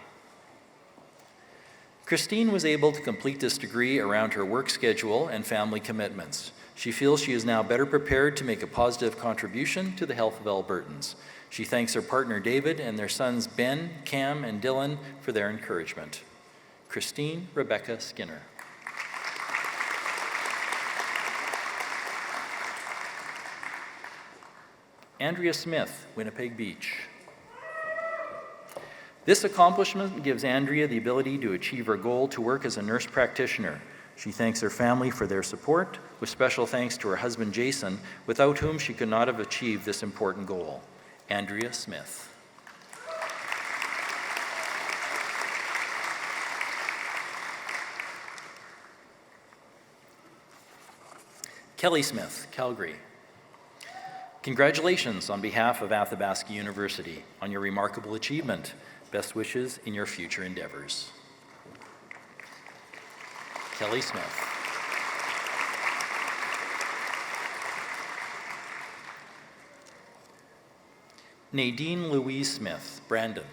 Christine was able to complete this degree around her work schedule and family commitments. She feels she is now better prepared to make a positive contribution to the health of Albertans. She thanks her partner David and their sons Ben, Cam, and Dylan for their encouragement. Christine Rebecca Skinner. Andrea Smith, Winnipeg Beach. This accomplishment gives Andrea the ability to achieve her goal to work as a nurse practitioner. She thanks her family for their support, with special thanks to her husband Jason, without whom she could not have achieved this important goal. Andrea Smith. Kelly Smith, Calgary. Congratulations on behalf of Athabasca University on your remarkable achievement. Best wishes in your future endeavors. Kelly Smith. Nadine Louise Smith, Brandon.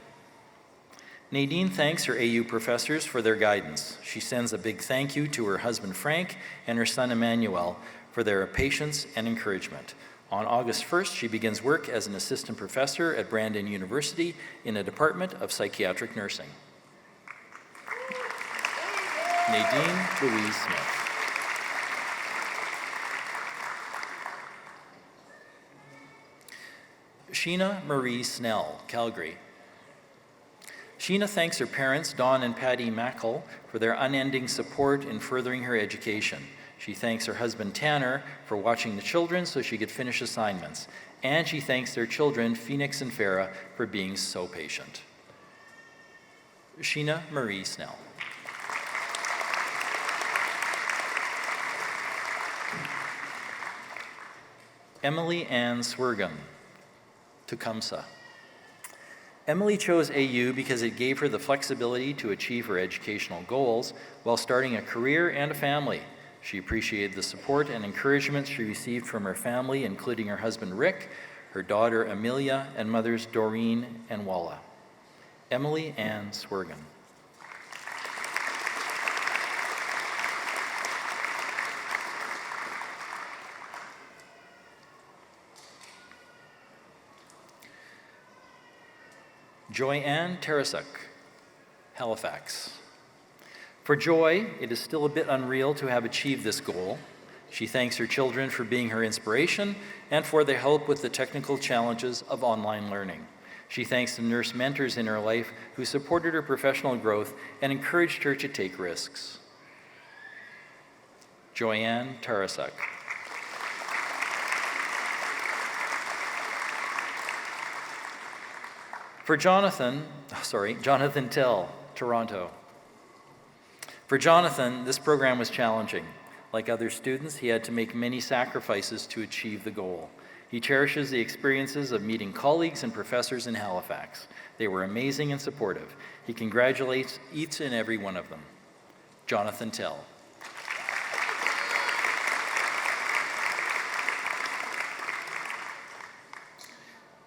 Nadine thanks her AU professors for their guidance. She sends a big thank you to her husband Frank and her son Emmanuel for their patience and encouragement. On August 1st, she begins work as an assistant professor at Brandon University in the Department of Psychiatric Nursing. Nadine Louise Smith. Sheena Marie Snell, Calgary. Sheena thanks her parents, Dawn and Patty Mackle, for their unending support in furthering her education. She thanks her husband, Tanner, for watching the children so she could finish assignments. And she thanks their children, Phoenix and Farah, for being so patient. Sheena Marie Snell. Emily Ann Swergum, Tecumseh. Emily chose AU because it gave her the flexibility to achieve her educational goals while starting a career and a family. She appreciated the support and encouragement she received from her family, including her husband Rick, her daughter Amelia, and mothers Doreen and Walla. Emily Ann Swergum. Joy-Ann Tarasuk, Halifax. For Joy, it is still a bit unreal to have achieved this goal. She thanks her children for being her inspiration and for their help with the technical challenges of online learning. She thanks the nurse mentors in her life who supported her professional growth and encouraged her to take risks. Joy-Ann Tarasuk. For Jonathan Tell, Toronto. For Jonathan, this program was challenging. Like other students, he had to make many sacrifices to achieve the goal. He cherishes the experiences of meeting colleagues and professors in Halifax. They were amazing and supportive. He congratulates each and every one of them. Jonathan Tell.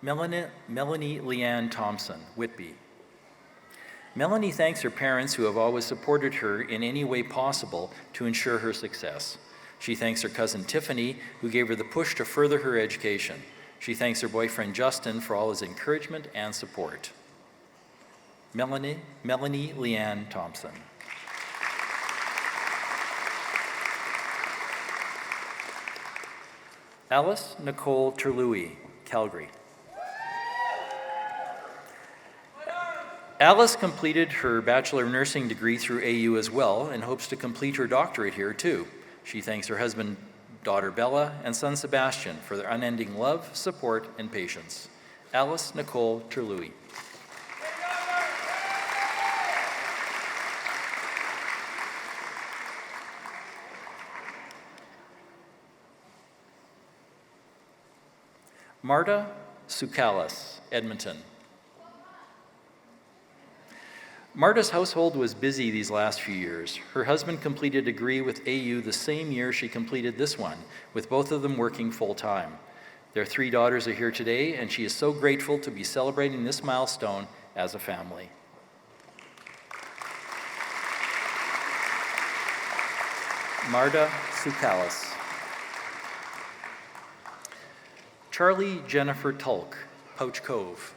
Melanie Leanne Thompson, Whitby. Melanie thanks her parents who have always supported her in any way possible to ensure her success. She thanks her cousin Tiffany, who gave her the push to further her education. She thanks her boyfriend Justin for all his encouragement and support. Melanie Leanne Thompson. Alice Nicole Terlouis, Calgary. Alice completed her Bachelor of Nursing degree through AU as well and hopes to complete her doctorate here too. She thanks her husband, daughter Bella, and son Sebastian for their unending love, support, and patience. Alice Nicole Terlouis. Marta Soukalis, Edmonton. Marta's household was busy these last few years. Her husband completed a degree with AU the same year she completed this one, with both of them working full-time. Their 3 daughters are here today, and she is so grateful to be celebrating this milestone as a family. Marta Soukalis. Charlie Jennifer Tulk, Pouch Cove.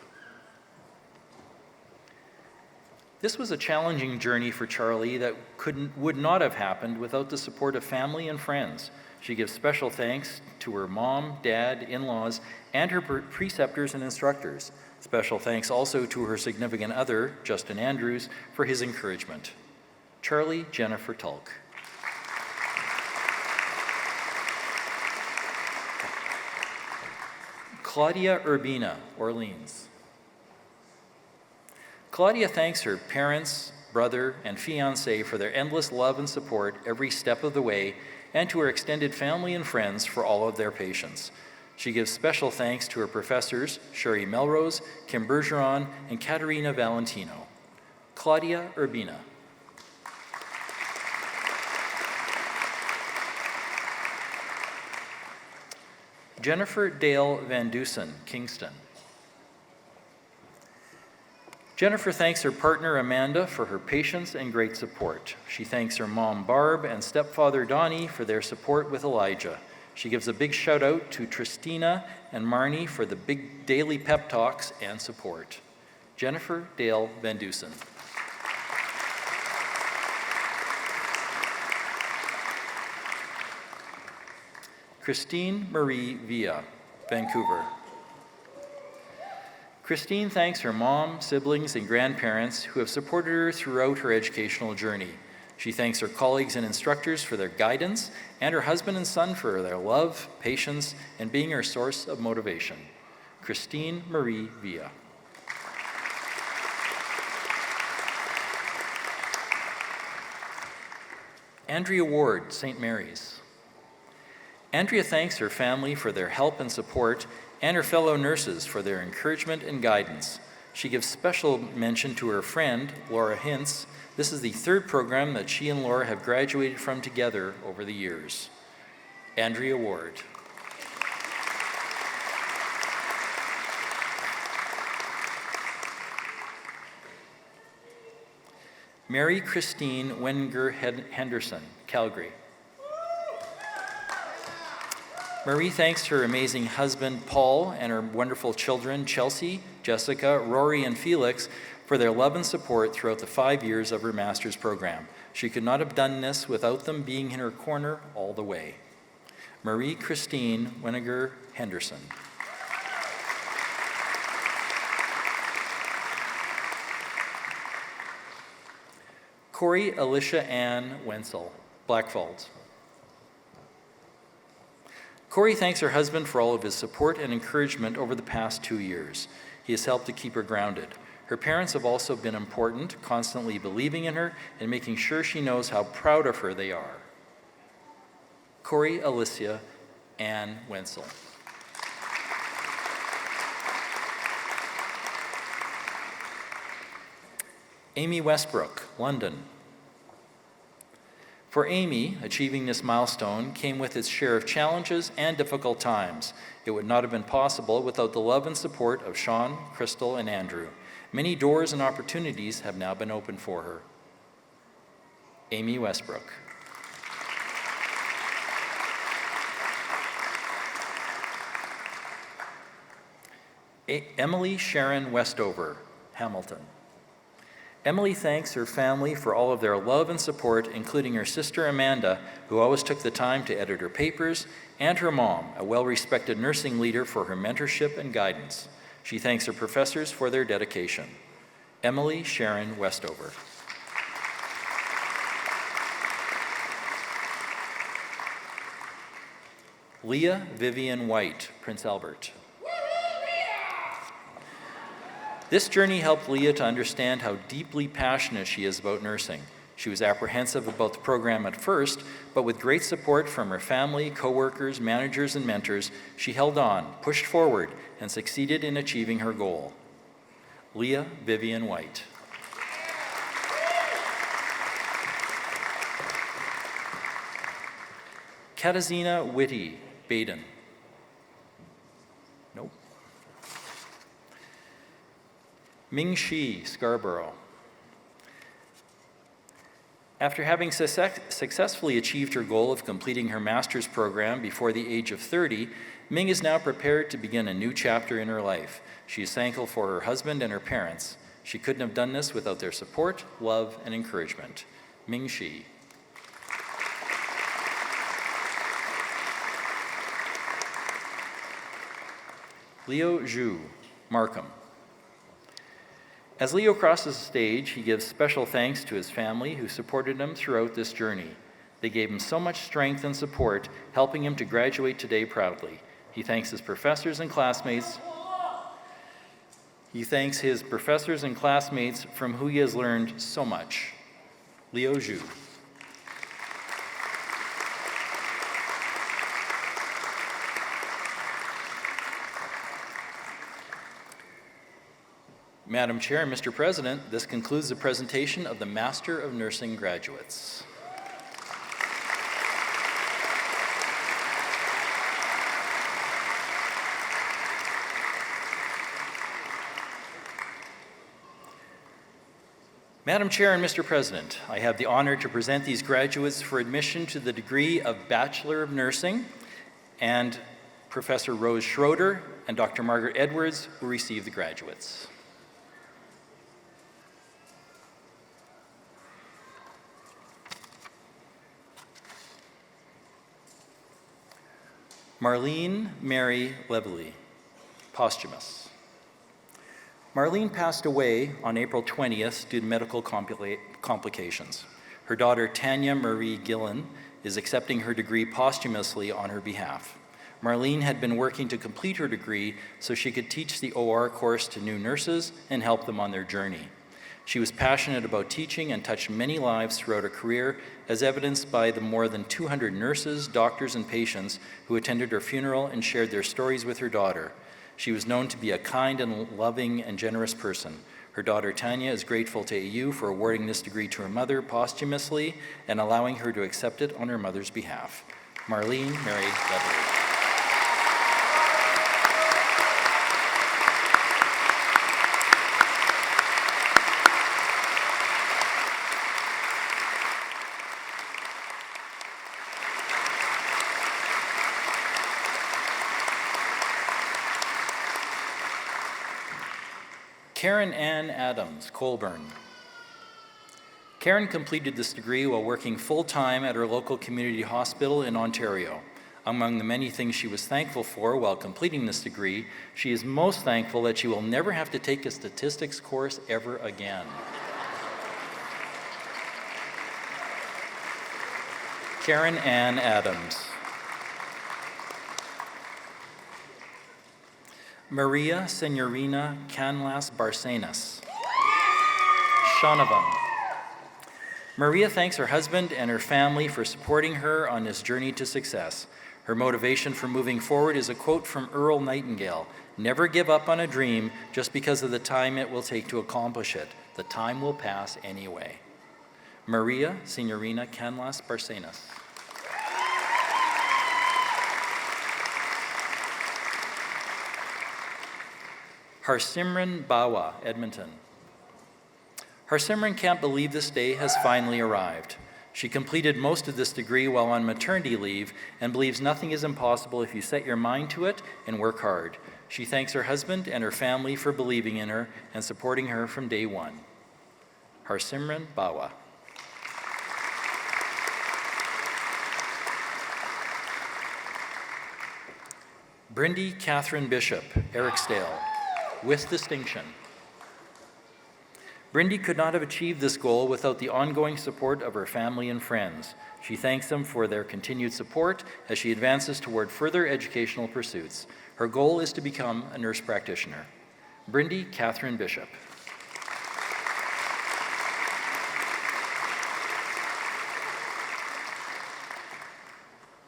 This was a challenging journey for Charlie that would not have happened without the support of family and friends. She gives special thanks to her mom, dad, in-laws, and her preceptors and instructors. Special thanks also to her significant other, Justin Andrews, for his encouragement. Charlie Jennifer Tulk. Claudia Urbina, Orleans. Claudia thanks her parents, brother, and fiancé for their endless love and support every step of the way, and to her extended family and friends for all of their patience. She gives special thanks to her professors, Sherry Melrose, Kim Bergeron, and Katerina Valentino. Claudia Urbina. Jennifer Dale Van Dusen, Kingston. Jennifer thanks her partner Amanda for her patience and great support. She thanks her mom Barb and stepfather Donnie for their support with Elijah. She gives a big shout out to Tristina and Marnie for the big daily pep talks and support. Jennifer Dale Van Dusen. Christine Marie Villa, Vancouver. Christine thanks her mom, siblings, and grandparents who have supported her throughout her educational journey. She thanks her colleagues and instructors for their guidance, and her husband and son for their love, patience, and being her source of motivation. Christine Marie Villa. Andrea Ward, St. Mary's. Andrea thanks her family for their help and support, and her fellow nurses for their encouragement and guidance. She gives special mention to her friend, Laura Hintz. This is the third program that she and Laura have graduated from together over the years. Andrea Ward. Mary Christine Wenger Henderson, Calgary. Marie thanks her amazing husband, Paul, and her wonderful children, Chelsea, Jessica, Rory, and Felix, for their love and support throughout the 5 years of her master's program. She could not have done this without them being in her corner all the way. Marie Christine Weninger Henderson. Corey Alicia Ann Wenzel, Blackfalds. Corey thanks her husband for all of his support and encouragement over the past 2 years. He has helped to keep her grounded. Her parents have also been important, constantly believing in her and making sure she knows how proud of her they are. Corey Alicia Ann Wenzel. Amy Westbrook, London. For Amy, achieving this milestone came with its share of challenges and difficult times. It would not have been possible without the love and support of Sean, Crystal, and Andrew. Many doors and opportunities have now been opened for her. Amy Westbrook. Emily Sharon Westover, Hamilton. Emily thanks her family for all of their love and support, including her sister Amanda, who always took the time to edit her papers, and her mom, a well-respected nursing leader, for her mentorship and guidance. She thanks her professors for their dedication. Emily Sharon Westover. Leah Vivian White, Prince Albert. This journey helped Leah to understand how deeply passionate she is about nursing. She was apprehensive about the program at first, but with great support from her family, coworkers, managers, and mentors, she held on, pushed forward, and succeeded in achieving her goal. Leah Vivian White. Katazina Whitty, Baden. Nope. Ming Shi, Scarborough. After having successfully achieved her goal of completing her master's program before the age of 30, Ming is now prepared to begin a new chapter in her life. She is thankful for her husband and her parents. She couldn't have done this without their support, love, and encouragement. Ming Shi. Leo Zhu, Markham. As Leo crosses the stage, he gives special thanks to his family who supported him throughout this journey. They gave him so much strength and support, helping him to graduate today proudly. He thanks his professors and classmates. He thanks his professors and classmates from whom he has learned so much. Leo Zhu. Madam Chair and Mr. President, this concludes the presentation of the Master of Nursing graduates. Madam Chair and Mr. President, I have the honor to present these graduates for admission to the degree of Bachelor of Nursing, and Professor Rose Schroeder and Dr. Margaret Edwards will receive the graduates. Marlene Mary Levely, posthumous. Marlene passed away on April 20th due to medical complications. Her daughter, Tanya Marie Gillen, is accepting her degree posthumously on her behalf. Marlene had been working to complete her degree so she could teach the OR course to new nurses and help them on their journey. She was passionate about teaching and touched many lives throughout her career, as evidenced by the more than 200 nurses, doctors, and patients who attended her funeral and shared their stories with her daughter. She was known to be a kind and loving and generous person. Her daughter Tanya is grateful to AU for awarding this degree to her mother posthumously and allowing her to accept it on her mother's behalf. Marlene Mary Levely. Karen Ann Adams, Colburn. Karen completed this degree while working full-time at her local community hospital in Ontario. Among the many things she was thankful for while completing this degree, she is most thankful that she will never have to take a statistics course ever again. Karen Ann Adams. Maria Senorina Canlas Barcenas, Shaunavon. Maria thanks her husband and her family for supporting her on this journey to success. Her motivation for moving forward is a quote from Earl Nightingale: "Never give up on a dream just because of the time it will take to accomplish it. The time will pass anyway." Maria Senorina Canlas Barcenas. Harsimran Bawa, Edmonton. Harsimran can't believe this day has finally arrived. She completed most of this degree while on maternity leave and believes nothing is impossible if you set your mind to it and work hard. She thanks her husband and her family for believing in her and supporting her from day one. Harsimran Bawa. Brindy Catherine Bishop, Ericsdale, with distinction. Brindy could not have achieved this goal without the ongoing support of her family and friends. She thanks them for their continued support as she advances toward further educational pursuits. Her goal is to become a nurse practitioner. Brindy Catherine Bishop.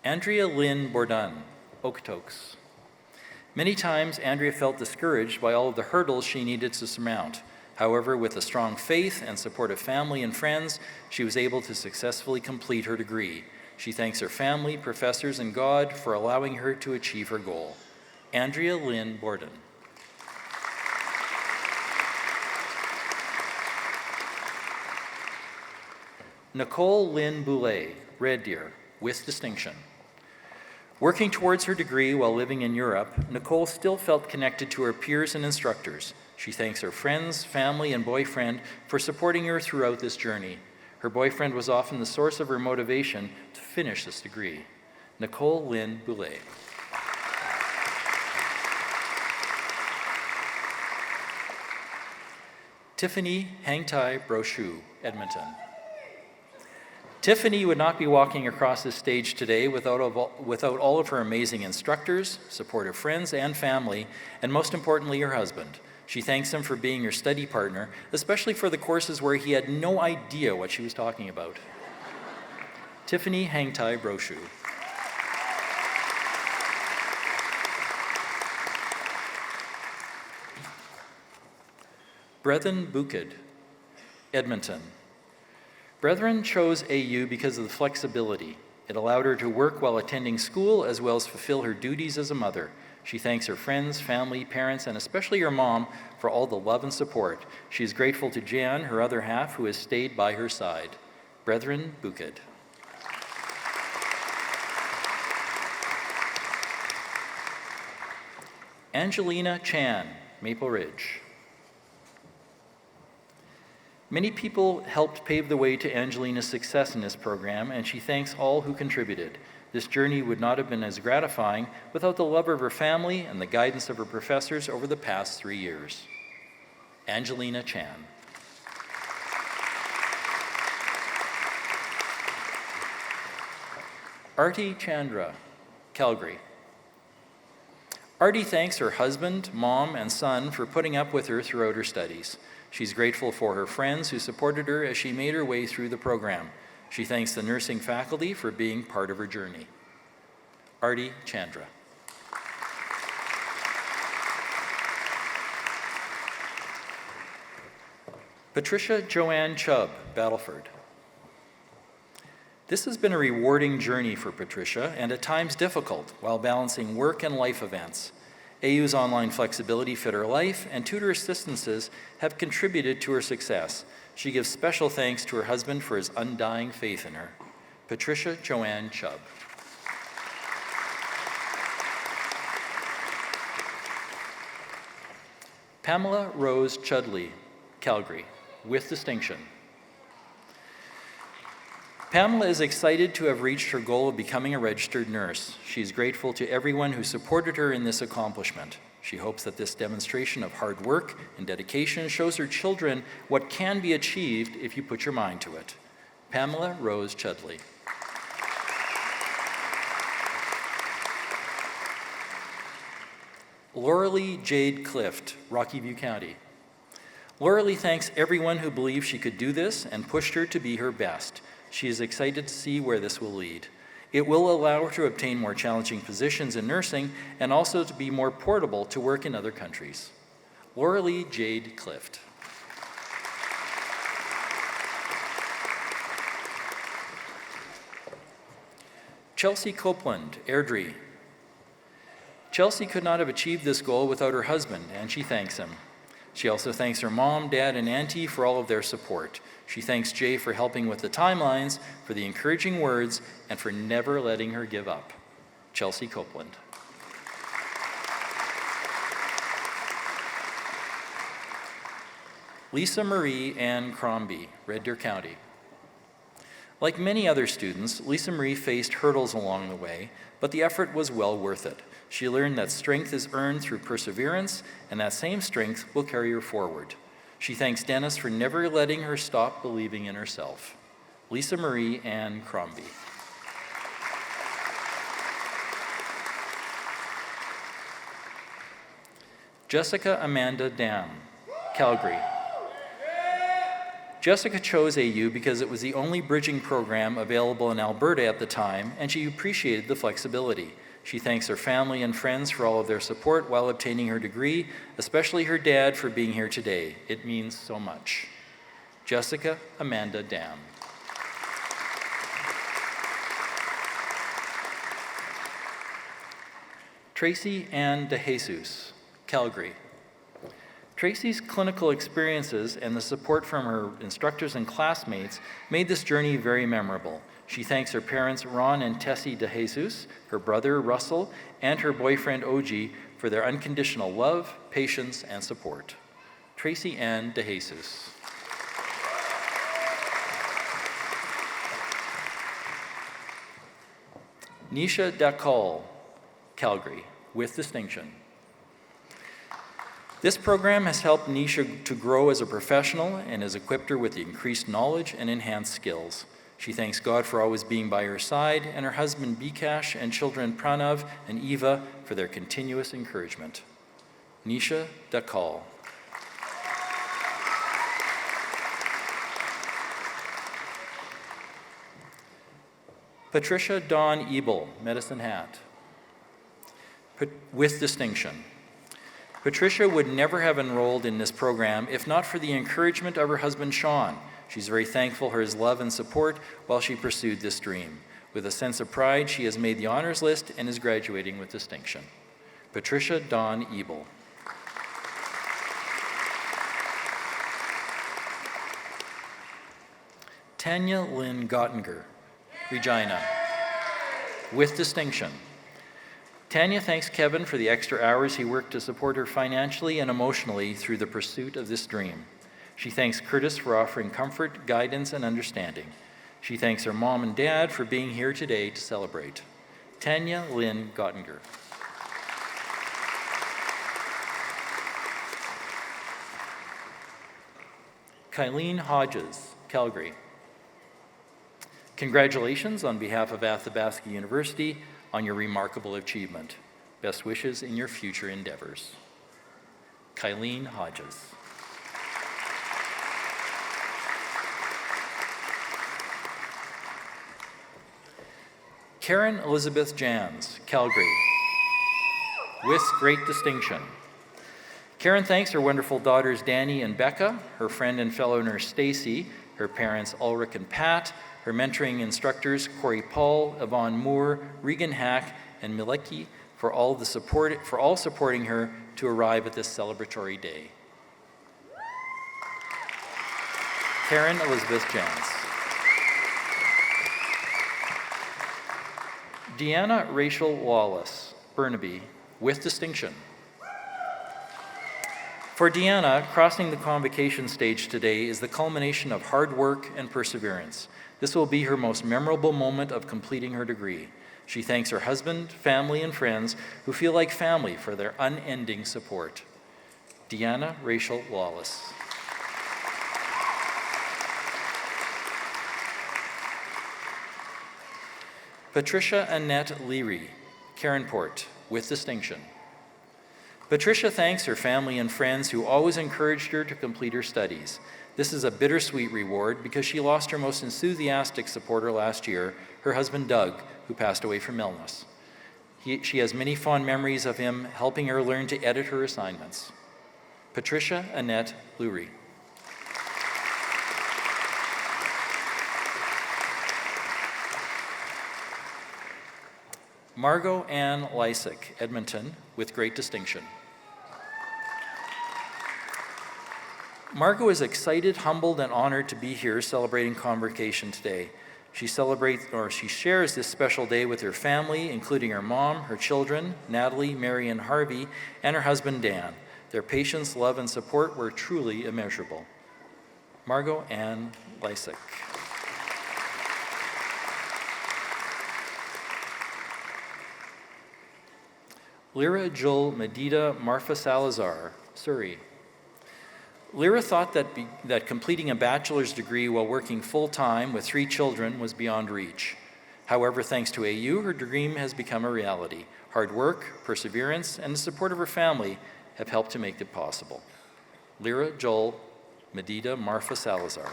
Andrea Lynn Bourdon, Okotoks. Many times, Andrea felt discouraged by all of the hurdles she needed to surmount. However, with a strong faith and support of family and friends, she was able to successfully complete her degree. She thanks her family, professors, and God for allowing her to achieve her goal. Andrea Lynn Borden. Nicole Lynn Boulay, Red Deer, with distinction. Working towards her degree while living in Europe, Nicole still felt connected to her peers and instructors. She thanks her friends, family, and boyfriend for supporting her throughout this journey. Her boyfriend was often the source of her motivation to finish this degree. Nicole Lynn Boulay. Tiffany Hangtai Brochu, Edmonton. Tiffany would not be walking across this stage today without all of her amazing instructors, supportive friends and family, and most importantly, her husband. She thanks him for being her study partner, especially for the courses where he had no idea what she was talking about. Tiffany Hangtai Brochu. Brethren Bukid, Edmonton. Brethren chose AU because of the flexibility. It allowed her to work while attending school as well as fulfill her duties as a mother. She thanks her friends, family, parents, and especially her mom for all the love and support. She is grateful to Jan, her other half, who has stayed by her side. Brethren Bukid. Angelina Chan, Maple Ridge. Many people helped pave the way to Angelina's success in this program, and she thanks all who contributed. This journey would not have been as gratifying without the love of her family and the guidance of her professors over the past 3 years. Angelina Chan. Arti Chandra, Calgary. Arti thanks her husband, mom, and son for putting up with her throughout her studies. She's grateful for her friends who supported her as she made her way through the program. She thanks the nursing faculty for being part of her journey. Arti Chandra. Patricia Joanne Chubb, Battleford. This has been a rewarding journey for Patricia and at times difficult while balancing work and life events. AU's online flexibility fit her life, and tutor assistances have contributed to her success. She gives special thanks to her husband for his undying faith in her. Patricia Joanne Chubb. Pamela Rose Chudley, Calgary, with distinction. Pamela is excited to have reached her goal of becoming a registered nurse. She is grateful to everyone who supported her in this accomplishment. She hopes that this demonstration of hard work and dedication shows her children what can be achieved if you put your mind to it. Pamela Rose Chudley. Lauralee Jade Clift, Rocky View County. Lauralee thanks everyone who believed she could do this and pushed her to be her best. She is excited to see where this will lead. It will allow her to obtain more challenging positions in nursing and also to be more portable to work in other countries. Lauralee Jade Clift. Chelsea Copeland, Airdrie. Chelsea could not have achieved this goal without her husband, and she thanks him. She also thanks her mom, dad, and auntie for all of their support. She thanks Jay for helping with the timelines, for the encouraging words, and for never letting her give up. Chelsea Copeland. Lisa Marie Ann Crombie, Red Deer County. Like many other students, Lisa Marie faced hurdles along the way, but the effort was well worth it. She learned that strength is earned through perseverance, and that same strength will carry her forward. She thanks Dennis for never letting her stop believing in herself. Lisa Marie Ann Crombie. Jessica Amanda Dam, Calgary. Jessica chose AU because it was the only bridging program available in Alberta at the time, and she appreciated the flexibility. She thanks her family and friends for all of their support while obtaining her degree, especially her dad for being here today. It means so much. Jessica Amanda Dam. Tracy Ann DeJesus, Calgary. Tracy's clinical experiences and the support from her instructors and classmates made this journey very memorable. She thanks her parents, Ron and Tessie DeJesus, her brother, Russell, and her boyfriend, Oji, for their unconditional love, patience, and support. Tracy Ann DeJesus. Nisha Dakal, Calgary, with distinction. This program has helped Nisha to grow as a professional and has equipped her with the increased knowledge and enhanced skills. She thanks God for always being by her side, and her husband Bikash and children Pranav and Eva for their continuous encouragement. Nisha Dakal. Patricia Dawn Ebel, Medicine Hat, with distinction. Patricia would never have enrolled in this program if not for the encouragement of her husband, Sean. She's very thankful for his love and support while she pursued this dream. With a sense of pride, she has made the honors list and is graduating with distinction. Patricia Dawn Ebel. Tanya Lynn Gottinger, Regina, with distinction. Tanya thanks Kevin for the extra hours he worked to support her financially and emotionally through the pursuit of this dream. She thanks Curtis for offering comfort, guidance, and understanding. She thanks her mom and dad for being here today to celebrate. Tanya Lynn Gottinger. Kylene Hodges, Calgary. Congratulations on behalf of Athabasca University on your remarkable achievement. Best wishes in your future endeavors. Kylene Hodges. Karen Elizabeth Jans, Calgary, with great distinction. Karen thanks her wonderful daughters Danny and Becca, her friend and fellow nurse Stacy, her parents Ulrich and Pat, her mentoring instructors Corey Paul, Yvonne Moore, Regan Hack, and Mileki for all supporting her to arrive at this celebratory day. Karen Elizabeth Jans. Deanna Rachel Wallace, Burnaby, with distinction. For Deanna, crossing the convocation stage today is the culmination of hard work and perseverance. This will be her most memorable moment of completing her degree. She thanks her husband, family, and friends who feel like family for their unending support. Deanna Rachel Wallace. Patricia Annette Leary, Caronport, with distinction. Patricia thanks her family and friends who always encouraged her to complete her studies. This is a bittersweet reward because she lost her most enthusiastic supporter last year, her husband Doug, who passed away from illness. She has many fond memories of him helping her learn to edit her assignments. Patricia Annette Leary. Margot Ann Lysick, Edmonton, with great distinction. Margot is excited, humbled, and honored to be here celebrating Convocation today. She shares this special day with her family, including her mom, her children, Natalie, Mary, and Harvey, and her husband, Dan. Their patience, love, and support were truly immeasurable. Margot Ann Lysick. Lyra Joel Medina Marfa Salazar, Surrey. Lyra thought that completing a bachelor's degree while working full-time with 3 children was beyond reach. However, thanks to AU, her dream has become a reality. Hard work, perseverance, and the support of her family have helped to make it possible. Lyra Joel Medina Marfa Salazar.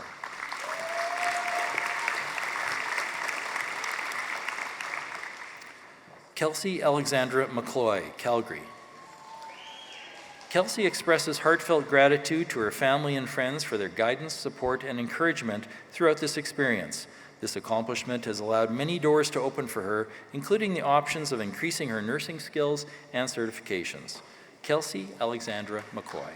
Kelsey Alexandra McCloy, Calgary. Kelsey expresses heartfelt gratitude to her family and friends for their guidance, support, and encouragement throughout this experience. This accomplishment has allowed many doors to open for her, including the options of increasing her nursing skills and certifications. Kelsey Alexandra McCoy.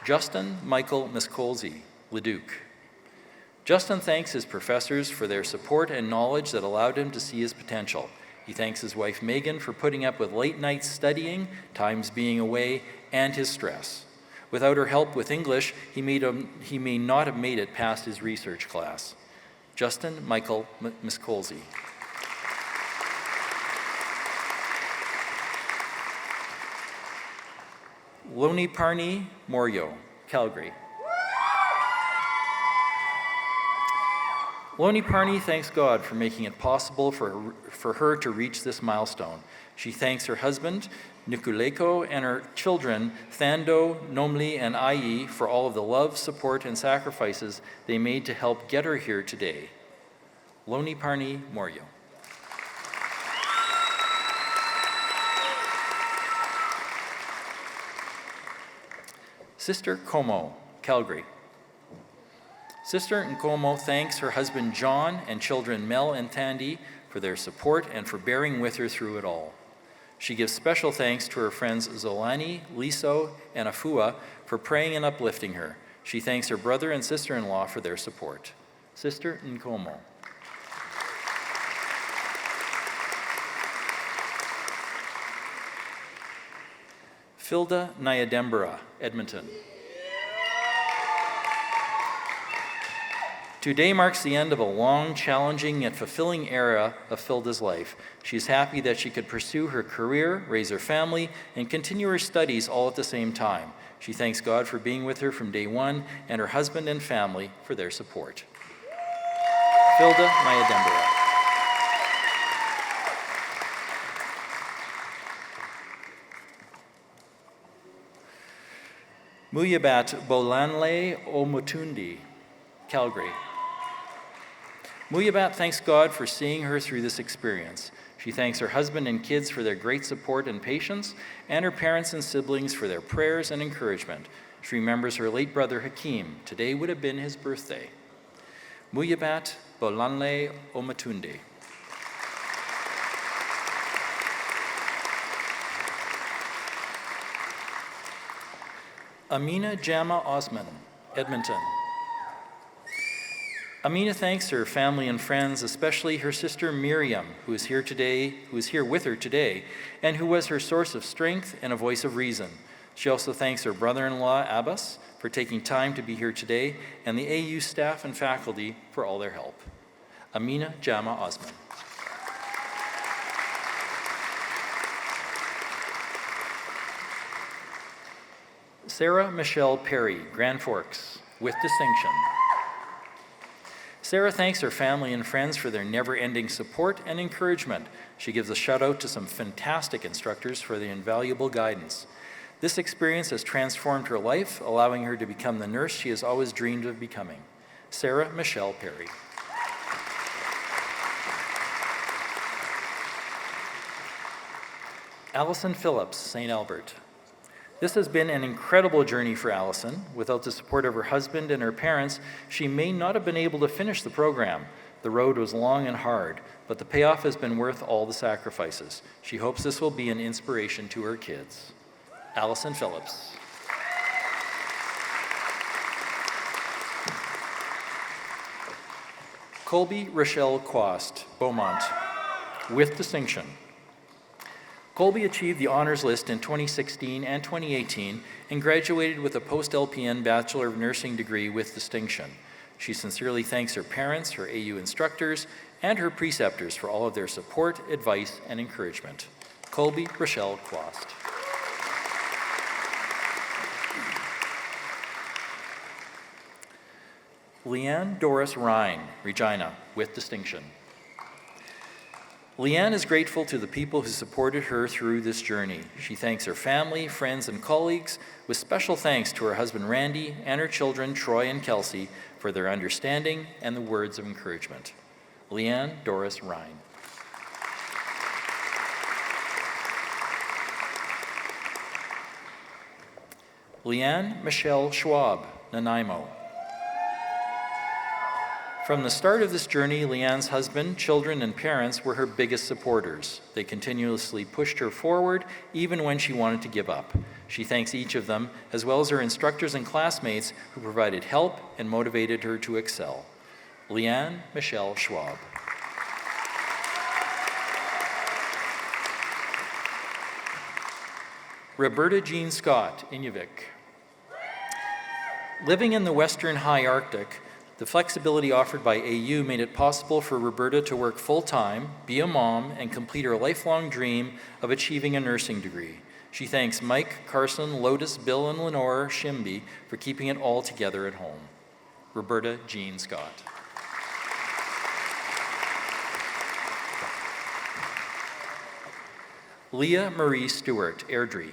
Justin Michael Miscolzi, Leduc. Justin thanks his professors for their support and knowledge that allowed him to see his potential. He thanks his wife Megan for putting up with late nights studying, times being away, and his stress. Without her help with English, he may not have made it past his research class. Justin Michael Miscolzi. Loni Parni Morio, Calgary. Loni Parni thanks God for making it possible for her to reach this milestone. She thanks her husband, Nikuleko, and her children, Thando, Nomli, and Ai, for all of the love, support, and sacrifices they made to help get her here today. Loni Parni Morio. Sister Como, Calgary. Sister Nkomo thanks her husband John and children Mel and Tandy for their support and for bearing with her through it all. She gives special thanks to her friends Zolani, Liso, and Afua for praying and uplifting her. She thanks her brother and sister-in-law for their support. Sister Nkomo. Filda Nyadembara, Edmonton. Today marks the end of a long, challenging, yet fulfilling era of Filda's life. She is happy that she could pursue her career, raise her family, and continue her studies all at the same time. She thanks God for being with her from day one and her husband and family for their support. Filda Nyadembara. Muyabat Bolanle Omutundi, Calgary. Muyabat thanks God for seeing her through this experience. She thanks her husband and kids for their great support and patience, and her parents and siblings for their prayers and encouragement. She remembers her late brother Hakeem. Today would have been his birthday. Muyabat Bolanle Omutundi. Amina Jama Osman, Edmonton. Amina thanks her family and friends, especially her sister Miriam, who is here with her today, and who was her source of strength and a voice of reason. She also thanks her brother-in-law Abbas for taking time to be here today, and the AU staff and faculty for all their help. Amina Jama Osman. Sarah Michelle Perry, Grand Forks, with distinction. Sarah thanks her family and friends for their never-ending support and encouragement. She gives a shout-out to some fantastic instructors for their invaluable guidance. This experience has transformed her life, allowing her to become the nurse she has always dreamed of becoming. Sarah Michelle Perry. Allison Phillips, St. Albert. This has been an incredible journey for Allison. Without the support of her husband and her parents, she may not have been able to finish the program. The road was long and hard, but the payoff has been worth all the sacrifices. She hopes this will be an inspiration to her kids. Allison Phillips. Colby Rochelle Quast, Beaumont, with distinction. Colby achieved the honors list in 2016 and 2018 and graduated with a post-LPN Bachelor of Nursing degree with distinction. She sincerely thanks her parents, her AU instructors, and her preceptors for all of their support, advice, and encouragement. Colby Rochelle Quast. Leanne Doris Ryan, Regina, with distinction. Leanne is grateful to the people who supported her through this journey. She thanks her family, friends, and colleagues, with special thanks to her husband Randy and her children Troy and Kelsey for their understanding and the words of encouragement. Leanne Doris Ryan. Leanne Michelle Schwab, Nanaimo. From the start of this journey, Leanne's husband, children, and parents were her biggest supporters. They continuously pushed her forward, even when she wanted to give up. She thanks each of them, as well as her instructors and classmates who provided help and motivated her to excel. Leanne Michelle Schwab. Roberta Jean Scott, Inuvik. Living in the Western High Arctic, the flexibility offered by AU made it possible for Roberta to work full-time, be a mom, and complete her lifelong dream of achieving a nursing degree. She thanks Mike, Carson, Lotus, Bill, and Lenore Shimby for keeping it all together at home. Roberta Jean Scott. Leah Marie Stewart, Airdrie.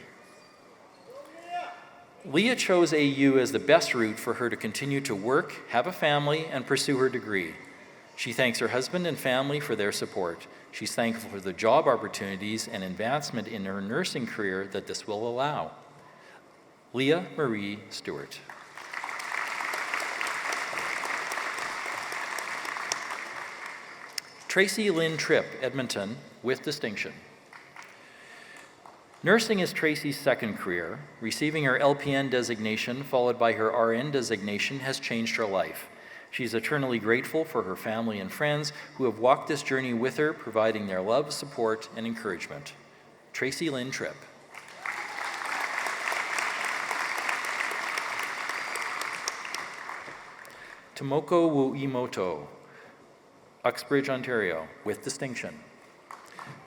Leah chose AU as the best route for her to continue to work, have a family, and pursue her degree. She thanks her husband and family for their support. She's thankful for the job opportunities and advancement in her nursing career that this will allow. Leah Marie Stewart. Tracy Lynn Tripp, Edmonton, with distinction. Nursing is Tracy's second career. Receiving her LPN designation followed by her RN designation has changed her life. She's eternally grateful for her family and friends who have walked this journey with her, providing their love, support, and encouragement. Tracy Lynn Tripp. Tomoko Wuimoto, Uxbridge, Ontario, with distinction.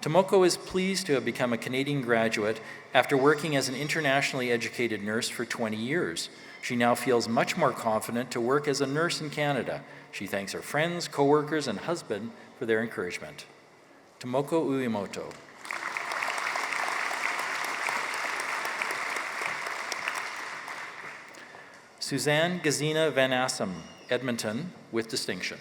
Tomoko is pleased to have become a Canadian graduate after working as an internationally educated nurse for 20 years. She now feels much more confident to work as a nurse in Canada. She thanks her friends, coworkers, and husband for their encouragement. Tomoko Uemoto. Suzanne Gazina Van Assem, Edmonton, with distinction.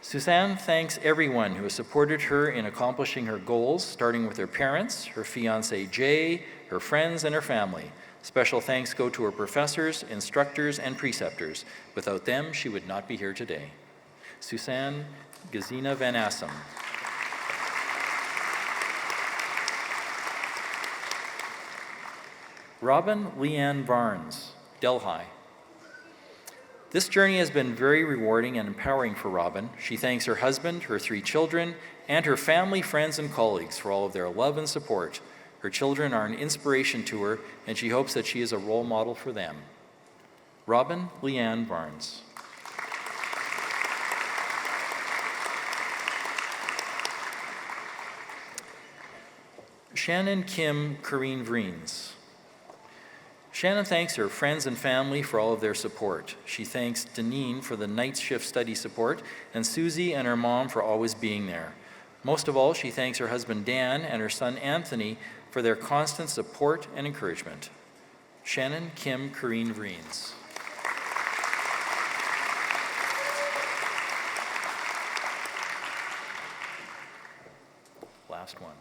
Suzanne thanks everyone who has supported her in accomplishing her goals, starting with her parents, her fiancé Jay, her friends, and her family. Special thanks go to her professors, instructors, and preceptors. Without them, she would not be here today. Suzanne Gazina Van Assem. Robin Leanne Barnes, Delhi. This journey has been very rewarding and empowering for Robin. She thanks her husband, her 3 children, and her family, friends, and colleagues for all of their love and support. Her children are an inspiration to her, and she hopes that she is a role model for them. Robin Leanne Barnes. Shannon Kim Corrine Vreens. Shannon thanks her friends and family for all of their support. She thanks Deneen for the night shift study support and Susie and her mom for always being there. Most of all, she thanks her husband Dan and her son Anthony for their constant support and encouragement. Shannon Kim Corrine Vreens. Last one.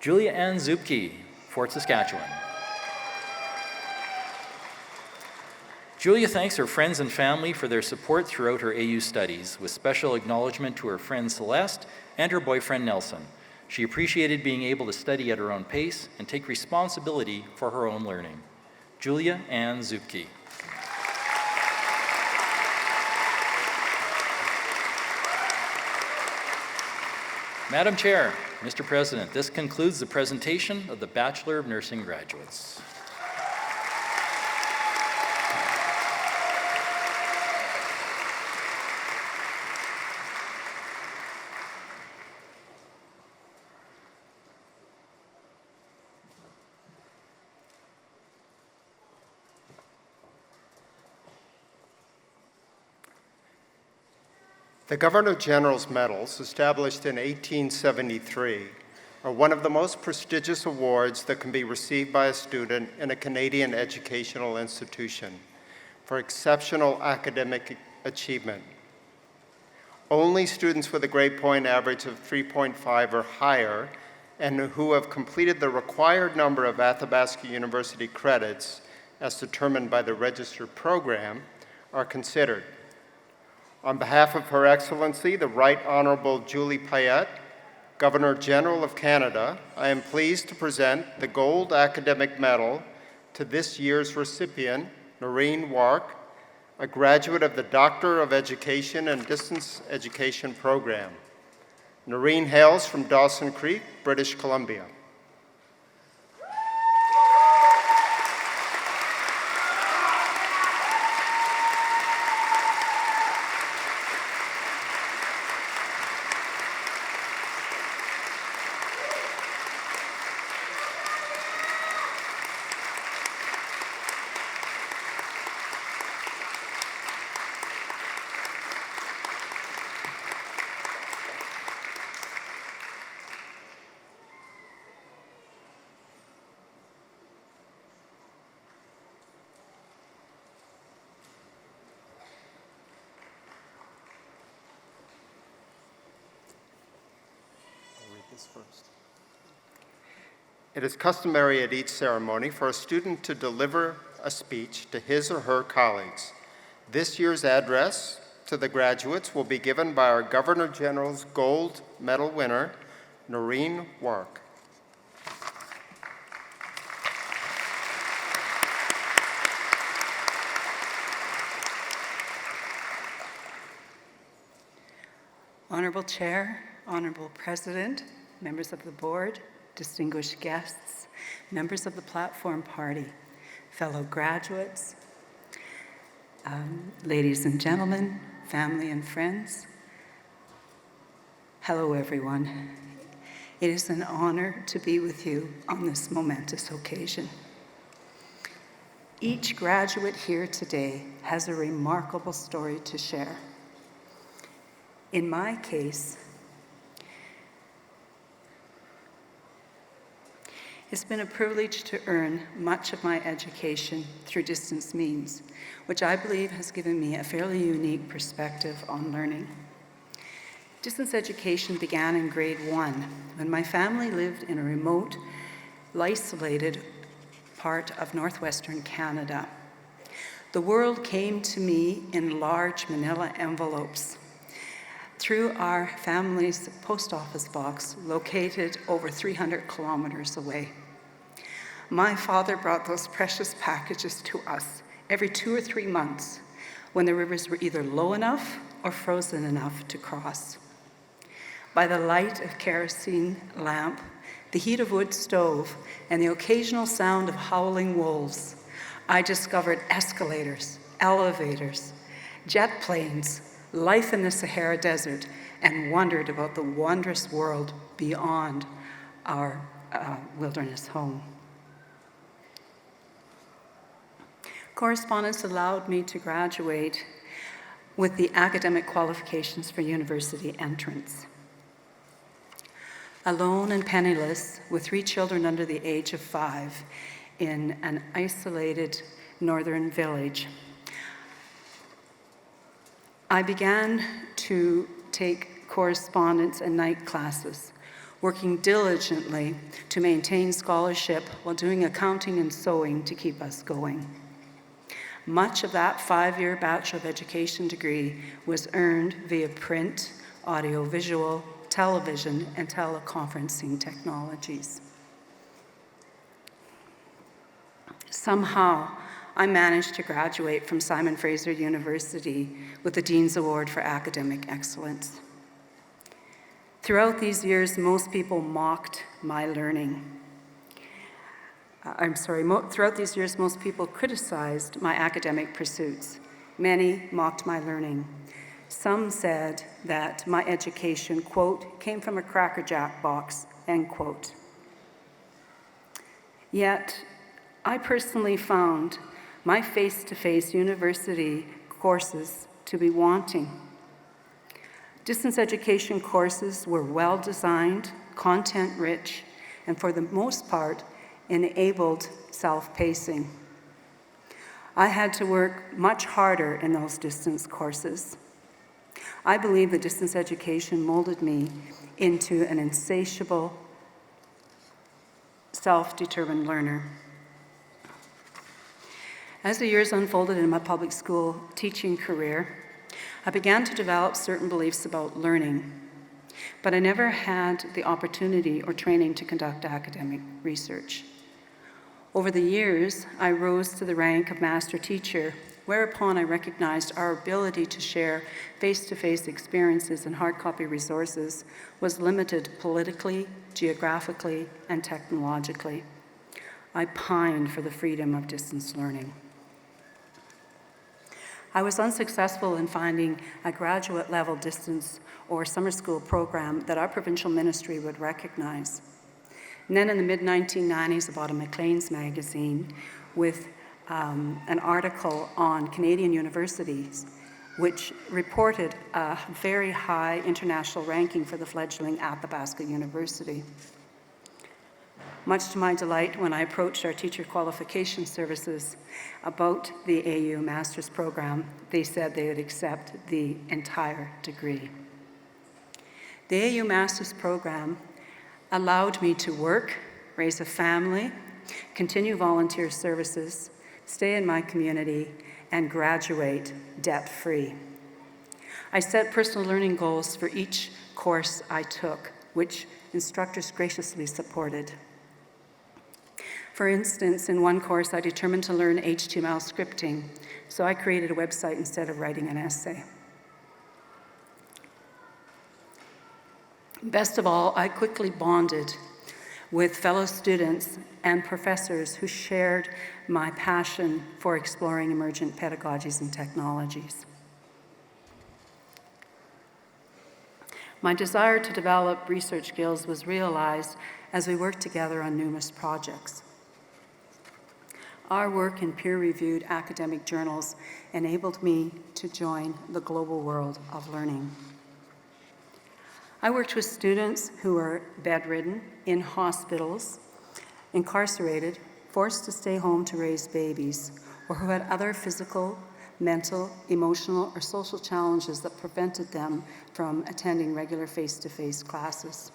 Julia Ann Zupke, Fort Saskatchewan. Julia thanks her friends and family for their support throughout her AU studies, with special acknowledgement to her friend Celeste and her boyfriend Nelson. She appreciated being able to study at her own pace and take responsibility for her own learning. Julia Ann Zupke. Madam Chair, Mr. President, this concludes the presentation of the Bachelor of Nursing graduates. The Governor-General's Medals, established in 1873, are one of the most prestigious awards that can be received by a student in a Canadian educational institution for exceptional academic achievement. Only students with a grade point average of 3.5 or higher and who have completed the required number of Athabasca University credits as determined by the registered program are considered. On behalf of Her Excellency, the Right Honorable Julie Payette, Governor-General of Canada, I am pleased to present the Gold Academic Medal to this year's recipient, Noreen Wark, a graduate of the Doctorate of Education and Distance Education program. Noreen hails from Dawson Creek, British Columbia. First. It is customary at each ceremony for a student to deliver a speech to his or her colleagues. This year's address to the graduates will be given by our Governor General's Gold Medal winner, Noreen Wark. Honorable Chair, Honorable President, members of the board, distinguished guests, members of the platform party, fellow graduates, ladies and gentlemen, family and friends, hello everyone. It is an honor to be with you on this momentous occasion. Each graduate here today has a remarkable story to share. In my case, it's been a privilege to earn much of my education through distance means, which I believe has given me a fairly unique perspective on learning. Distance education began in grade 1 when my family lived in a remote, isolated part of northwestern Canada. The world came to me in large manila envelopes through our family's post office box located over 300 kilometers away. My father brought those precious packages to us every 2 or 3 months when the rivers were either low enough or frozen enough to cross. By the light of kerosene lamp, the heat of wood stove, and the occasional sound of howling wolves, I discovered escalators, elevators, jet planes, life in the Sahara Desert, and wondered about the wondrous world beyond our wilderness home. Correspondence allowed me to graduate with the academic qualifications for university entrance. Alone and penniless, with 3 children under the age of 5, in an isolated northern village, I began to take correspondence and night classes, working diligently to maintain scholarship while doing accounting and sewing to keep us going. Much of that 5-year Bachelor of Education degree was earned via print, audiovisual, television, and teleconferencing technologies. Somehow, I managed to graduate from Simon Fraser University with the Dean's Award for Academic Excellence. Throughout these years, most people mocked my learning. Throughout these years, most people criticized my academic pursuits. Many mocked my learning. Some said that my education, quote, came from a Cracker Jack box, end quote. Yet, I personally found my face-to-face university courses to be wanting. Distance education courses were well-designed, content-rich, and for the most part, enabled self-pacing. I had to work much harder in those distance courses. I believe that distance education molded me into an insatiable, self-determined learner. As the years unfolded in my public school teaching career, I began to develop certain beliefs about learning, but I never had the opportunity or training to conduct academic research. Over the years, I rose to the rank of master teacher, whereupon I recognized our ability to share face-to-face experiences and hard copy resources was limited politically, geographically, and technologically. I pined for the freedom of distance learning. I was unsuccessful in finding a graduate-level distance or summer school program that our provincial ministry would recognize. And then in the mid-1990s, I bought a Maclean's magazine with an article on Canadian universities, which reported a very high international ranking for the fledgling Athabasca University. Much to my delight, when I approached our teacher qualification services about the AU Master's Program, they said they would accept the entire degree. The AU Master's Program allowed me to work, raise a family, continue volunteer services, stay in my community, and graduate debt-free. I set personal learning goals for each course I took, which instructors graciously supported. For instance, in one course, I determined to learn HTML scripting, so I created a website instead of writing an essay. Best of all, I quickly bonded with fellow students and professors who shared my passion for exploring emergent pedagogies and technologies. My desire to develop research skills was realized as we worked together on numerous projects. Our work in peer-reviewed academic journals enabled me to join the global world of learning. I worked with students who were bedridden, in hospitals, incarcerated, forced to stay home to raise babies, or who had other physical, mental, emotional, or social challenges that prevented them from attending regular face-to-face classes.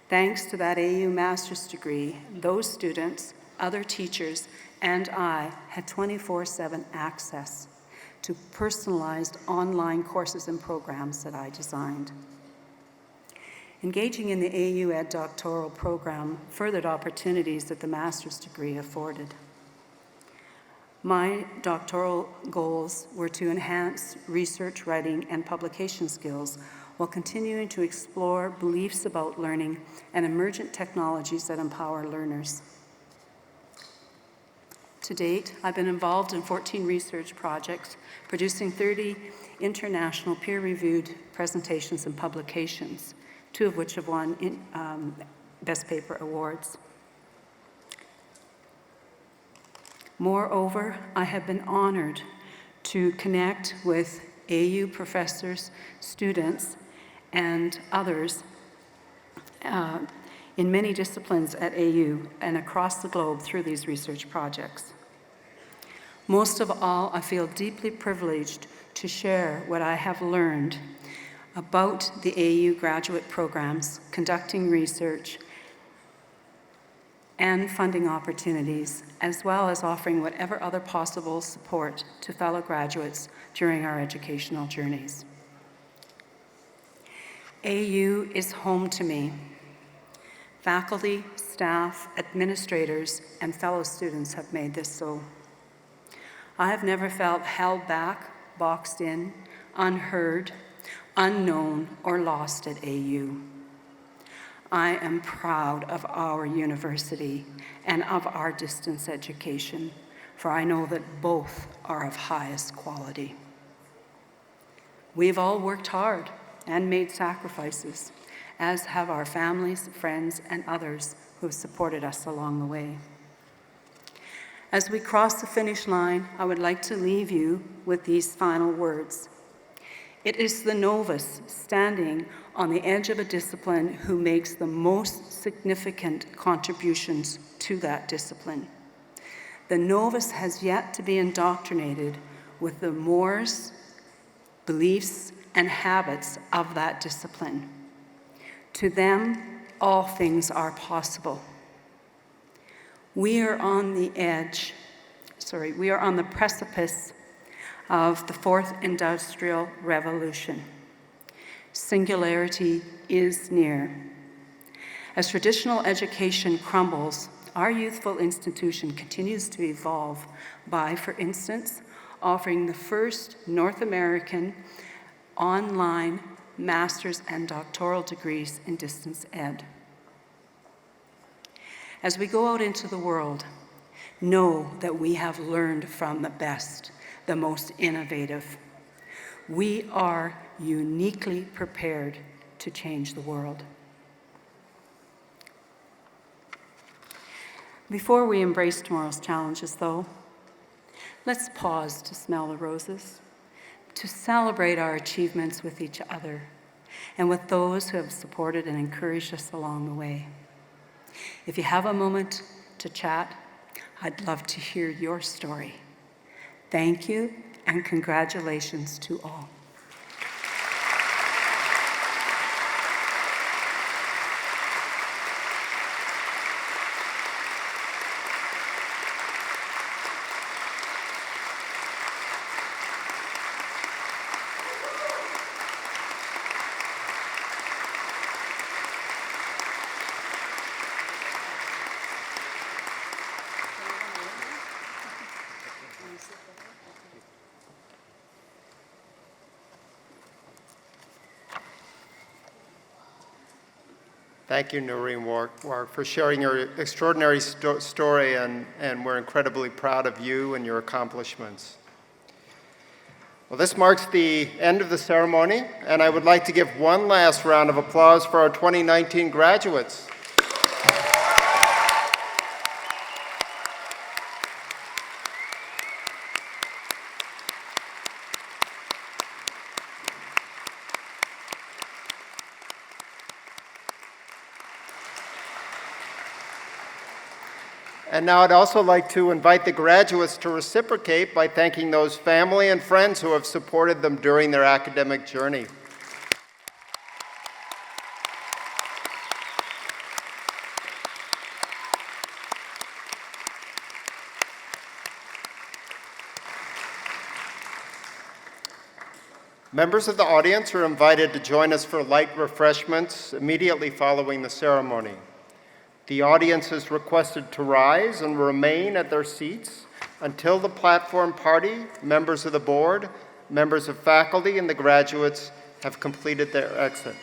Thanks to that AU master's degree, those students, other teachers, and I had 24/7 access to personalized online courses and programs that I designed. Engaging in the AU Ed doctoral program furthered opportunities that the master's degree afforded. My doctoral goals were to enhance research, writing, and publication skills while continuing to explore beliefs about learning and emergent technologies that empower learners. To date, I've been involved in 14 research projects, producing 30 international peer-reviewed presentations and publications, 2 of which have won Best Paper awards. Moreover, I have been honored to connect with AU professors, students, and others in many disciplines at AU and across the globe through these research projects. Most of all, I feel deeply privileged to share what I have learned about the AU graduate programs, conducting research, and funding opportunities, as well as offering whatever other possible support to fellow graduates during our educational journeys. AU is home to me. Faculty, staff, administrators, and fellow students have made this so. I have never felt held back, boxed in, unheard, unknown, or lost at AU. I am proud of our university and of our distance education, for I know that both are of highest quality. We've all worked hard and made sacrifices, as have our families, friends, and others who have supported us along the way. As we cross the finish line, I would like to leave you with these final words. It is the novice standing on the edge of a discipline who makes the most significant contributions to that discipline. The novice has yet to be indoctrinated with the mores, beliefs, and habits of that discipline. To them, all things are possible. We are on the precipice of the 4th Industrial Revolution. Singularity is near. As traditional education crumbles, our youthful institution continues to evolve by, for instance, offering the first North American online master's and doctoral degrees in distance ed. As we go out into the world, know that we have learned from the best, the most innovative. We are uniquely prepared to change the world. Before we embrace tomorrow's challenges, though, let's pause to smell the roses, to celebrate our achievements with each other and with those who have supported and encouraged us along the way. If you have a moment to chat, I'd love to hear your story. Thank you, and congratulations to all. Thank you, Noreen Wark, for sharing your extraordinary story, and we're incredibly proud of you and your accomplishments. Well, this marks the end of the ceremony, and I would like to give one last round of applause for our 2019 graduates. And now I'd also like to invite the graduates to reciprocate by thanking those family and friends who have supported them during their academic journey. Members of the audience are invited to join us for light refreshments immediately following the ceremony. The audience is requested to rise and remain at their seats until the platform party, members of the board, members of faculty, and the graduates have completed their exit.